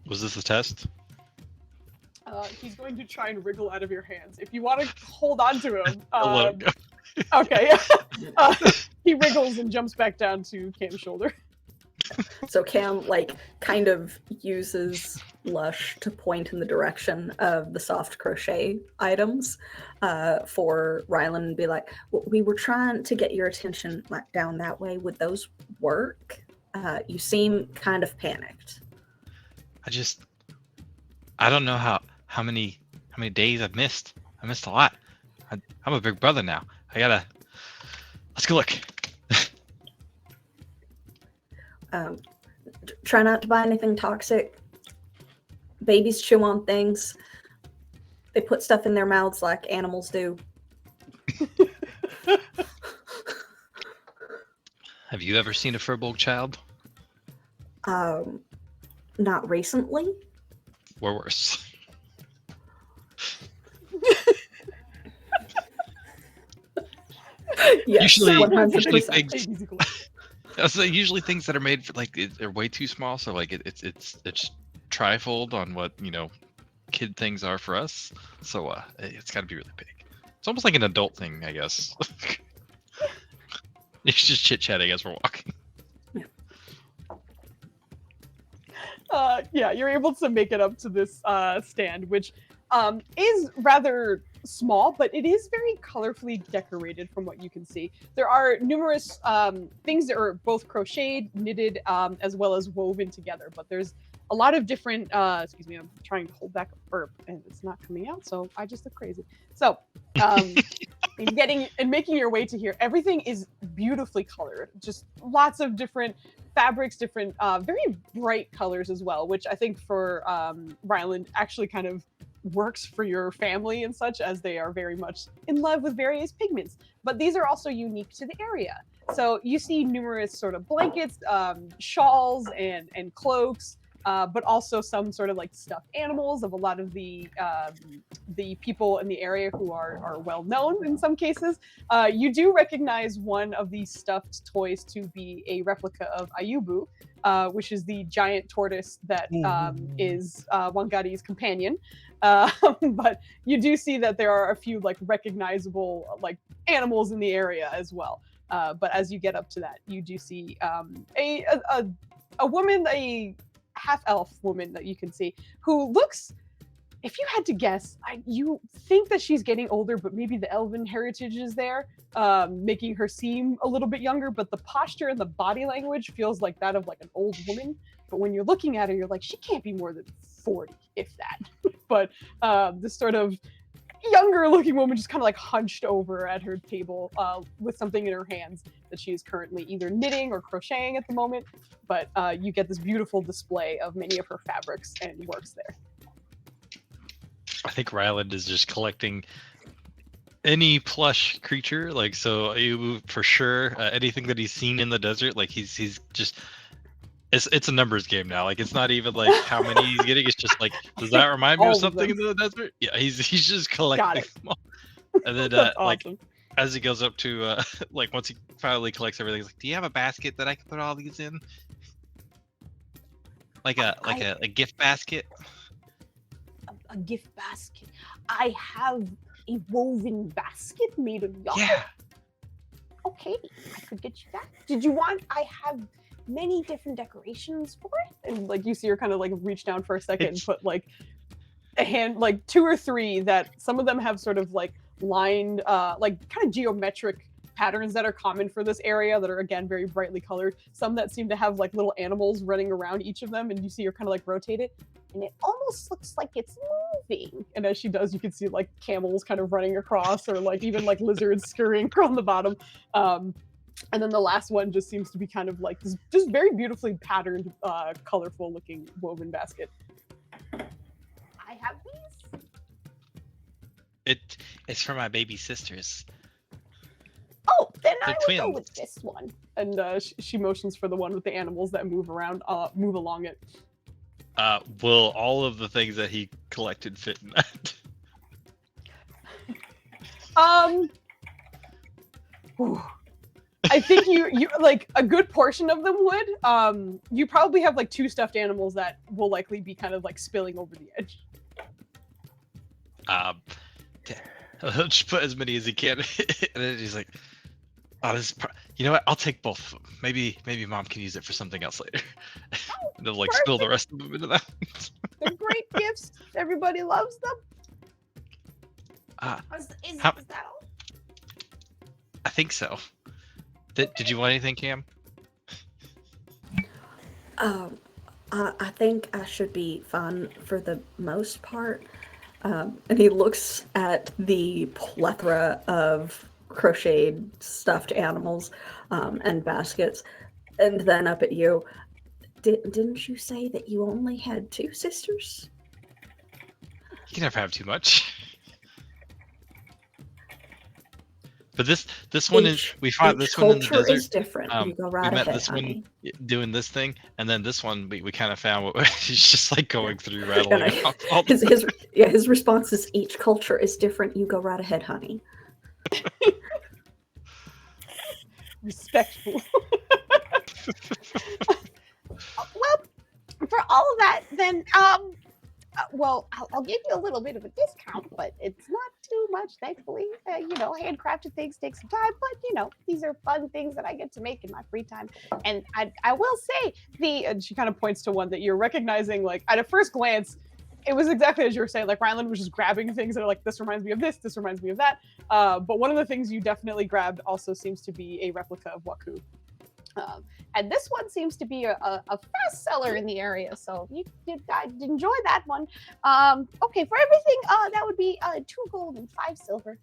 Was this a test? He's going to try and wriggle out of your hands. If you want to hold on to him, I'll let him go. okay. He wriggles and jumps back down to Cam's shoulder. So Cam like kind of uses Lush to point in the direction of the soft crochet items for Ryland and be like, we were trying to get your attention like down that way. Would those work? You seem kind of panicked. I don't know how many days I've missed. I missed a lot. I'm a big brother now. Let's go look. Try not to buy anything toxic. Babies chew on things. They put stuff in their mouths like animals do. Have you ever seen a furbolg child? Not recently. Or worse? Yes, Usually 100%. things. So usually things that are made for like they're way too small, so like it's trifold on what kid things are for us. So it's got to be really big. It's almost like an adult thing, I guess. It's just chit chatting as we're walking. Yeah, you're able to make it up to this stand, which is rather small, but it is very colorfully decorated from what you can see. There are numerous things that are both crocheted, knitted, as well as woven together, but there's a lot of different, excuse me, I'm trying to hold back a burp and it's not coming out, so I just look crazy. So, making your way to here, everything is beautifully colored, just lots of different fabrics, different, very bright colors as well, which I think for Ryland actually kind of works for your family and such, as they are very much in love with various pigments. But these are also unique to the area. So you see numerous sort of blankets, shawls, and cloaks, but also some sort of like stuffed animals of a lot of the people in the area who are well known in some cases. You do recognize one of these stuffed toys to be a replica of Ayubu, which is the giant tortoise that is Wangari's companion. But you do see that there are a few like recognizable like animals in the area as well. But as you get up to that, you do see a woman, a half-elf woman that you can see, who looks, if you had to guess, you think that she's getting older, but maybe the elven heritage is there, making her seem a little bit younger, but the posture and the body language feels like that of like an old woman. But when you're looking at her, you're like, she can't be more than 40, if that. But this sort of younger looking woman just kind of like hunched over at her table with something in her hands that she is currently either knitting or crocheting at the moment. But you get this beautiful display of many of her fabrics and works there. I think Ryland is just collecting any plush creature, like so you for sure. Anything that he's seen in the desert, like he's just. It's a numbers game now. Like it's not even like how many he's getting. It's just like, does that remind me All of of something in them. the desert? Yeah, he's just collecting them all. And then That's like awesome. as he goes up to like once he finally collects everything, he's like, do you have a basket that I can put all these in? a gift basket. A gift basket. I have a woven basket made of yarn. Yeah. Okay, I could get you that. Did you want? I have many different decorations for it. And like you see her kind of like reach down for a second and put like a hand, like 2 or 3 that some of them have sort of like lined, like kind of geometric patterns that are common for this area that are again very brightly colored. Some that seem to have like little animals running around each of them, and you see her kind of like rotate it, and it almost looks like it's moving. And as she does, you can see like camels kind of running across, or like even like lizards scurrying on the bottom. And then the last one just seems to be kind of like this just very beautifully patterned, colorful looking woven basket. I have these. It's for my baby sisters. Oh, then They're I would go twins. with this one. And she motions for the one with the animals that move around, move along it. Will all of the things that he collected fit in that? Whew. I think you like a good portion of them would. You probably have like 2 stuffed animals that will likely be kind of like spilling over the edge. He'll just put as many as he can, and then he's like, "Oh, this is you know what? I'll take both of them. Maybe Mom can use it for something else later." And they'll like spill the rest of them into that. They're great gifts. Everybody loves them. Is that all? I think so. Did you want anything, Cam? I think I should be fine for the most part. And he looks at the plethora of crocheted stuffed animals and baskets, and then up at you. Didn't you say that you only had 2 sisters? You can never have too much. But this one is we found this one in the culture desert. is different. You go right we met ahead, this honey. one doing this thing, and then this one we kind of found what he's just like going through rattling off all the His response is each culture is different. You go right ahead, honey. Respectful. Well, for all of that, then, well, I'll give you a little bit of a discount, but it's not too much, thankfully. Handcrafted things take some time, but, these are fun things that I get to make in my free time. And I will say, And she kind of points to one that you're recognizing, like, at a first glance, it was exactly as you were saying, like, Ryland was just grabbing things that are like, this reminds me of this reminds me of that. But one of the things you definitely grabbed also seems to be a replica of Waku. And this one seems to be a fast seller in the area, so I'd enjoy that one. Okay, for everything, that would be 2 gold and 5 silver.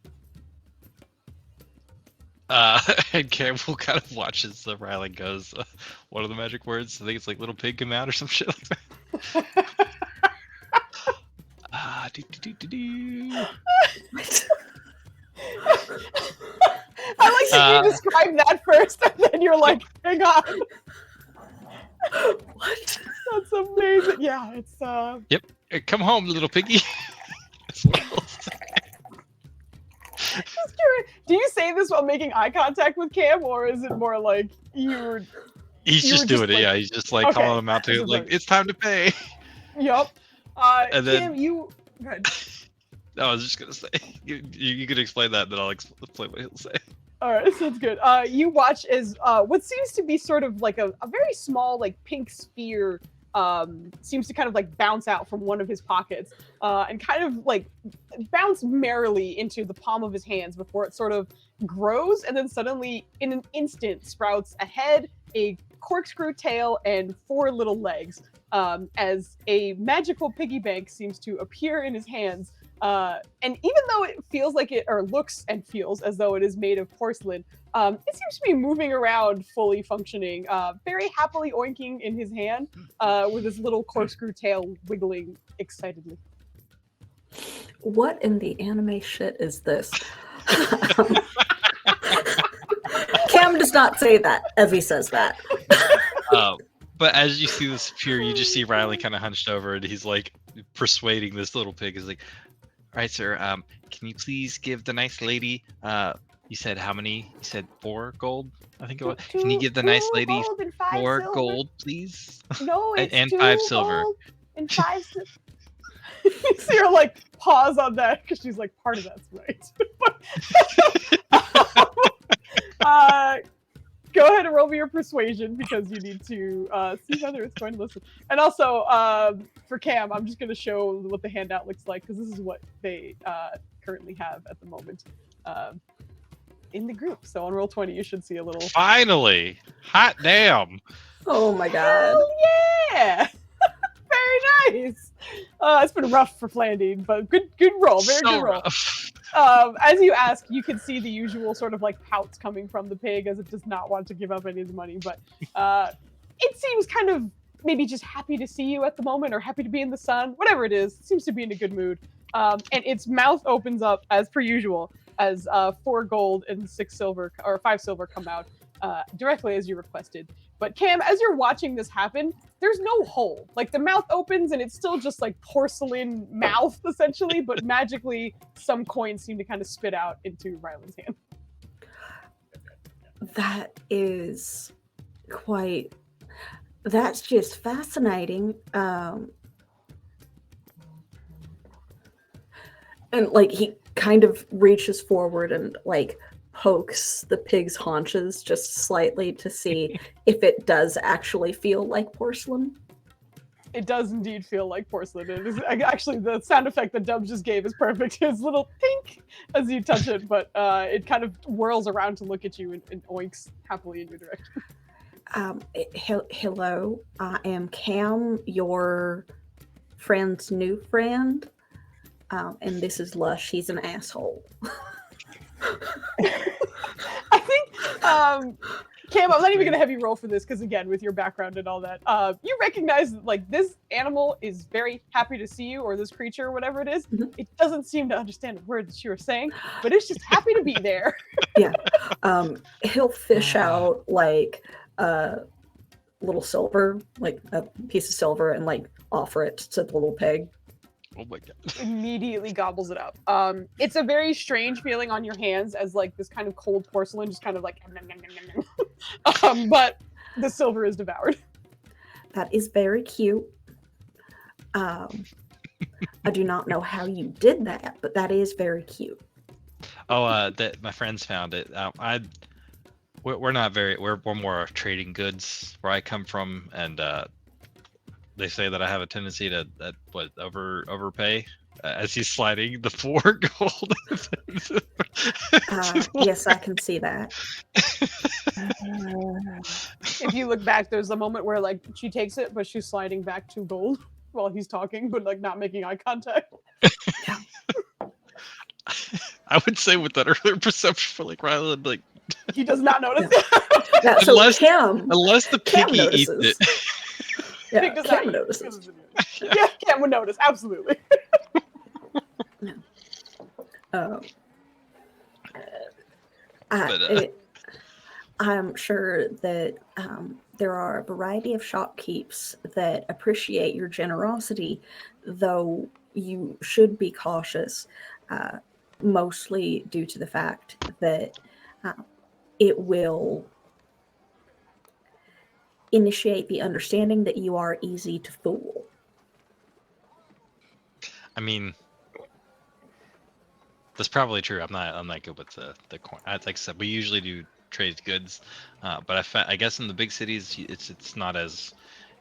And Campbell kind of watches Riley goes, what are the magic words? I think it's like little pig come out or some shit like that. I like that you describe that first, and then you're like, hang on. What? That's amazing. Yeah, it's Yep. Come home, little piggy. Just curious, do you say this while making eye contact with Cam, or is it more like you're? He's just doing it. Like, Yeah, he's just like okay. calling him out to it, like it's time to pay. Yep. And then Cam, you. Go ahead. No, I was just gonna say you could explain that, then I'll explain what he'll say. All right, sounds good. You watch as what seems to be sort of like a very small, like pink sphere seems to kind of like bounce out from one of his pockets and kind of like bounce merrily into the palm of his hands before it sort of grows and then suddenly in an instant sprouts a head, a corkscrew tail, and 4 little legs as a magical piggy bank seems to appear in his hands. And even though it feels like it, or looks and feels as though it is made of porcelain, it seems to be moving around fully functioning, very happily oinking in his hand, with his little corkscrew tail wiggling excitedly. What in the anime shit is this? Cam does not say that as he says that. But as you see this appear, you just see Riley kind of hunched over, and he's like persuading this little pig. He's like, "All right, sir, can you please give the nice lady You said how many? You said 4 gold, I think it was. Two, Can you give the two nice lady gold and 5 4 silver. gold, please? No, it's And 2 5 silver. gold and 5 silver. You see her like pause on that because she's like, part of that's right. Go ahead and roll me your persuasion because you need to see whether it's going to listen. And also, for Cam, I'm just going to show what the handout looks like because this is what they currently have at the moment in the group. So on Roll20, you should see a little. Finally! Hot damn! Oh my god. Hell yeah! Very nice. It's been rough for Flandine, but good roll. Very So good roll. rough. As you ask, you can see the usual sort of like pouts coming from the pig as it does not want to give up any of the money, but it seems kind of maybe just happy to see you at the moment or happy to be in the sun, whatever it is. It seems to be in a good mood. And its mouth opens up as per usual as 4 gold and 6 silver or 5 silver come out directly as you requested. But Cam, as you're watching this happen, there's no hole. Like the mouth opens and it's still just like porcelain mouth essentially, but magically some coins seem to kind of spit out into Ryland's hand. That is quite. That's just fascinating. And like he kind of reaches forward and like pokes the pig's haunches just slightly to see if it does actually feel like porcelain. It does indeed feel like porcelain. It is actually the sound effect that Dubs just gave is perfect. It's a little pink as you touch it, but it kind of whirls around to look at you and oinks happily in your direction. Hello, I am Cam, your friend's new friend, and this is Lush. He's an asshole. I think, Cam, I'm not even going to have you roll for this because, again, with your background and all that, you recognize that, like, this animal is very happy to see you, or this creature, or whatever it is. Mhm. It doesn't seem to understand a word that you were saying, but it's just happy to be there. Yeah. He'll fish out, like, little silver, like a piece of silver, and, like, offer it to the little pig. Oh my god. Immediately gobbles it up. It's a very strange feeling on your hands as like this kind of cold porcelain just kind of like but the silver is devoured. That is very cute. I do not know how you did that, but that is very cute. Oh, that my friends found it. We're not very. We're more trading goods where I come from, and they say that I have a tendency to overpay as he's sliding the 4 gold. Yes, I can see that. If you look back, there's a moment where like she takes it, but she's sliding back 2 gold while he's talking, but like not making eye contact. I would say with that earlier perception for like Ryland, like he does not notice. Yeah, so unless Cam the Cam piggy eats notices. it. Yeah, does Cam not- notices. Yeah, Cam would notice, absolutely. I'm sure that there are a variety of shopkeepers that appreciate your generosity, though you should be cautious, mostly due to the fact that it will initiate the understanding that you are easy to fool. I mean, that's probably true. I'm not good with the coin. Like I said, we usually do trade goods, but I guess in the big cities, it's not as,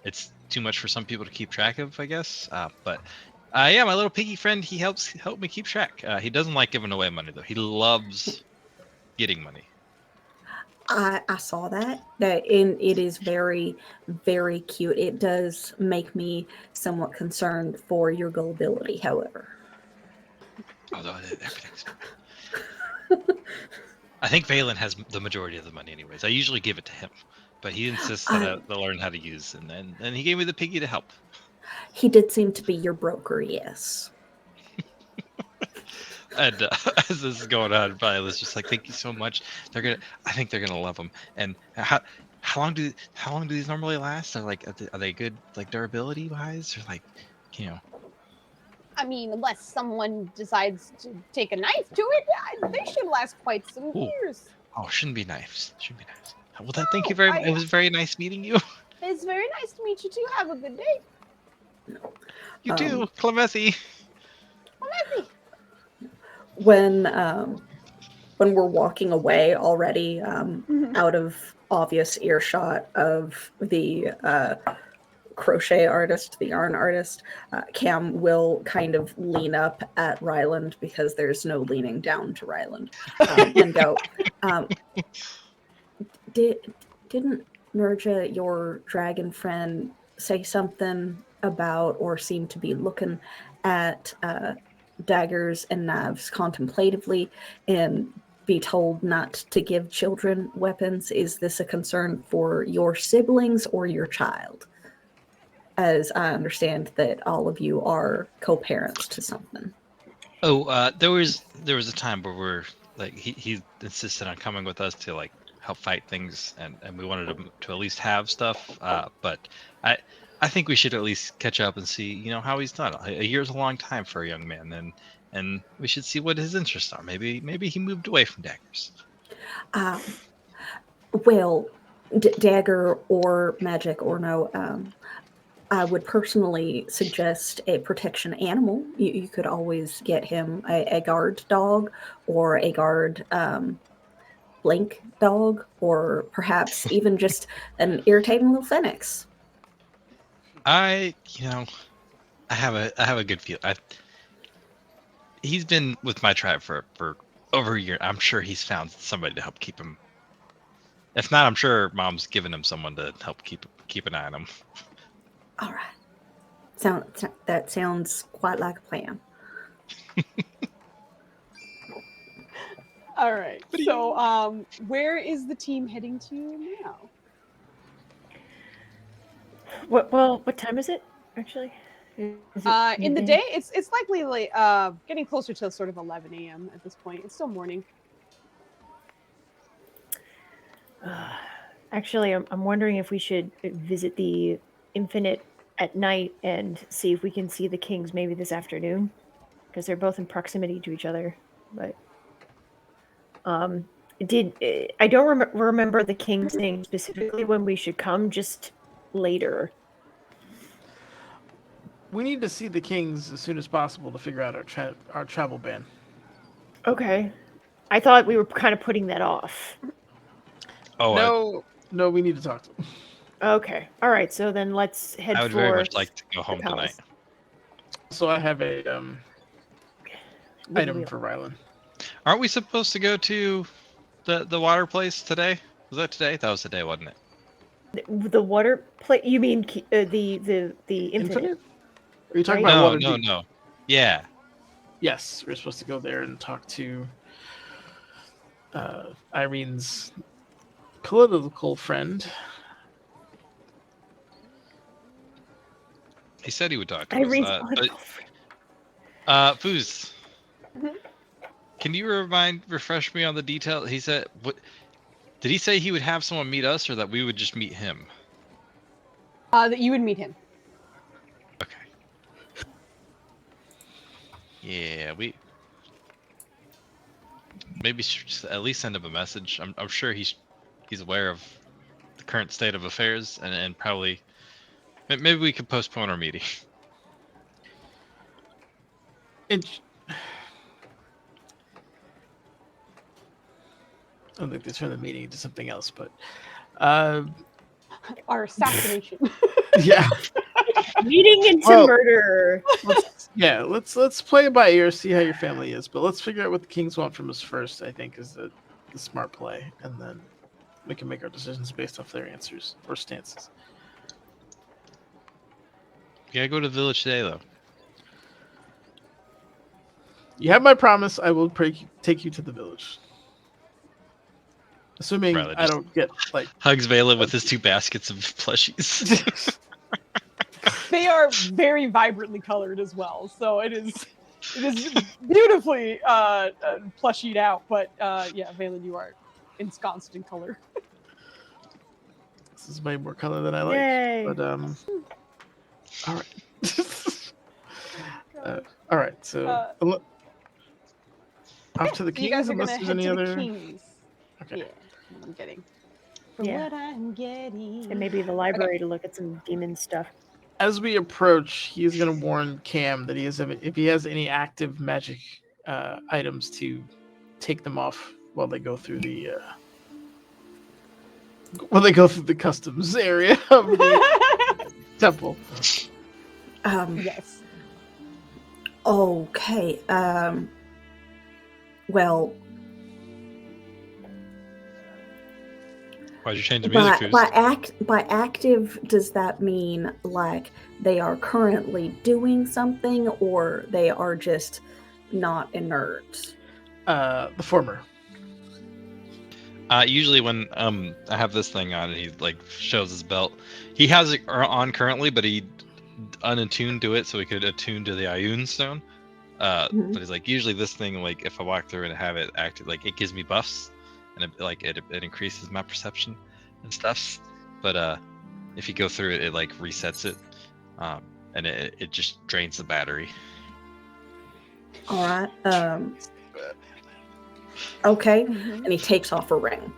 it's too much for some people to keep track of, I guess. But yeah, my little piggy friend, he help me keep track. He doesn't like giving away money though. He loves getting money. I saw that, and it is very, very cute. It does make me somewhat concerned for your gullibility, however. Although everything's. I think Valen has the majority of the money, anyways. I usually give it to him, but he insists that I learn how to use, and he gave me the piggy to help. He did seem to be your broker, yes. And as this is going on, Violet's just like, "Thank you so much. I think they're gonna love them." And how long do these normally last? Are they good, like durability wise, or like, you know? I mean, unless someone decides to take a knife to it, they should last quite some Ooh. years. Oh, shouldn't be knives. Shouldn't be knives. Well, then, thank you No, very much. It was very nice meeting you. It's very nice to meet you too. Have a good day. You too, Clemessy. Clemessy. When we're walking away already, out of obvious earshot of the crochet artist, the yarn artist, Cam will kind of lean up at Ryland because there's no leaning down to Ryland, and go, didn't Nurja, your dragon friend, say something about or seem to be looking at daggers and knives contemplatively and be told not to give children weapons? Is this a concern for your siblings or your child? As I understand that all of you are co-parents to something. Oh, there was a time where we're like he insisted on coming with us to like help fight things, and we wanted him to at least have stuff. But I think we should at least catch up and see how he's done. A year's a long time for a young man, and we should see what his interests are. Maybe he moved away from daggers. Well, dagger or magic or no, I would personally suggest a protection animal. You could always get him a guard dog or a guard blink dog, or perhaps even just an irritating little phoenix. I have a good feel. He's been with my tribe for over a year. I'm sure he's found somebody to help keep him. If not, I'm sure Mom's given him someone to help keep an eye on him. All right. That sounds quite like a plan. All right. So, where is the team heading to now? What time is it actually? Is it In the midday? day, it's likely like getting closer to sort of 11 a.m. at this point. It's still morning. Actually, I'm wondering if we should visit the Infinite at night and see if we can see the Kings maybe this afternoon, because they're both in proximity to each other. But I don't remember the King saying specifically when we should come, just later. We need to see the Kings as soon as possible to figure out our travel ban. Okay. I thought we were kind of putting that off. Oh, no, we need to talk to them. Okay. All right. So then let's head I would for very much like to go home palace. tonight. So I have a item for Ryland. Aren't we supposed to go to the water place today? Was that today? That was today, wasn't it? The water plate? You mean the Infinite? Are you talking Right? about No, Waterdeep? no. Yeah. Yes, we're supposed to go there and talk to Irene's political friend. He said he would talk to Irene's us. political friend. Foos, Mhm. can you refresh me on the detail? He said, what did he say? He would have someone meet us, or that we would just meet him? That you would meet him. Okay. Yeah, maybe should just at least send him a message. I'm sure he's aware of the current state of affairs, and probably maybe we could postpone our meeting. I don't think they turn the meeting into something else, but Our assassination. yeah. Meeting into Well- murder. Let's play it by ear, see how your family is, but let's figure out what the Kings want from us first. I think is the smart play, and then we can make our decisions based off their answers or stances. You gotta go to the village today, though. You have my promise. I will take you to the village, assuming Rather I just- don't get like. Hugs Vela with his 2 baskets of plushies. They are very vibrantly colored as well, so it is beautifully plushied out. But yeah, Valen, you are ensconced in color. This is way more color than I like. Yay. But all right. All right, so off to the So you guys kings, are unless gonna there's head any to other. the kings. Okay. Yeah, I'm getting. From Yeah. what I'm getting. And maybe the library to look at some demon stuff. As we approach, he's going to warn Cam that if he has any active magic items to take them off while they go through the customs area of the temple. Yes. Okay. Well, Why'd you change the music, by Foos? by active, does that mean like they are currently doing something, or they are just not inert? The former. Usually when I have this thing on and he like shows his belt, he has it on currently, but he unattuned to it so he could attune to the Ioun stone. But he's like, usually this thing, like if I walk through and have it active, like it gives me buffs and it increases my perception and stuff. But if you go through it, it like resets it, and it just drains the battery. All right. Okay. And he takes off a ring.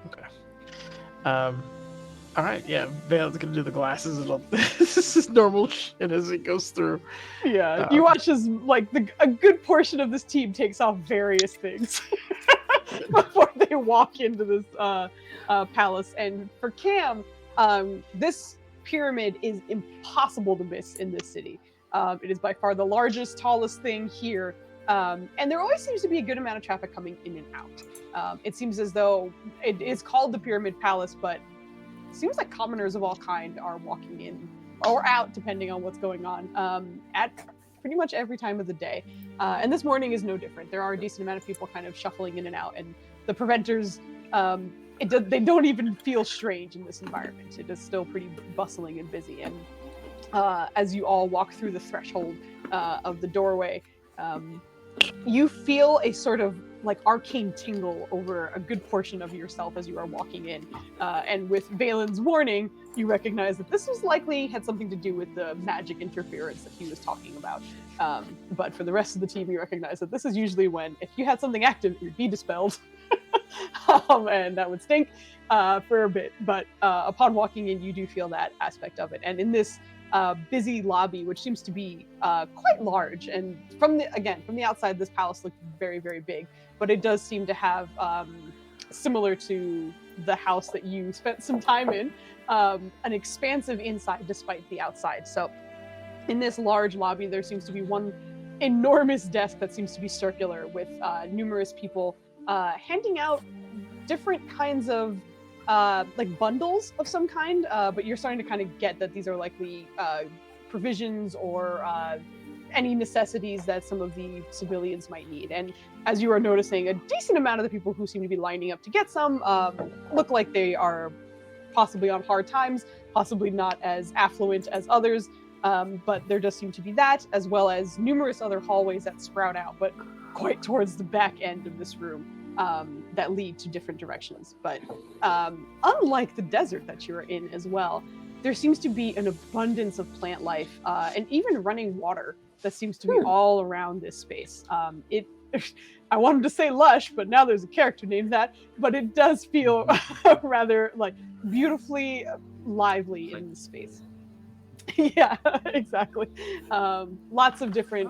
Okay. All right. Yeah. Vale's gonna do the glasses and all. This is normal shit as it goes through. Yeah, you watch as like a good portion of this team takes off various things before they walk into this palace. And for Cam, this pyramid is impossible to miss in this city. It is by far the largest, tallest thing here, and there always seems to be a good amount of traffic coming in and out. It seems as though it is called the Pyramid Palace, but it seems like commoners of all kind are walking in or out, depending on what's going on, at pretty much every time of the day. And this morning is no different. There are a decent amount of people kind of shuffling in and out, and the preventers, they don't even feel strange in this environment. It is still pretty bustling and busy. And as you all walk through the threshold of the doorway, you feel a sort of like arcane tingle over a good portion of yourself as you are walking in. And with Valen's warning, you recognize that this was likely had something to do with the magic interference that he was talking about. But for the rest of the team, you recognize that this is usually when, if you had something active, it would be dispelled. And that would stink for a bit. But upon walking in, you do feel that aspect of it. And in this busy lobby, which seems to be quite large, and from the outside, this palace looks very, very big, but it does seem to have, similar to the house that you spent some time in, an expansive inside despite the outside. So in this large lobby, there seems to be one enormous desk that seems to be circular with numerous people handing out different kinds of like bundles of some kind, but you're starting to kind of get that these are likely provisions or any necessities that some of the civilians might need. And as you are noticing, a decent amount of the people who seem to be lining up to get some look like they are possibly on hard times, possibly not as affluent as others, but there does seem to be that, as well as numerous other hallways that sprout out, but quite towards the back end of this room. That lead to different directions. But unlike the desert that you're in as well, there seems to be an abundance of plant life and even running water that seems to be all around this space. I wanted to say lush, but now there's a character named that, but it does feel rather like beautifully lively in this space. Yeah, exactly. Lots of different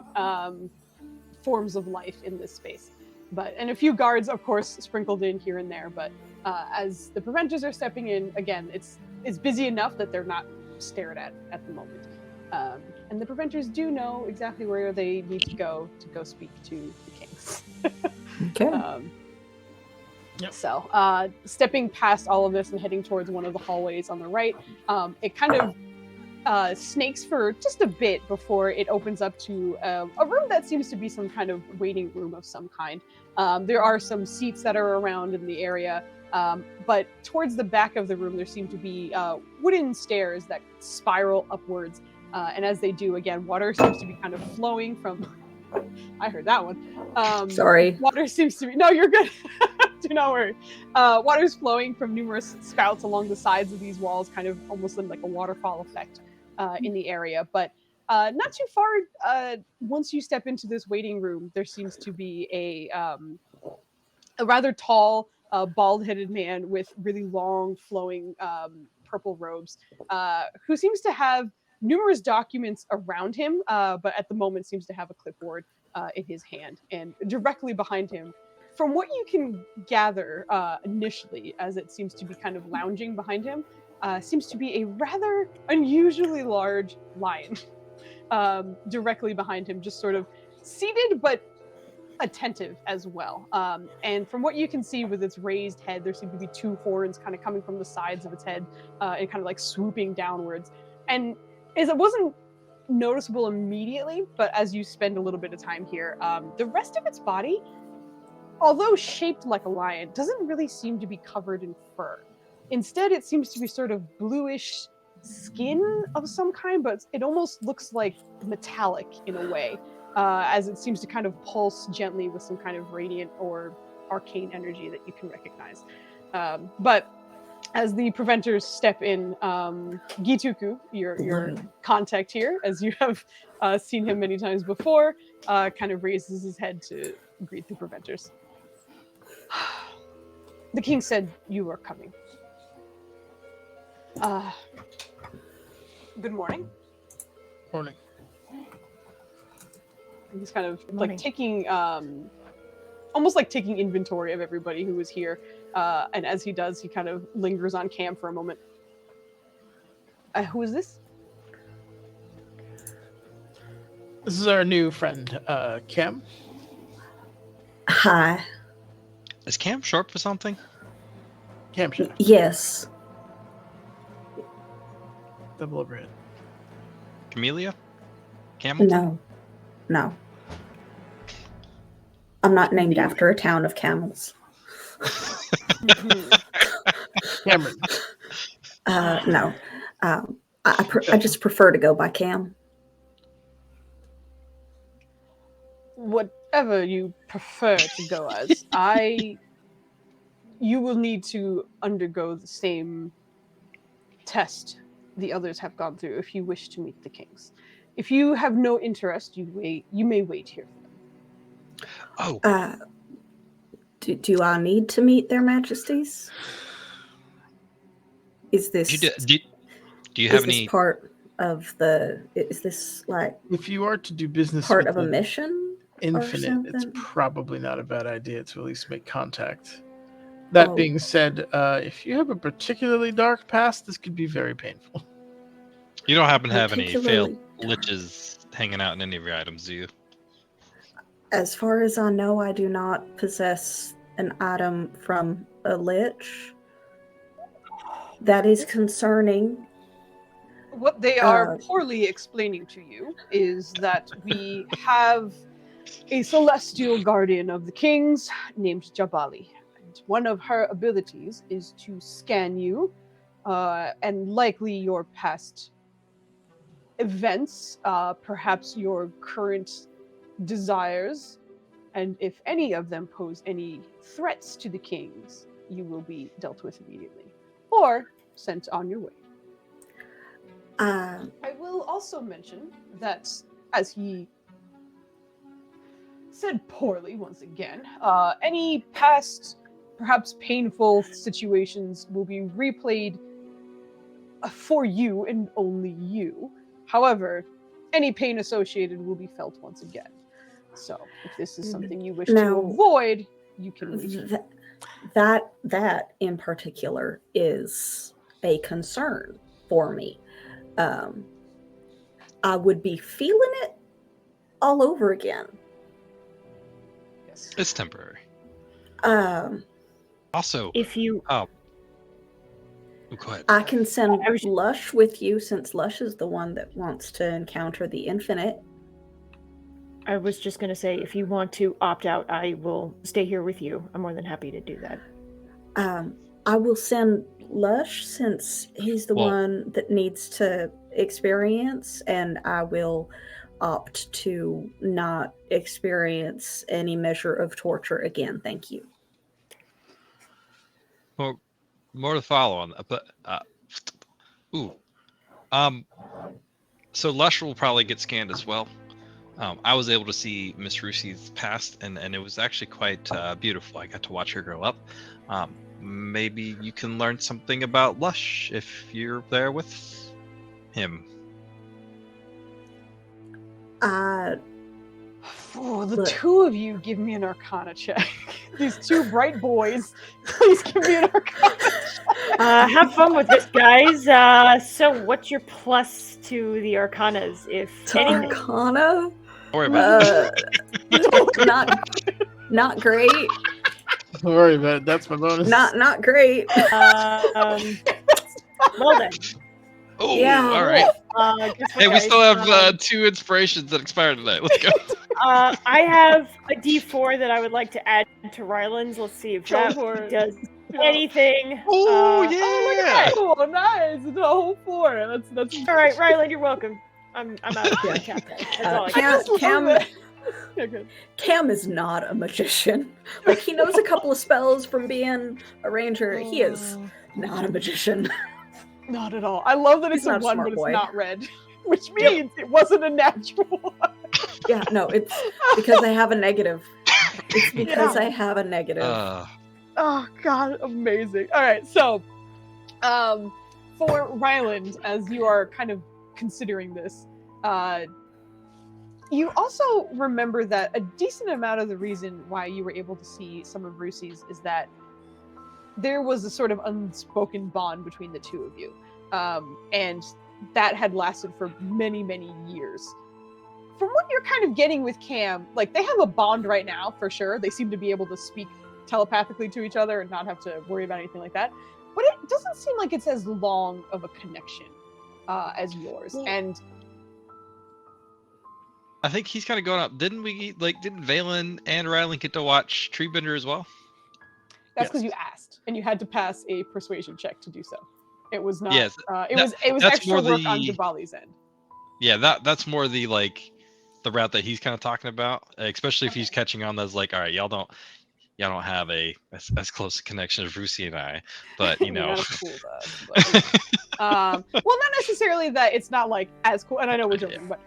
forms of life in this space. And a few guards, of course, sprinkled in here and there. But as the preventers are stepping in, again, it's busy enough that they're not stared at the moment. And the preventers do know exactly where they need to go speak to the kings. Okay. Yep. So stepping past all of this and heading towards one of the hallways on the right, it kind of snakes for just a bit before it opens up to a room that seems to be some kind of waiting room of some kind. There are some seats that are around in the area, but towards the back of the room there seem to be wooden stairs that spiral upwards, and as they do, again, water seems to be kind of flowing from I heard that one. Sorry. Water seems to be... No, you're good. Do not worry. Water's flowing from numerous spouts along the sides of these walls, kind of almost in like a waterfall effect in the area. But Not too far. Once you step into this waiting room, there seems to be a rather tall, bald-headed man with really long, flowing purple robes, who seems to have numerous documents around him, but at the moment seems to have a clipboard in his hand. And directly behind him, from what you can gather initially, as it seems to be kind of lounging behind him, seems to be a rather unusually large lion directly behind him, just sort of seated, but attentive as well. And from what you can see with its raised head, there seem to be two horns kind of coming from the sides of its head and kind of like swooping downwards. And as it wasn't noticeable immediately, but as you spend a little bit of time here, the rest of its body, although shaped like a lion, doesn't really seem to be covered in fur. Instead, it seems to be sort of bluish skin of some kind, but it almost looks like metallic in a way, as it seems to kind of pulse gently with some kind of radiant or arcane energy that you can recognize. But as the preventers step in, Gituku, your contact here, as you have seen him many times before, kind of raises his head to greet the preventers. The king said you were coming. Good morning. Morning. He's kind of morning. like taking, almost like taking inventory of everybody who was here. And as he does, he kind of lingers on Cam for a moment. Who is this? This is our new friend, Cam. Hi. Is Cam short for something? Cam Chef. Yes. Double overhead. Camellia? Camilton? No. No. I'm not named after a town of camels. Cameron. No. I just prefer to go by Cam. Whatever you prefer to go as. You will need to undergo the same test the others have gone through if you wish to meet the kings. If you have no interest, you may wait here for them. Oh. Do I need to meet their majesties? Is this do you have any part of the? Is this like If you are to do business part with of a the mission? Infinite, it's something? probably not a bad idea to at least make contact. That being said, if you have a particularly dark past, this could be very painful. You don't happen to have any Particularly failed liches hanging out in any of your items, do you? As far as I know, I do not possess an item from a lich. That is concerning. What they are poorly explaining to you is that we have a celestial guardian of the kings named Jabali. And one of her abilities is to scan you and likely your past events, perhaps your current desires, and if any of them pose any threats to the kings, you will be dealt with immediately or sent on your way. I will also mention that, as he said poorly once again, any past, perhaps painful situations will be replayed for you and only you. However, any pain associated will be felt once again. So, if this is something you wish to avoid, you can leave. That in particular is a concern for me. I would be feeling it all over again. Yes. It's temporary. Also, if you go ahead. I can send Lush with you, since Lush is the one that wants to encounter the infinite. I was just going to say, if you want to opt out, I will stay here with you. I'm more than happy to do that. I will send Lush, since he's the one that needs to experience, and I will opt to not experience any measure of torture again. Thank you. Well, more to follow on that, but So Lush will probably get scanned as well. I was able to see Miss Rucy's past, and it was actually quite beautiful. I got to watch her grow up. Maybe you can learn something about Lush if you're there with him. Oh, the Look. two of you give me an Arcana check. These two bright boys, please give me an Arcana check. Have fun with this, guys. So, what's your plus to the Arcanas, if anything? Arcana? Don't worry about Not great. Don't worry about it. That's my bonus. Not great. Well then. Oh, Yeah. all right. Guess what, Hey, we guys? still have 2 inspirations that expired tonight. Let's go. I have a D4 that I would like to add to Ryland's. Let's see if Go that for it. does Yeah. anything. Oh, yeah. Oh, look at that! Oh, nice! It's a whole 4. That's All right, Ryland, you're welcome. I'm out of here. That's all I got. Cam Yeah, good. Cam is not a magician. Like, he knows a couple of spells from being a ranger. He is not a magician. Not at all. I love that He's it's a not a 1, smart but boy. it's not red, which means it wasn't a natural. Yeah, no, it's because I have a negative. It's because Yeah. I have a negative. Oh god, amazing. All right, so for Ryland, as you are kind of considering this, you also remember that a decent amount of the reason why you were able to see some of Rucy's is that there was a sort of unspoken bond between the two of you, and that had lasted for many, many years. From what you're kind of getting with Cam, like, they have a bond right now for sure. They seem to be able to speak telepathically to each other and not have to worry about anything like that. But it doesn't seem like it's as long of a connection as yours. And I think he's kind of going up. Didn't Valen and Ryland get to watch Treebender as well? that's because you asked, and you had to pass a persuasion check to do so. It was not. Yes, it was that's extra more work on the- Jabali's end. Yeah, that's more the route that he's kind of talking about, especially if he's catching on. That's like, all right, y'all don't have as close a connection as Rucy and I, but you You're know. not as cool as us, but, well, not necessarily that it's not like as cool, and I know we're joking, but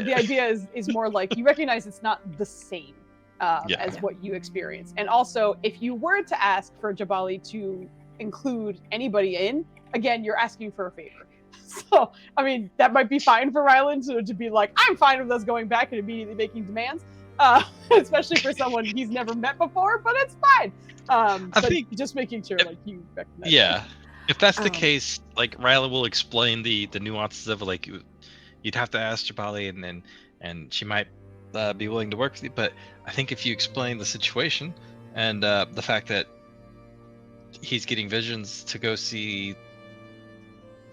the idea is more like you recognize it's not the same as what you experience. And also, if you were to ask for Jabali to include anybody in, again, you're asking for a favor. So, I mean, that might be fine for Ryland to be like, I'm fine with us going back and immediately making demands, especially for someone he's never met before, but it's fine. But think just making sure, like, you recognize Yeah, if that's the Um, case, like Ryland will explain the nuances of it. Like you'd have to ask Jabali, and she might be willing to work with you. But I think if you explain the situation and the fact that he's getting visions to go see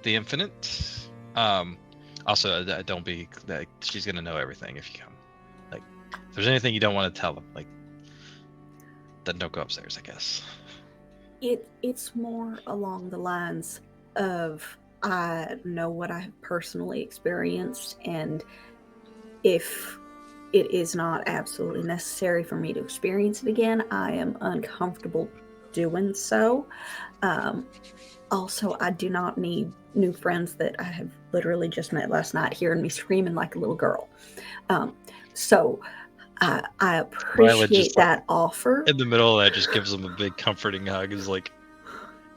the Infinite, also don't be like, she's gonna know everything if you come. Like, if there's anything you don't want to tell them, like, then don't go upstairs, I guess. It's more along the lines of, I know what I have personally experienced, and if it is not absolutely necessary for me to experience it again, I am uncomfortable doing so. Also, I do not need new friends that I have literally just met last night hearing me screaming like a little girl. So I appreciate just, that offer. In the middle of that, just gives him a big comforting hug. Is like,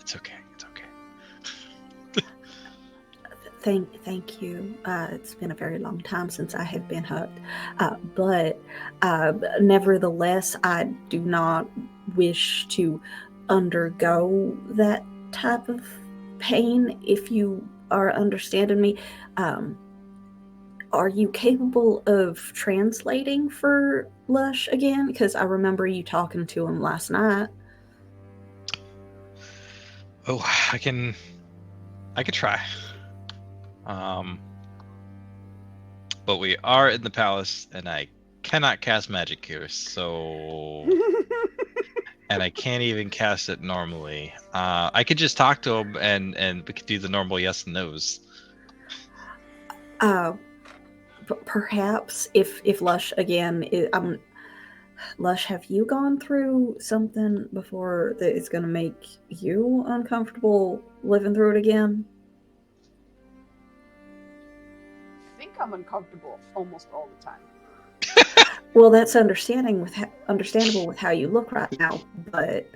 it's okay, it's okay. Thank you. It's been a very long time since I have been hugged. But nevertheless, I do not wish to undergo that type of pain, if you are understanding me. Are you capable of translating for Lush again? Because I remember you talking to him last night. Oh, I could try. But we are in the palace, and I cannot cast magic here, so and I can't even cast it normally. I could just talk to him, and we could do the normal yes and no's. Perhaps if Lush again, Lush, have you gone through something before that is going to make you uncomfortable living through it again? think I'm uncomfortable almost all the time. Well, that's understandable with how you look right now, but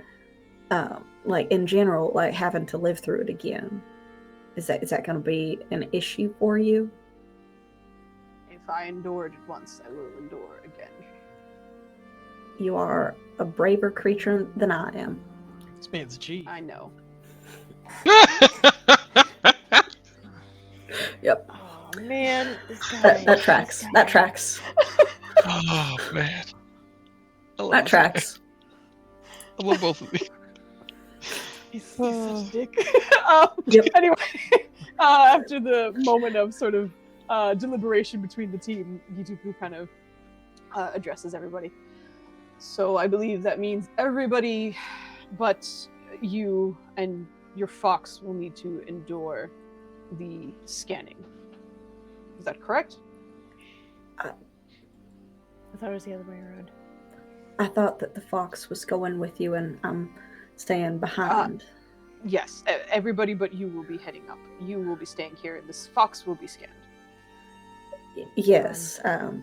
like in general, like having to live through it again, is that going to be an issue for you? If I endured it once, I will endure again. You are a braver creature than I am. This man's a G. I know. Yep. Oh man, this guy. That tracks. this That guy. tracks. Oh man. I love That this guy. tracks. I love both of you. He's such a dick. Yep. Anyway, after the moment of sort of deliberation between the team, Gitupu kind of addresses everybody. So I believe that means everybody but you and your fox will need to endure the scanning. Is that correct? I thought it was the other way around. I thought that the fox was going with you and I'm staying behind. Yes, everybody but you will be heading up. You will be staying here, and this fox will be scanned. Yes.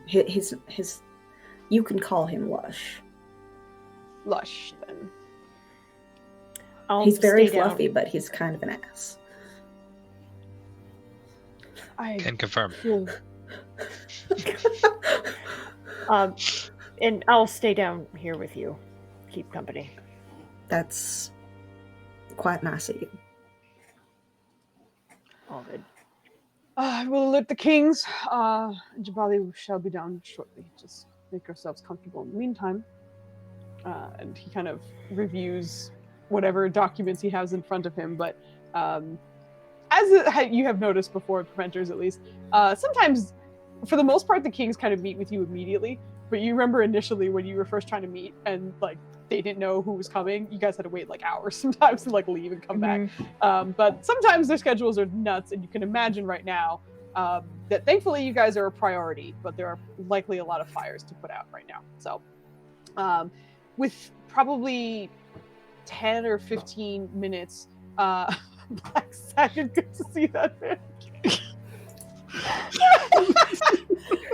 His you can call him Lush. Lush, then. I'll He's very stay down. fluffy, but he's kind of an ass. I Can confirm. will. And I'll stay down here with you. Keep company. That's quite nice of you. All good. I will alert the kings. Jabali shall be down shortly. Just make yourselves comfortable in the meantime. And he kind of reviews whatever documents he has in front of him. But you have noticed before, Preventers at least, sometimes, for the most part, the kings kind of meet with you immediately. But you remember initially when you were first trying to meet and like they didn't know who was coming, you guys had to wait like hours sometimes to like leave and come back. But sometimes their schedules are nuts, and you can imagine right now that thankfully you guys are a priority, but there are likely a lot of fires to put out right now. So with probably 10 or 15 minutes, Black Satin, good to see that man.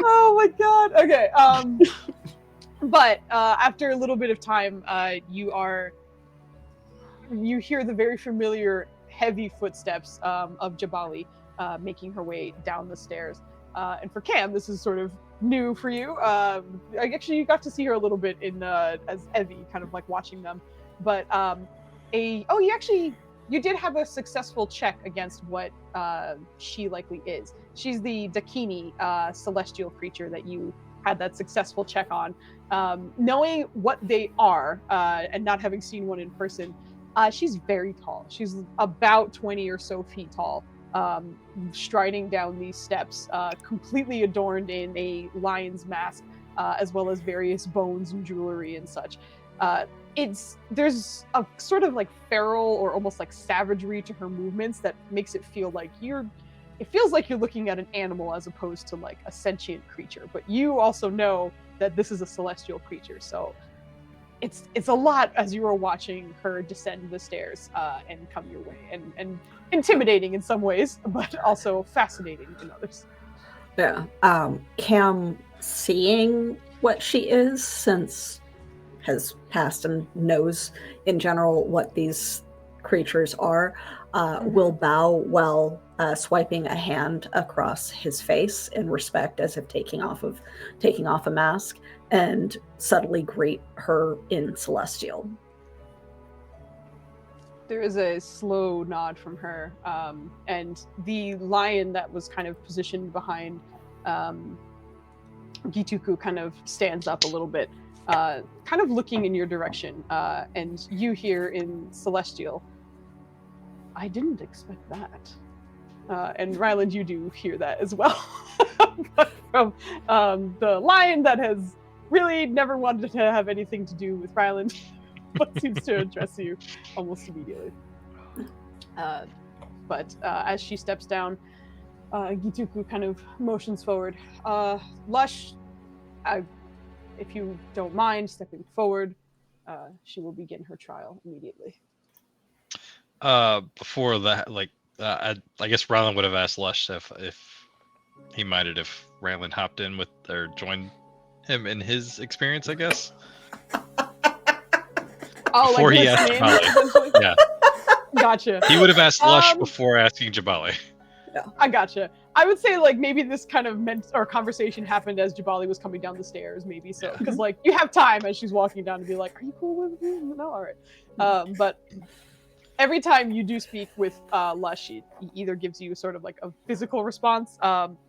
Oh my god. Okay. But after a little bit of time, you hear the very familiar heavy footsteps of Jabali making her way down the stairs. And for Cam, this is sort of new for you. Actually, you got to see her a little bit in as Evie, kind of like watching them. But you did have a successful check against what she likely is. She's the Dakini celestial creature that you had that successful check on. Knowing what they are and not having seen one in person, she's very tall. She's about 20 or so feet tall, striding down these steps, completely adorned in a lion's mask, as well as various bones and jewelry and such. There's a sort of like feral or almost like savagery to her movements that makes it feel like it feels like you're looking at an animal as opposed to like a sentient creature. But you also know that this is a celestial creature, so it's a lot as you are watching her descend the stairs and come your way, and intimidating in some ways, but also fascinating in others. Yeah. Cam, seeing what she is, since has passed and knows in general what these creatures are, will bow while swiping a hand across his face in respect, as if taking off a mask, and subtly greet her in Celestial. There is a slow nod from her, and the lion that was kind of positioned behind Gituku kind of stands up a little bit, kind of looking in your direction, and you hear in Celestial, "I didn't expect that." And Ryland, you do hear that as well. But from the lion that has really never wanted to have anything to do with Ryland, but seems to address you almost immediately. But as she steps down, Gituku kind of motions forward. Lush, if you don't mind stepping forward, she will begin her trial immediately. Before that, I guess Rylan would have asked Lush if He might have if Raylan hopped in with or joined him in his experience, I guess. Oh, Before like he asked listening, Jabali. essentially? Yeah. Gotcha. He would have asked Lush before asking Jabali. I gotcha. I would say like maybe this kind of conversation happened as Jabali was coming down the stairs, maybe so because like you have time as she's walking down to be like, "Are you cool with me?" No, all right. But every time you do speak with Lush, he either gives you sort of like a physical response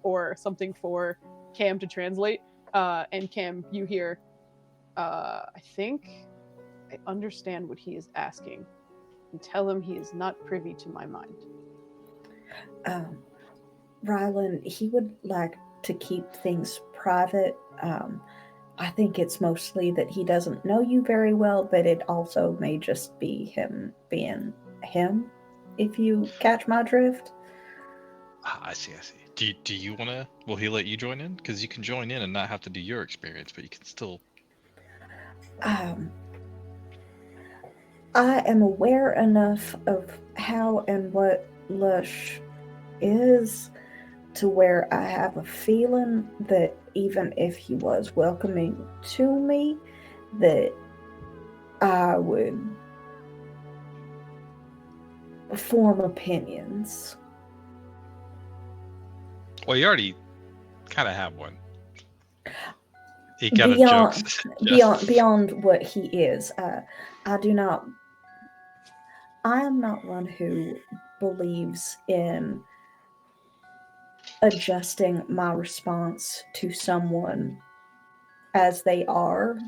or something for Cam to translate. And Cam, you hear, I think I understand what he is asking, and tell him he is not privy to my mind. Rylan, he would like to keep things private. I think it's mostly that he doesn't know you very well, but it also may just be him being him, if you catch my drift. I see. Do you want to? Will he let you join in? Because you can join in and not have to do your experience, but you can still. I am aware enough of how and what Lush is to where I have a feeling that even if he was welcoming to me, that I would form opinions. Well, you already kind of have one. He kind of jokes. Beyond what he is. I am not one who believes in adjusting my response to someone as they are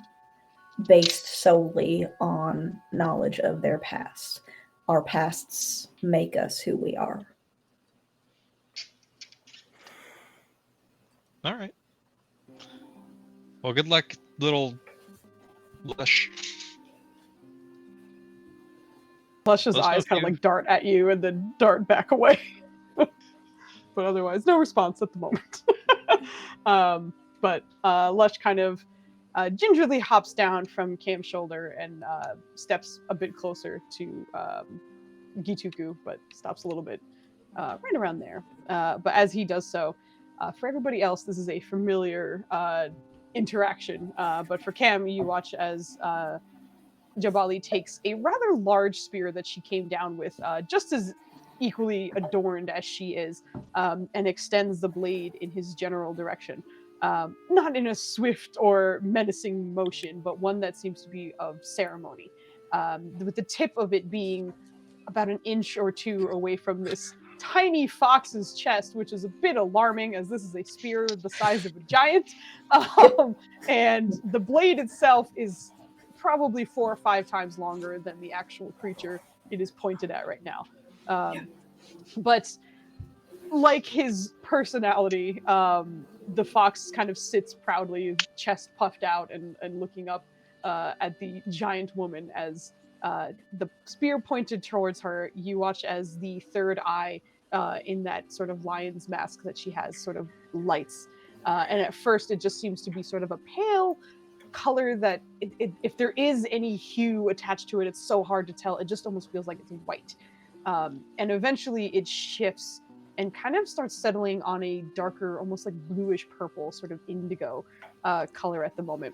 based solely on knowledge of their past. Our pasts make us who we are. All right. Well, good luck, little Lush. Lush's eyes kind of like dart at you and then dart back away. But otherwise, no response at the moment. But Lush kind of gingerly hops down from Cam's shoulder and steps a bit closer to Gituku, but stops a little bit right around there. But as he does so, for everybody else, this is a familiar interaction. But for Cam, you watch as Jabali takes a rather large spear that she came down with, just as equally adorned as she is, and extends the blade in his general direction. Not in a swift or menacing motion, but one that seems to be of ceremony, with the tip of it being about an inch or two away from this tiny fox's chest, which is a bit alarming as this is a spear the size of a giant. And the blade itself is probably 4 or 5 times longer than the actual creature it is pointed at right now. But like his personality, the fox kind of sits proudly, chest puffed out and looking up at the giant woman as the spear pointed towards her. You watch as the third eye in that sort of lion's mask that she has sort of lights. And at first it just seems to be sort of a pale color that if there is any hue attached to it, it's so hard to tell. It just almost feels like it's white. And eventually it shifts and kind of starts settling on a darker, almost like bluish purple, sort of indigo color at the moment.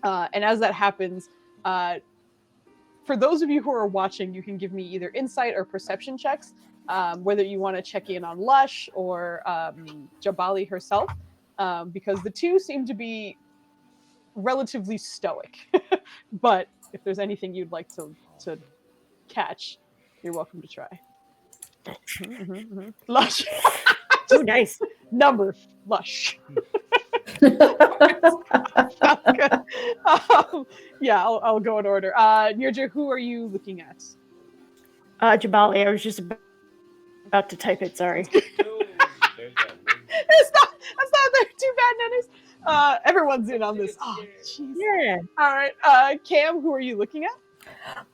And as that happens, for those of you who are watching, you can give me either insight or perception checks, whether you want to check in on Lush or Jabali herself, because the two seem to be relatively stoic. But if there's anything you'd like to catch, you're welcome to try. Lush. Oh, nice. Number. Lush. Yeah, I'll go in order. Nirja, who are you looking at? Jabali, I was just about to type it, sorry. That's not too bad, Nanners. Everyone's in on this. Oh, jeez. Yeah. All right. Cam, who are you looking at?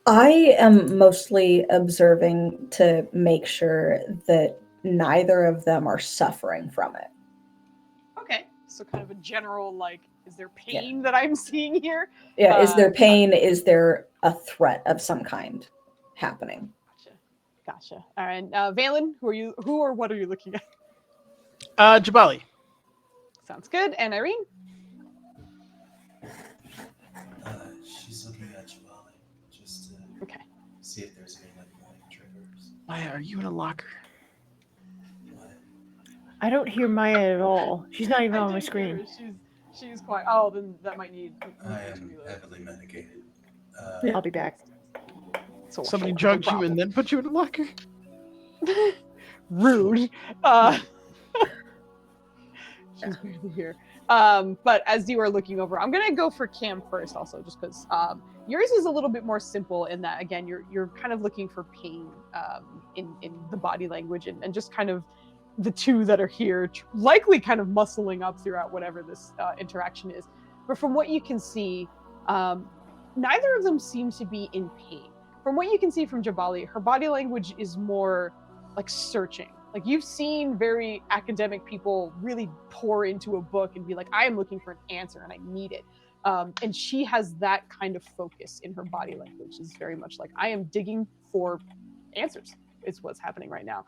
I am mostly observing to make sure that neither of them are suffering from it. Okay. So kind of a general, like, is there pain that I'm seeing here? Yeah, is there pain? Is there a threat of some kind happening? Gotcha. All right. Valen, who or what are you looking at? Jabali. Sounds good. And Irene? She's looking at Jamali just to Okay. see if there's any like triggers. Maya, are you in a locker? What? I don't hear Maya at all. She's not even I on my didn't hear screen. her. She's quiet. Oh, then that might need. I am heavily medicated. I'll be back. So Somebody no drugged you problem. and then put you in a locker? Rude. She's barely here. But as you are looking over, I'm gonna go for Cam first, also, just because yours is a little bit more simple in that, again, you're kind of looking for pain in the body language and just kind of the two that are here, likely kind of muscling up throughout whatever this interaction is. But from what you can see, neither of them seem to be in pain. From what you can see from Jabali, her body language is more like searching. Like you've seen very academic people really pour into a book and be like, I am looking for an answer and I need it. And she has that kind of focus in her body language. Is very much like, I am digging for answers, is what's happening right now.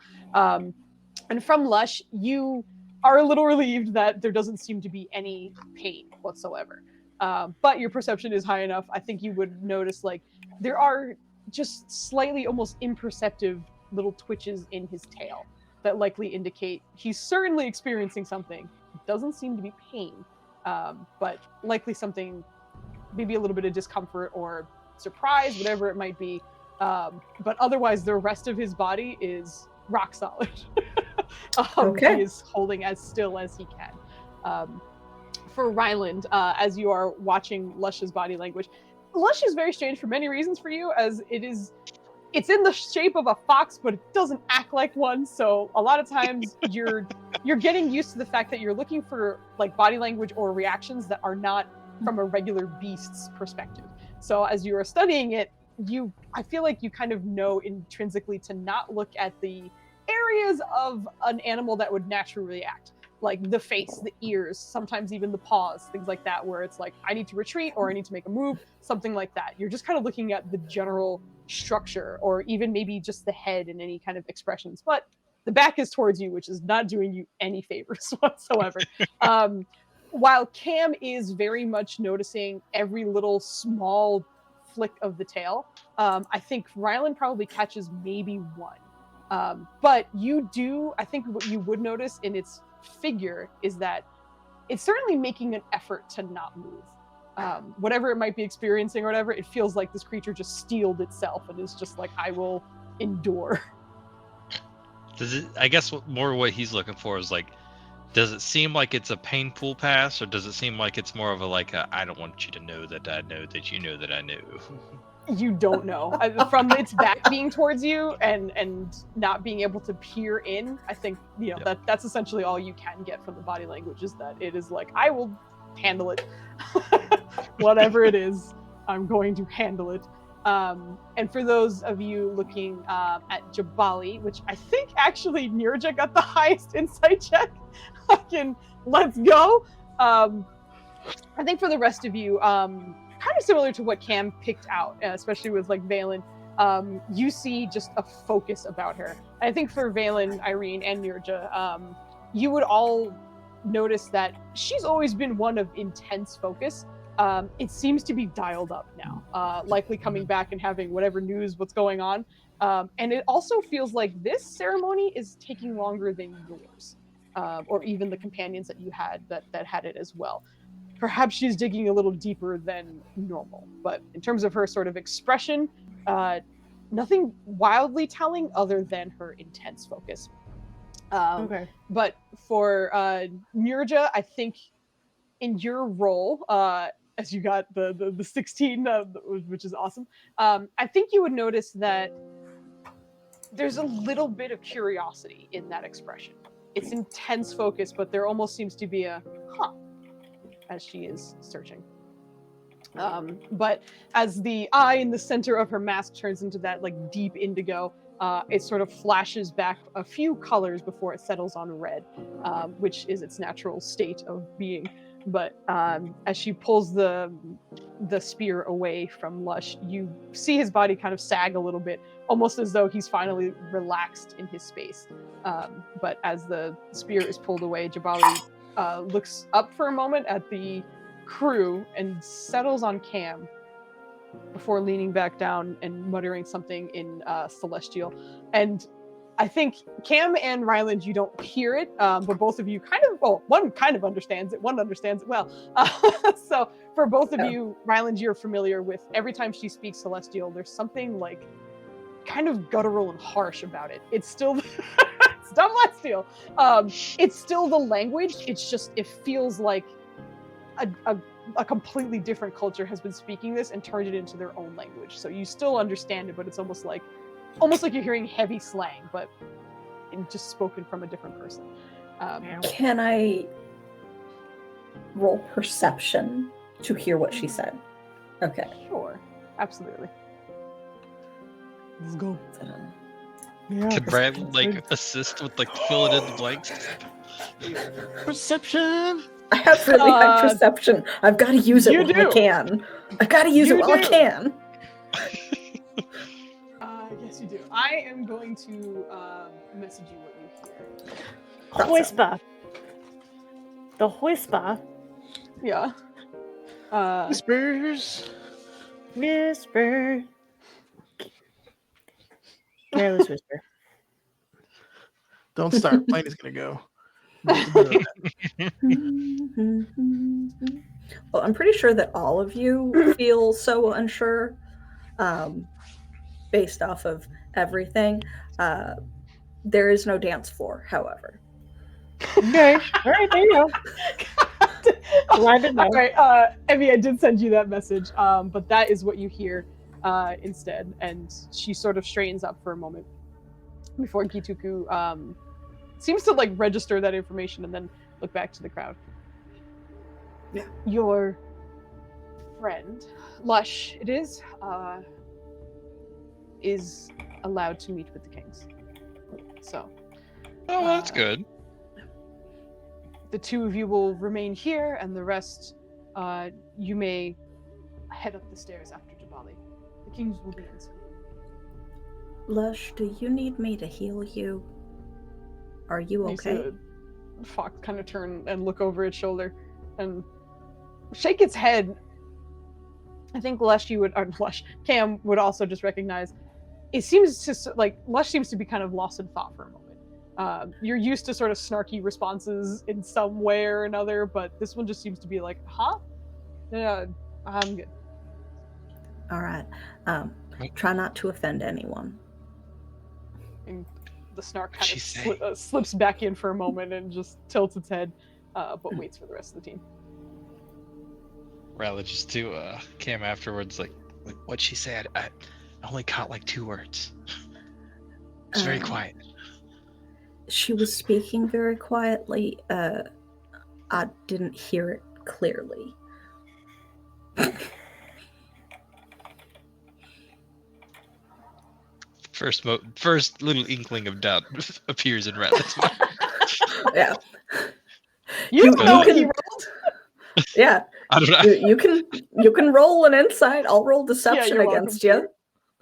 And from Lush, you are a little relieved that there doesn't seem to be any pain whatsoever. But your perception is high enough. I think you would notice like there are just slightly almost imperceptible little twitches in his tail that likely indicate he's certainly experiencing something. It doesn't seem to be pain, but likely something, maybe a little bit of discomfort or surprise, whatever it might be. But otherwise, the rest of his body is rock solid. Okay. He is holding as still as he can. For Ryland, as you are watching Lush's body language, Lush is very strange for many reasons for you, as it's in the shape of a fox, but it doesn't act like one. So a lot of times you're getting used to the fact that you're looking for like body language or reactions that are not from a regular beast's perspective. So as you are studying it, I feel like you kind of know intrinsically to not look at the areas of an animal that would naturally react, like the face, the ears, sometimes even the paws, things like that, where it's like, I need to retreat or I need to make a move, something like that. You're just kind of looking at the general structure, or even maybe just the head and any kind of expressions. But the back is towards you, which is not doing you any favors whatsoever. While Cam is very much noticing every little small flick of the tail, I think Ryland probably catches maybe one. But I think what you would notice in its figure is that it's certainly making an effort to not move. Whatever it might be experiencing or whatever, it feels like this creature just steeled itself and is just like, I will endure. I guess what he's looking for is like, does it seem like it's a painful pass, or does it seem like it's more of I don't want you to know that I know that you know that I know? You don't know. From its back being towards you and not being able to peer in, I think that's essentially all you can get from the body language, is that it is like, I will handle it. Whatever it is, I'm going to handle it. And for those of you looking at Jabali, which I think actually Nirja got the highest insight check. Let's go. I think for the rest of you, kind of similar to what Cam picked out, especially with like Valen, you see just a focus about her. I think for Valen, Irene, and Nirja, you would all notice that she's always been one of intense focus. It seems to be dialed up now, likely coming back and having what's going on. And it also feels like this ceremony is taking longer than yours, or even the companions that you had that had it as well. Perhaps she's digging a little deeper than normal, but in terms of her sort of expression, nothing wildly telling other than her intense focus. Okay. But for Nirja, I think in your role, as you got the 16, which is awesome, I think you would notice that there's a little bit of curiosity in that expression. It's intense focus, but there almost seems to be a as she is searching. But as the eye in the center of her mask turns into that like deep indigo, it sort of flashes back a few colors before it settles on red, which is its natural state of being. But as she pulls the spear away from Lush, you see his body kind of sag a little bit, almost as though he's finally relaxed in his space. But as the spear is pulled away, Jabali looks up for a moment at the crew and settles on Cam before leaning back down and muttering something in Celestial. And I think Cam and Ryland, you don't hear it, but both of you kind of, well, one kind of understands it, one understands it well. So for both of you, Ryland, you're familiar with every time she speaks Celestial, there's something like kind of guttural and harsh about it. It's still, it's Celestial. It's still the language. It's just, it feels like a completely different culture has been speaking this and turned it into their own language. So you still understand it, but it's almost like you're hearing heavy slang, but just spoken from a different person. Can I roll perception to hear what she said? Okay. Sure. Absolutely. Let's go. Could Brad like assist with like filling in the blanks? Perception. I have really high perception. I've got to use it while I can. I've got to use it while I can. Yes, you do. I am going to message you what you hear. The whisper. The whisper. Yeah. Whispers. Whisper. Careless whisper. Don't start. Plane is gonna go. Well, I'm pretty sure that all of you feel so unsure based off of everything. There is no dance floor, however. Okay. All right, there you go. Glad to know. All right, Evie, I did send you that message, but that is what you hear instead. And she sort of straightens up for a moment before Gituku seems to like register that information and then look back to the crowd. Yeah. Your friend, Lush, it is allowed to meet with the kings. So. Oh, that's good. The two of you will remain here, and the rest, you may head up the stairs after Jabali. The kings will be in soon. Lush, do you need me to heal you? Are you okay? Fox kind of turn and look over its shoulder and shake its head. I think Cam would also just recognize. It seems to like Lush seems to be kind of lost in thought for a moment. You're used to sort of snarky responses in some way or another, but this one just seems to be like, huh? Yeah, I'm good. All right. Try not to offend anyone. And the snark kind of slips back in for a moment and just tilts its head, but waits for the rest of the team. Rally just to Cam afterwards, like what'd she say? I only caught like 2 words. It's very quiet. She was speaking very quietly. I didn't hear it clearly. First little inkling of doubt appears in Riley's mind. Yeah. You know what he rolled? Yeah. I don't know. You can roll an insight. I'll roll deception against you.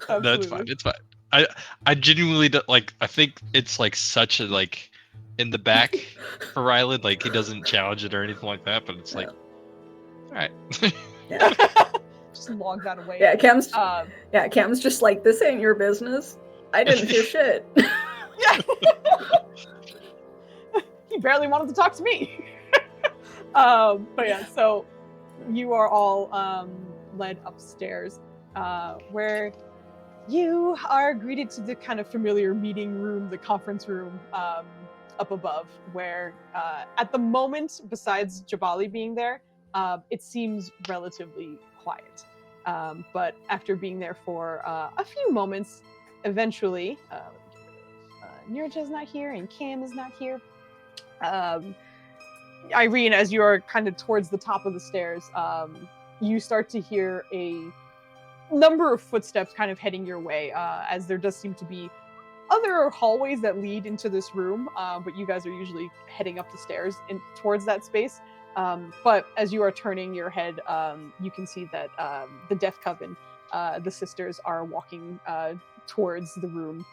No, it's fine. It's fine. I genuinely don't, like. I think it's like such a like in the back for Ryland. Like he doesn't challenge it or anything like that. But it's like, all right. Yeah. Just log that away. Yeah, Cam's just like, this ain't your business. I didn't hear shit. Yeah. He barely wanted to talk to me. But yeah, so you are all led upstairs, where you are greeted to the kind of familiar meeting room, the conference room up above, where at the moment, besides Jabali being there, it seems relatively quiet. But after being there for a few moments, eventually, Nirja's not here and Cam is not here. Irene, as you are kind of towards the top of the stairs, you start to hear a number of footsteps kind of heading your way, as there does seem to be other hallways that lead into this room, but you guys are usually heading up the stairs towards that space. But as you are turning your head, you can see that the Death Coven, the sisters, are walking towards the room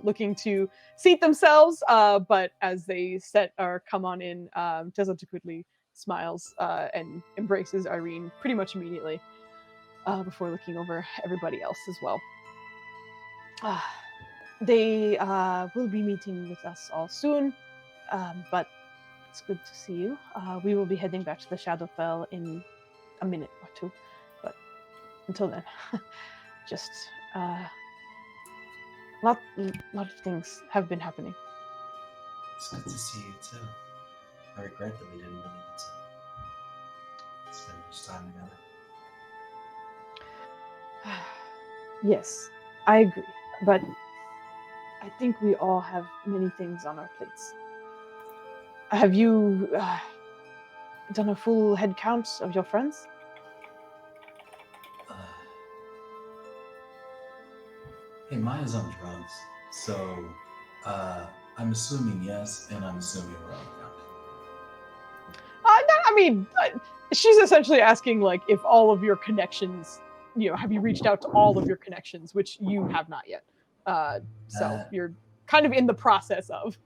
looking to seat themselves. But as they come on in, Tessa quickly smiles and embraces Irene pretty much immediately before looking over everybody else as well. They will be meeting with us all soon, but it's good to see you. We will be heading back to the Shadowfell in a minute or two, but until then, just lot of things have been happening. It's good to see you too. I regret that we didn't really get to spend much time together. Yes, I agree, but I think we all have many things on our plates. Have you done a full head count of your friends? Hey, Maya's on drugs, so I'm assuming yes, and I'm assuming we're on counting. She's essentially asking like if all of your connections, have you reached out to all of your connections, which you have not yet. So you're kind of in the process of.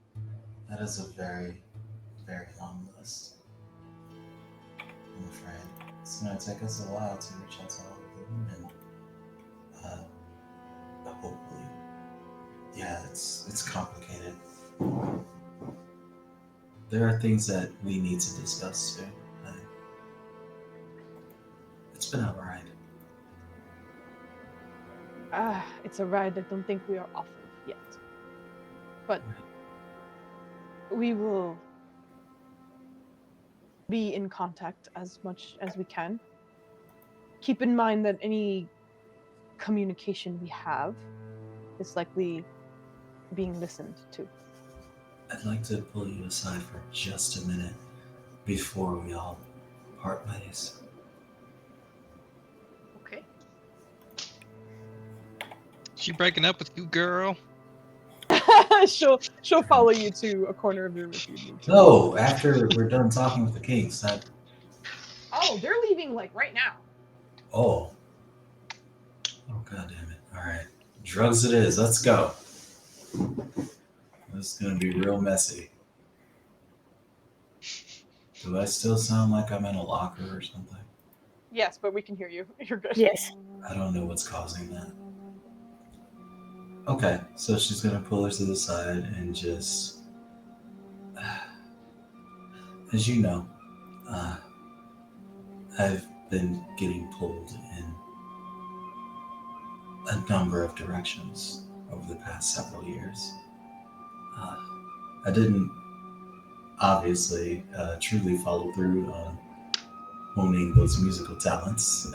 That is a very, very long list. I'm afraid it's going to take us a while to reach out to all of them, and hopefully, yeah, it's complicated. There are things that we need to discuss too. It's been a ride. It's a ride I don't think we are off of yet. But we will be in contact as much as we can. Keep in mind that any communication we have is likely being listened to. I'd like to pull you aside for just a minute before we all part ways. Okay. She breaking up with you, girl? she'll follow you to a corner of the room if you need to. No, after we're done talking with the kings. Oh, they're leaving like right now. Oh, god damn it. Alright. Drugs it is. Let's go. This is gonna be real messy. Do I still sound like I'm in a locker or something? Yes, but we can hear you. You're good. Yes. I don't know what's causing that. Okay, so she's gonna pull her to the side and just, as you know, I've been getting pulled in a number of directions over the past several years. I didn't obviously truly follow through on honing those musical talents.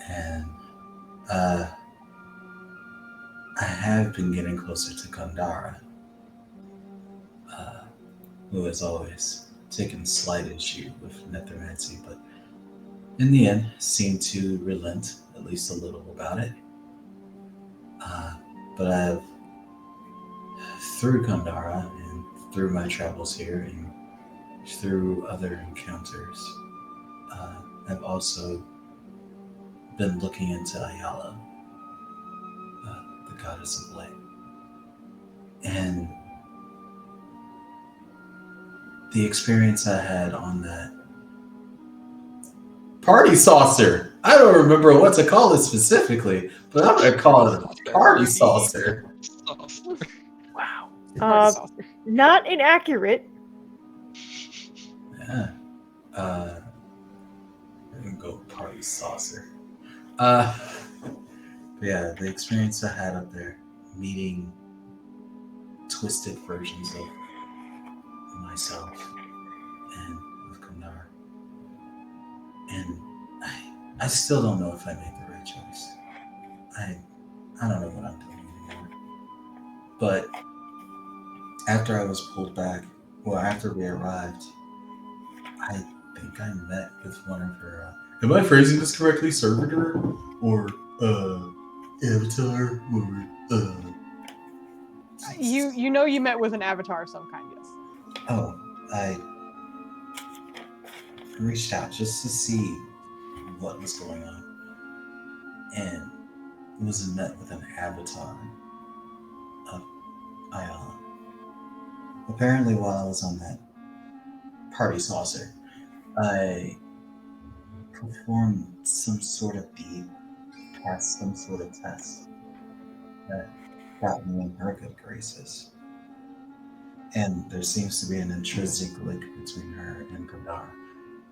And I have been getting closer to Kandara, who has always taken slight issue with necromancy, but in the end seemed to relent at least a little about it. But I've, through Kandara and through my travels here and through other encounters, I've also been looking into Ayala, the goddess of light. And the experience I had on that party saucer. I don't remember what to call it specifically, but I'm going to call it a party saucer. Wow. Not inaccurate. Yeah. We're going to go party saucer. Yeah, the experience I had up there, meeting twisted versions of myself and with Kandar. And I still don't know if I made the right choice. I don't know what I'm doing anymore. But after I was pulled back, well, after we arrived, I think I met with one of her, am I phrasing this correctly, servitor? Or, avatar? Or, You know you met with an avatar of some kind, yes. Oh, I reached out just to see what was going on. And was met with an avatar of Ion. Apparently, while I was on that party saucer, I performed some sort of deed, passed some sort of test that got me in her good graces. And there seems to be an intrinsic link between her and Kadar.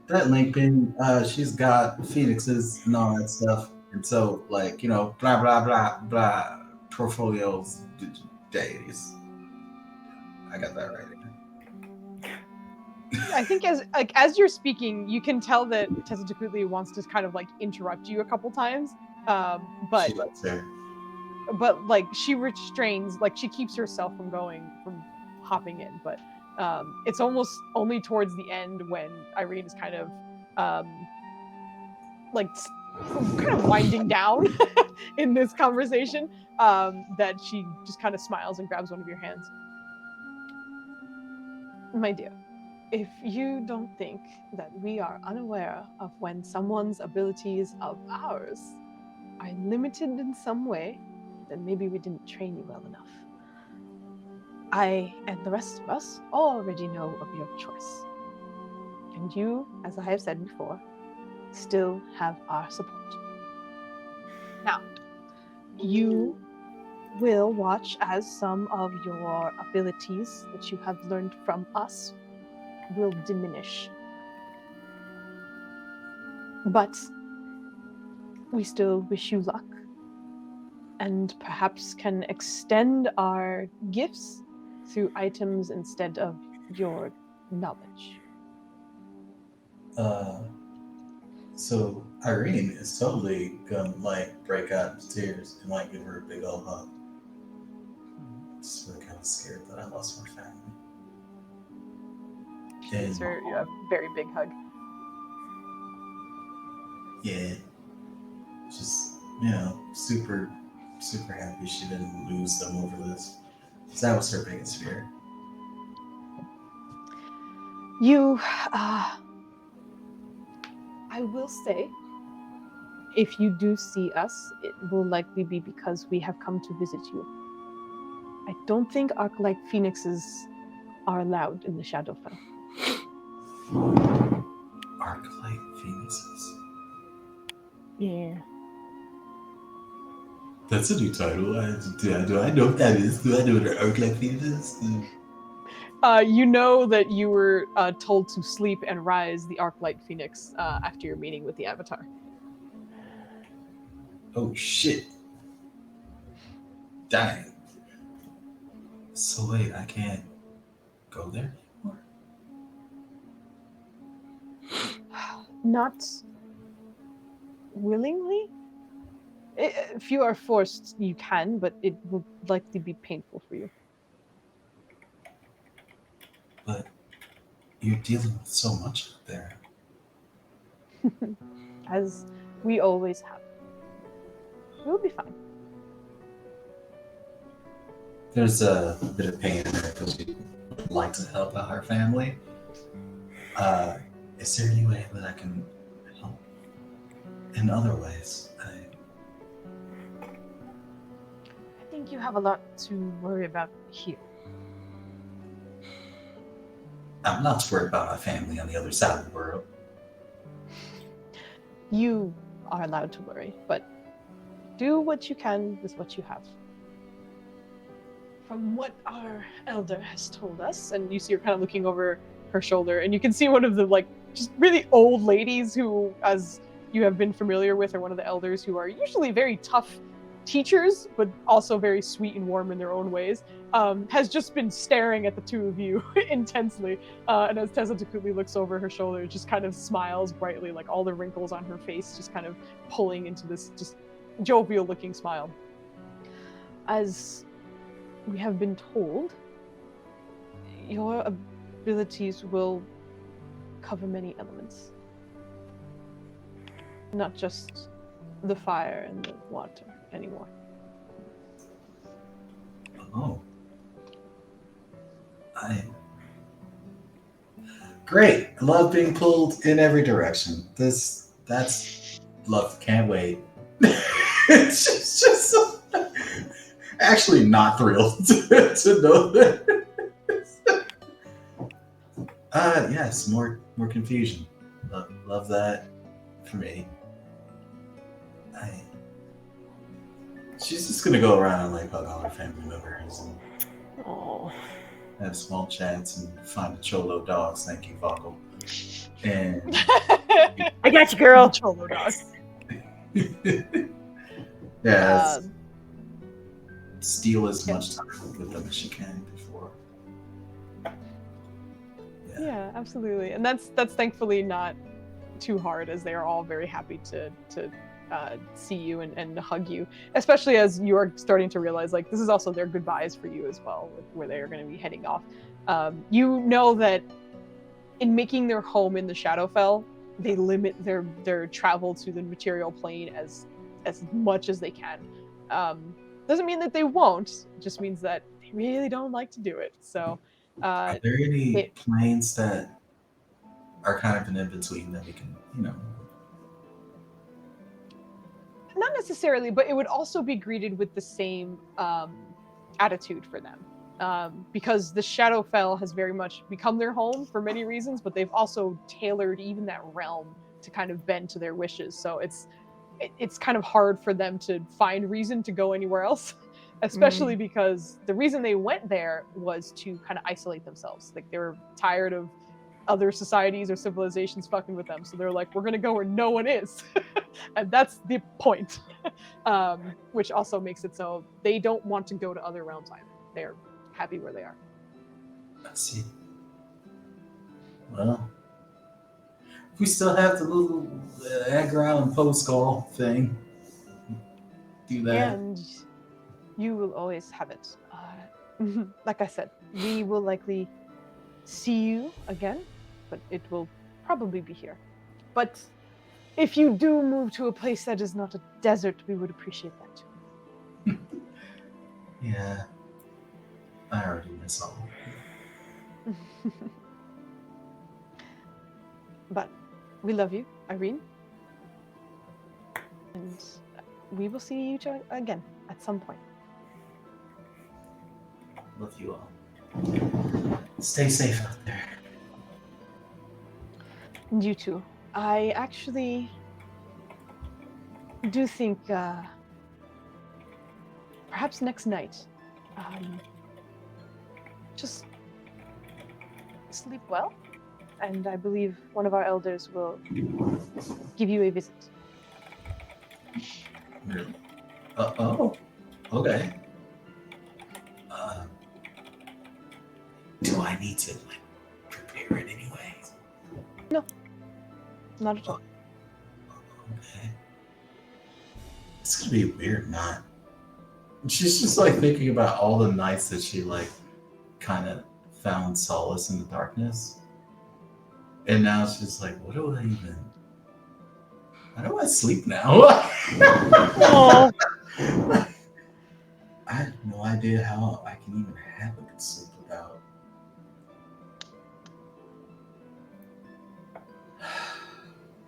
That link being, she's got phoenixes and all that stuff. And so, like, blah, blah, blah, blah, portfolios, deities. I got that right. I think as you're speaking, you can tell that Tessa Takutli wants to kind of like interrupt you a couple times, but She lets her. like she restrains, like she keeps herself from hopping in. But it's almost only towards the end when Irene is kind of kind of winding down in this conversation that she just kind of smiles and grabs one of your hands. My dear, if you don't think that we are unaware of when someone's abilities of ours are limited in some way, then maybe we didn't train you well enough. I and the rest of us already know of your choice. And you, as I have said before, still have our support. Now, you will watch as some of your abilities that you have learned from us will diminish. But we still wish you luck and perhaps can extend our gifts through items instead of your knowledge. So Irene is totally gonna break out into tears and give her a big old hug. Just really kind of scared that I lost my family. She gives her a very big hug. Yeah, just super, super happy she didn't lose them over this. So that was her biggest fear. You, I will say, if you do see us, it will likely be because we have come to visit you. I don't think Arc-like phoenixes are allowed in the Shadowfell. Arc-like phoenixes? Yeah. That's a new title. Do I know what that is? Do I know what an arc-like phoenix is? You know that you were told to sleep and rise the Arc-light Phoenix after your meeting with the Avatar. Oh shit! Dang. So wait, I can't go there anymore? Not willingly? If you are forced, you can, but it will likely be painful for you. But you're dealing with so much out there. As we always have. We'll be fine. There's a bit of pain in there because we would like to help out our family. Is there any way that I can help in other ways? I think you have a lot to worry about here. I'm not worried about my family on the other side of the world. You are allowed to worry, but do what you can with what you have. From what our elder has told us, and you see her kind of looking over her shoulder, and you can see one of the just really old ladies who, as you have been familiar with, are one of the elders who are usually very tough teachers, but also very sweet and warm in their own ways, has just been staring at the two of you intensely. And as Tessa Takutli looks over her shoulder, just kind of smiles brightly, like all the wrinkles on her face just kind of pulling into this just jovial looking smile. As we have been told, your abilities will cover many elements. Not just the fire and the water anymore. Oh. Great. I love being pulled in every direction. That's love. Can't wait. It's just actually not thrilled to know that. Yes, more confusion. Love that for me. She's just gonna go around and like hug all her family members and Oh. have small chats and find the Cholo dogs. Thank you, Vogel. And I got you, girl. Cholo dog. yeah, steal as much time with them as she can before. Yeah, absolutely, and that's thankfully not too hard, as they are all very happy to see you and hug you, especially as you are starting to realize like this is also their goodbyes for you as well, where they are going to be heading off. You know that in making their home in the Shadowfell, they limit their travel to the material plane as much as they can. Doesn't mean that they won't, it just means that they really don't like to do it. So are there any planes that are kind of an in-between that we can, not necessarily, but it would also be greeted with the same attitude for them. Because the Shadowfell has very much become their home for many reasons, but they've also tailored even that realm to kind of bend to their wishes. So it's kind of hard for them to find reason to go anywhere else, especially because the reason they went there was to kind of isolate themselves. Like they were tired of other societies or civilizations fucking with them, so they're like, we're gonna go where no one is. And that's the point. Which also makes it so they don't want to go to other realms either. They're happy where they are. I see. Well, we still have the little Edgar Allan Poe skull thing. Do that. And you will always have it. Like I said, we will likely see you again, but it will probably be here. But if you do move to a place that is not a desert, we would appreciate that too. Yeah. I already miss all. But we love you, Irene. And we will see you again at some point. Love you all. Stay safe out there. And you too. I actually do think perhaps next night, just sleep well, and I believe one of our elders will give you a visit. Really? Oh, okay. Do I need to like prepare it anyway? No, not at all. Okay. It's gonna be a weird night. She's just like thinking about all the nights that she like kind of found solace in the darkness. And now she's like, how do I sleep now? Oh. I have no idea how I can even have a good sleep without.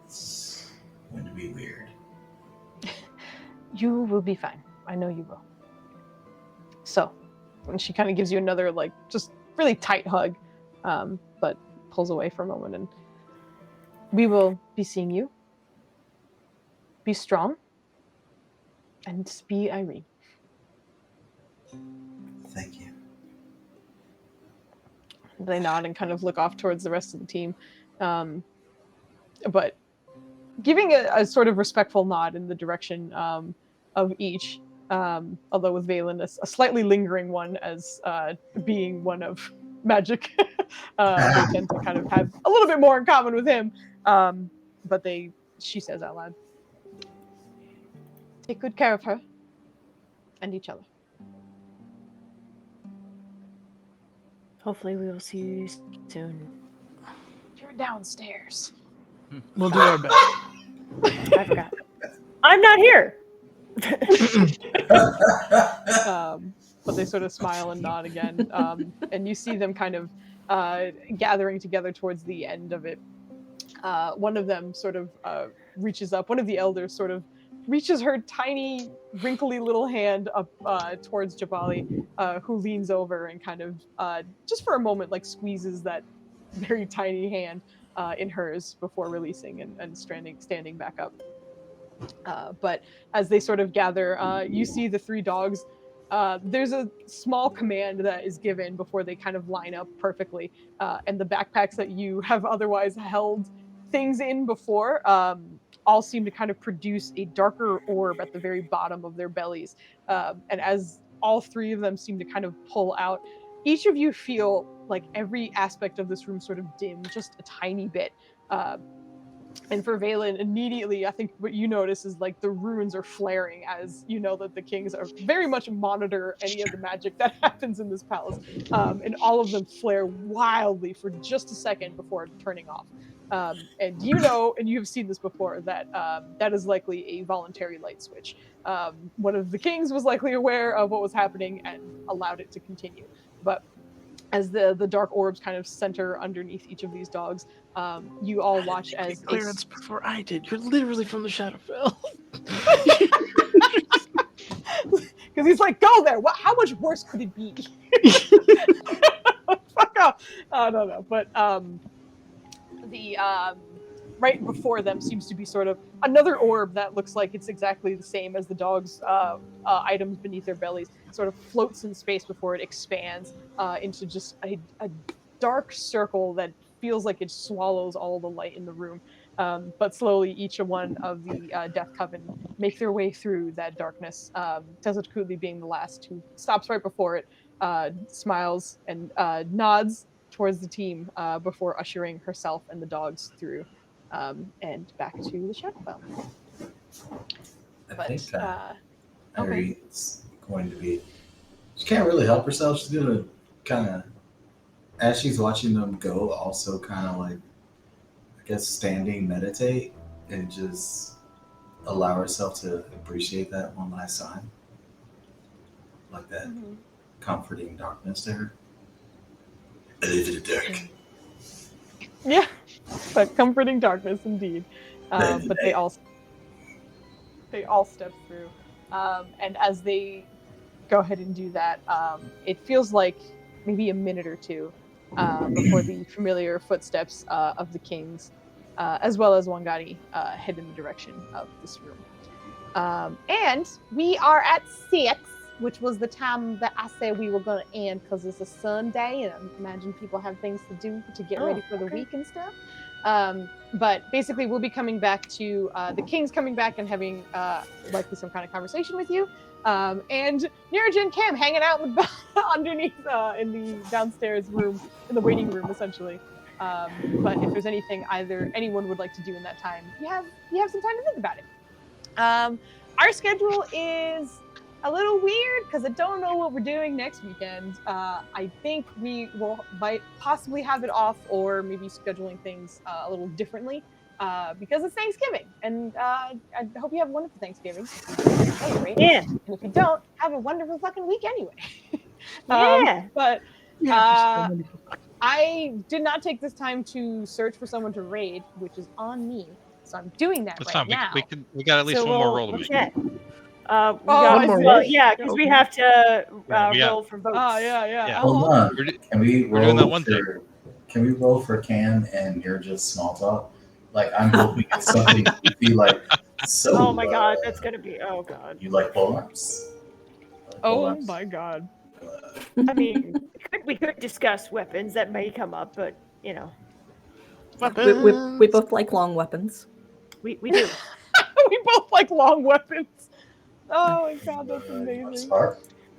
It's going to be weird. You will be fine. I know you will. So, and she kind of gives you another, like, just really tight hug, but pulls away for a moment. And we will be seeing you. Be strong. And just be Irene. Thank you. They nod and kind of look off towards the rest of the team. But giving a sort of respectful nod in the direction of each, although with Valen, a slightly lingering one as being one of magic. They tend to kind of have a little bit more in common with him. But she says out loud, take good care of her and each other. Hopefully we will see you soon. You're downstairs. We'll do our best. I forgot. I'm not here. But they sort of smile and nod again. And you see them kind of gathering together towards the end of it. One of them sort of reaches up. One of the elders sort of reaches her tiny, wrinkly little hand up towards Jabali, who leans over and kind of, just for a moment, like squeezes that very tiny hand in hers before releasing and standing back up. But as they sort of gather, you see the three dogs. There's a small command that is given before they kind of line up perfectly, and the backpacks that you have otherwise held things in before all seem to kind of produce a darker orb at the very bottom of their bellies. And as all three of them seem to kind of pull out, each of you feel like every aspect of this room sort of dim just a tiny bit. And for Valen, immediately, I think what you notice is like the runes are flaring as you know that the kings are very much monitor any of the magic that happens in this palace. And all of them flare wildly for just a second before turning off. And you know, and you have seen this before, that that is likely a voluntary light switch. One of the kings was likely aware of what was happening and allowed it to continue. But as the dark orbs kind of center underneath each of these dogs, you all watch as clearance before I did. You're literally from the Shadowfell. Because he's like, go there. What? How much worse could it be? Fuck off. I don't know, but the right before them seems to be sort of another orb that looks like it's exactly the same as the dog's items beneath their bellies. Sort of floats in space before it expands into just a dark circle that feels like it swallows all the light in the room. But slowly, each one of the Death Coven make their way through that darkness. Tezatkuti being the last, who stops right before it, smiles and nods towards the team before ushering herself and the dogs through and back to the Shadowfell. I think Irene's going to be. She can't really help herself. She's gonna kind of, as she's watching them go, also kind of like, I guess, standing meditate and just allow herself to appreciate that one last time, like that comforting darkness to her. I live in the dark. Yeah, but comforting darkness indeed. But they all step through, and as they go ahead and do that, it feels like maybe a minute or two before the familiar footsteps of the kings, as well as Wangari, head in the direction of this room. And we are at 6, which was the time that I said we were going to end because it's a Sunday and I imagine people have things to do to get ready for the week and stuff. But basically, we'll be coming back to the kings coming back and having likely some kind of conversation with you. And Niraj and Cam hanging out underneath in the downstairs room, in the waiting room, essentially. But if there's anything anyone would like to do in that time, you have some time to think about it. Our schedule is a little weird because I don't know what we're doing next weekend. I think we might possibly have it off or maybe scheduling things a little differently because it's Thanksgiving. And I hope you have a wonderful Thanksgiving. Yeah. And if you don't, have a wonderful fucking week anyway. Yeah. But I did not take this time to search for someone to raid, which is on me. So I'm doing that That's right fine. now. We got at least one more roll to make. Okay. I because we have to Yeah. roll for votes. Oh yeah. Yeah. Hold on. Can we We're roll doing that one for? Can we roll for Cam and you're just small talk? Like I'm hoping it's something to be like. So. Oh my god, that's gonna be. Oh god. You like polearms? Oh my god. I mean, we could discuss weapons that may come up, but you know, We both like long weapons. we do. We both like long weapons. Oh my god, that's amazing.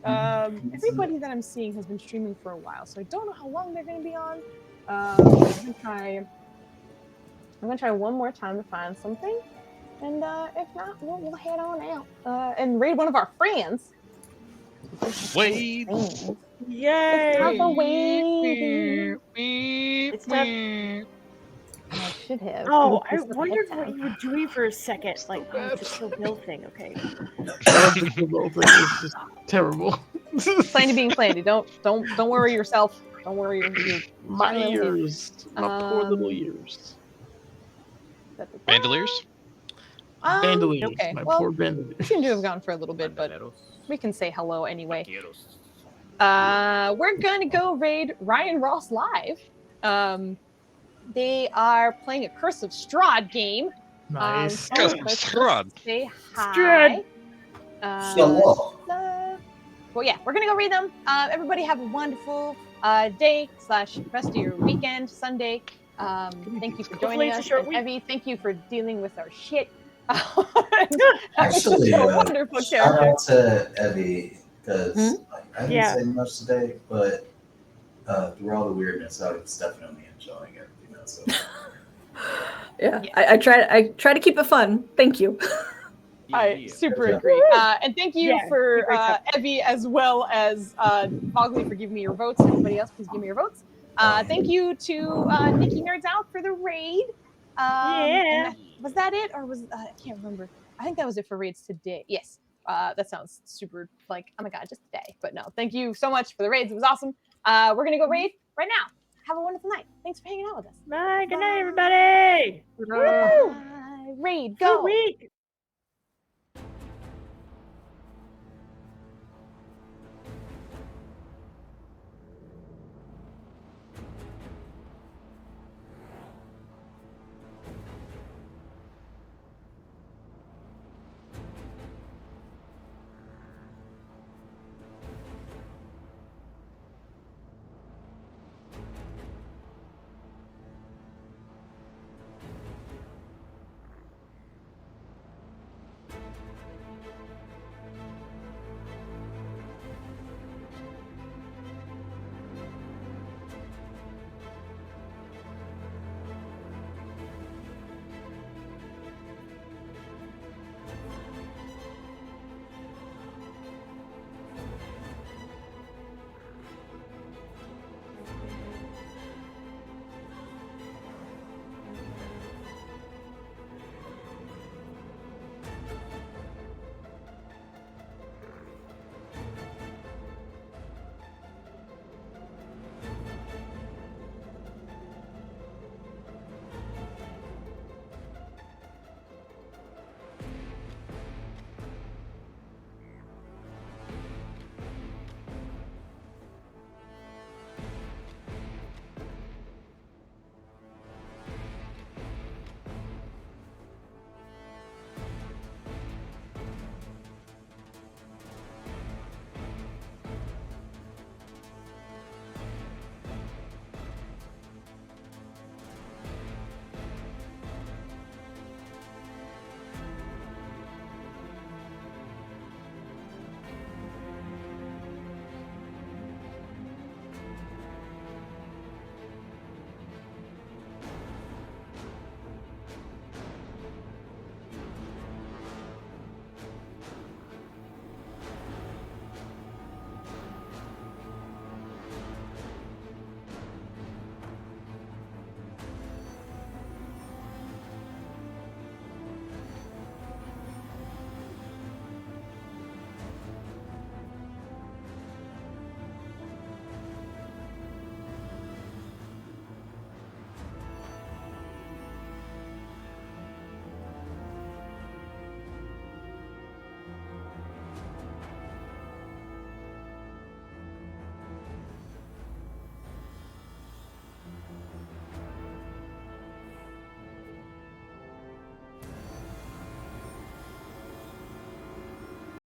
Everybody that I'm seeing has been streaming for a while, so I don't know how long they're going to be on. I'm gonna try one more time to find something, and if not, we'll head on out and raid one of our friends. Wade. Yay! It's time for Wade. It's time. I should have. Oh, I wondered what you were doing for a second. Like, oh, it's a Kill Bill thing. Okay. It's just terrible. Planty being planty. Don't worry yourself. Don't worry your My ears. My poor little ears. Bandoliers? Bandoliers, okay. my Well, poor we bandoliers. seem to have gone for a little bit, but we can say hello anyway. We're going to go raid Ryan Ross live. They are playing a Curse of Strahd game. Nice. So Curse of let's just Strahd. say Strahd. hi. Hello. Well, yeah, we're gonna go read them. Everybody have a wonderful day / rest of your weekend, Sunday. Thank you for joining Hopefully it's a us. short And week. Evie, thank you for dealing with our shit. Actually, a wonderful shout character. out to Evie because I didn't Yeah. say much today, but through all the weirdness, I was definitely enjoying it. You know, so. Yeah, I try to keep it fun. Thank you. I super Yeah. agree. And thank you Yeah, for great job. Evie as well as Bogley for giving me your votes. Everybody else, please give me your votes. Thank you to Nikki Nerds Out for the raid. Yeah. Was that it, or was I can't remember. I think that was it for raids today. Yes. That sounds super like, oh my god, just today. But no, thank you so much for the raids. It was awesome. We're gonna go raid right now. Have a wonderful night. Thanks for hanging out with us. Bye. Good night, everybody. Bye. Raid, Good go. week.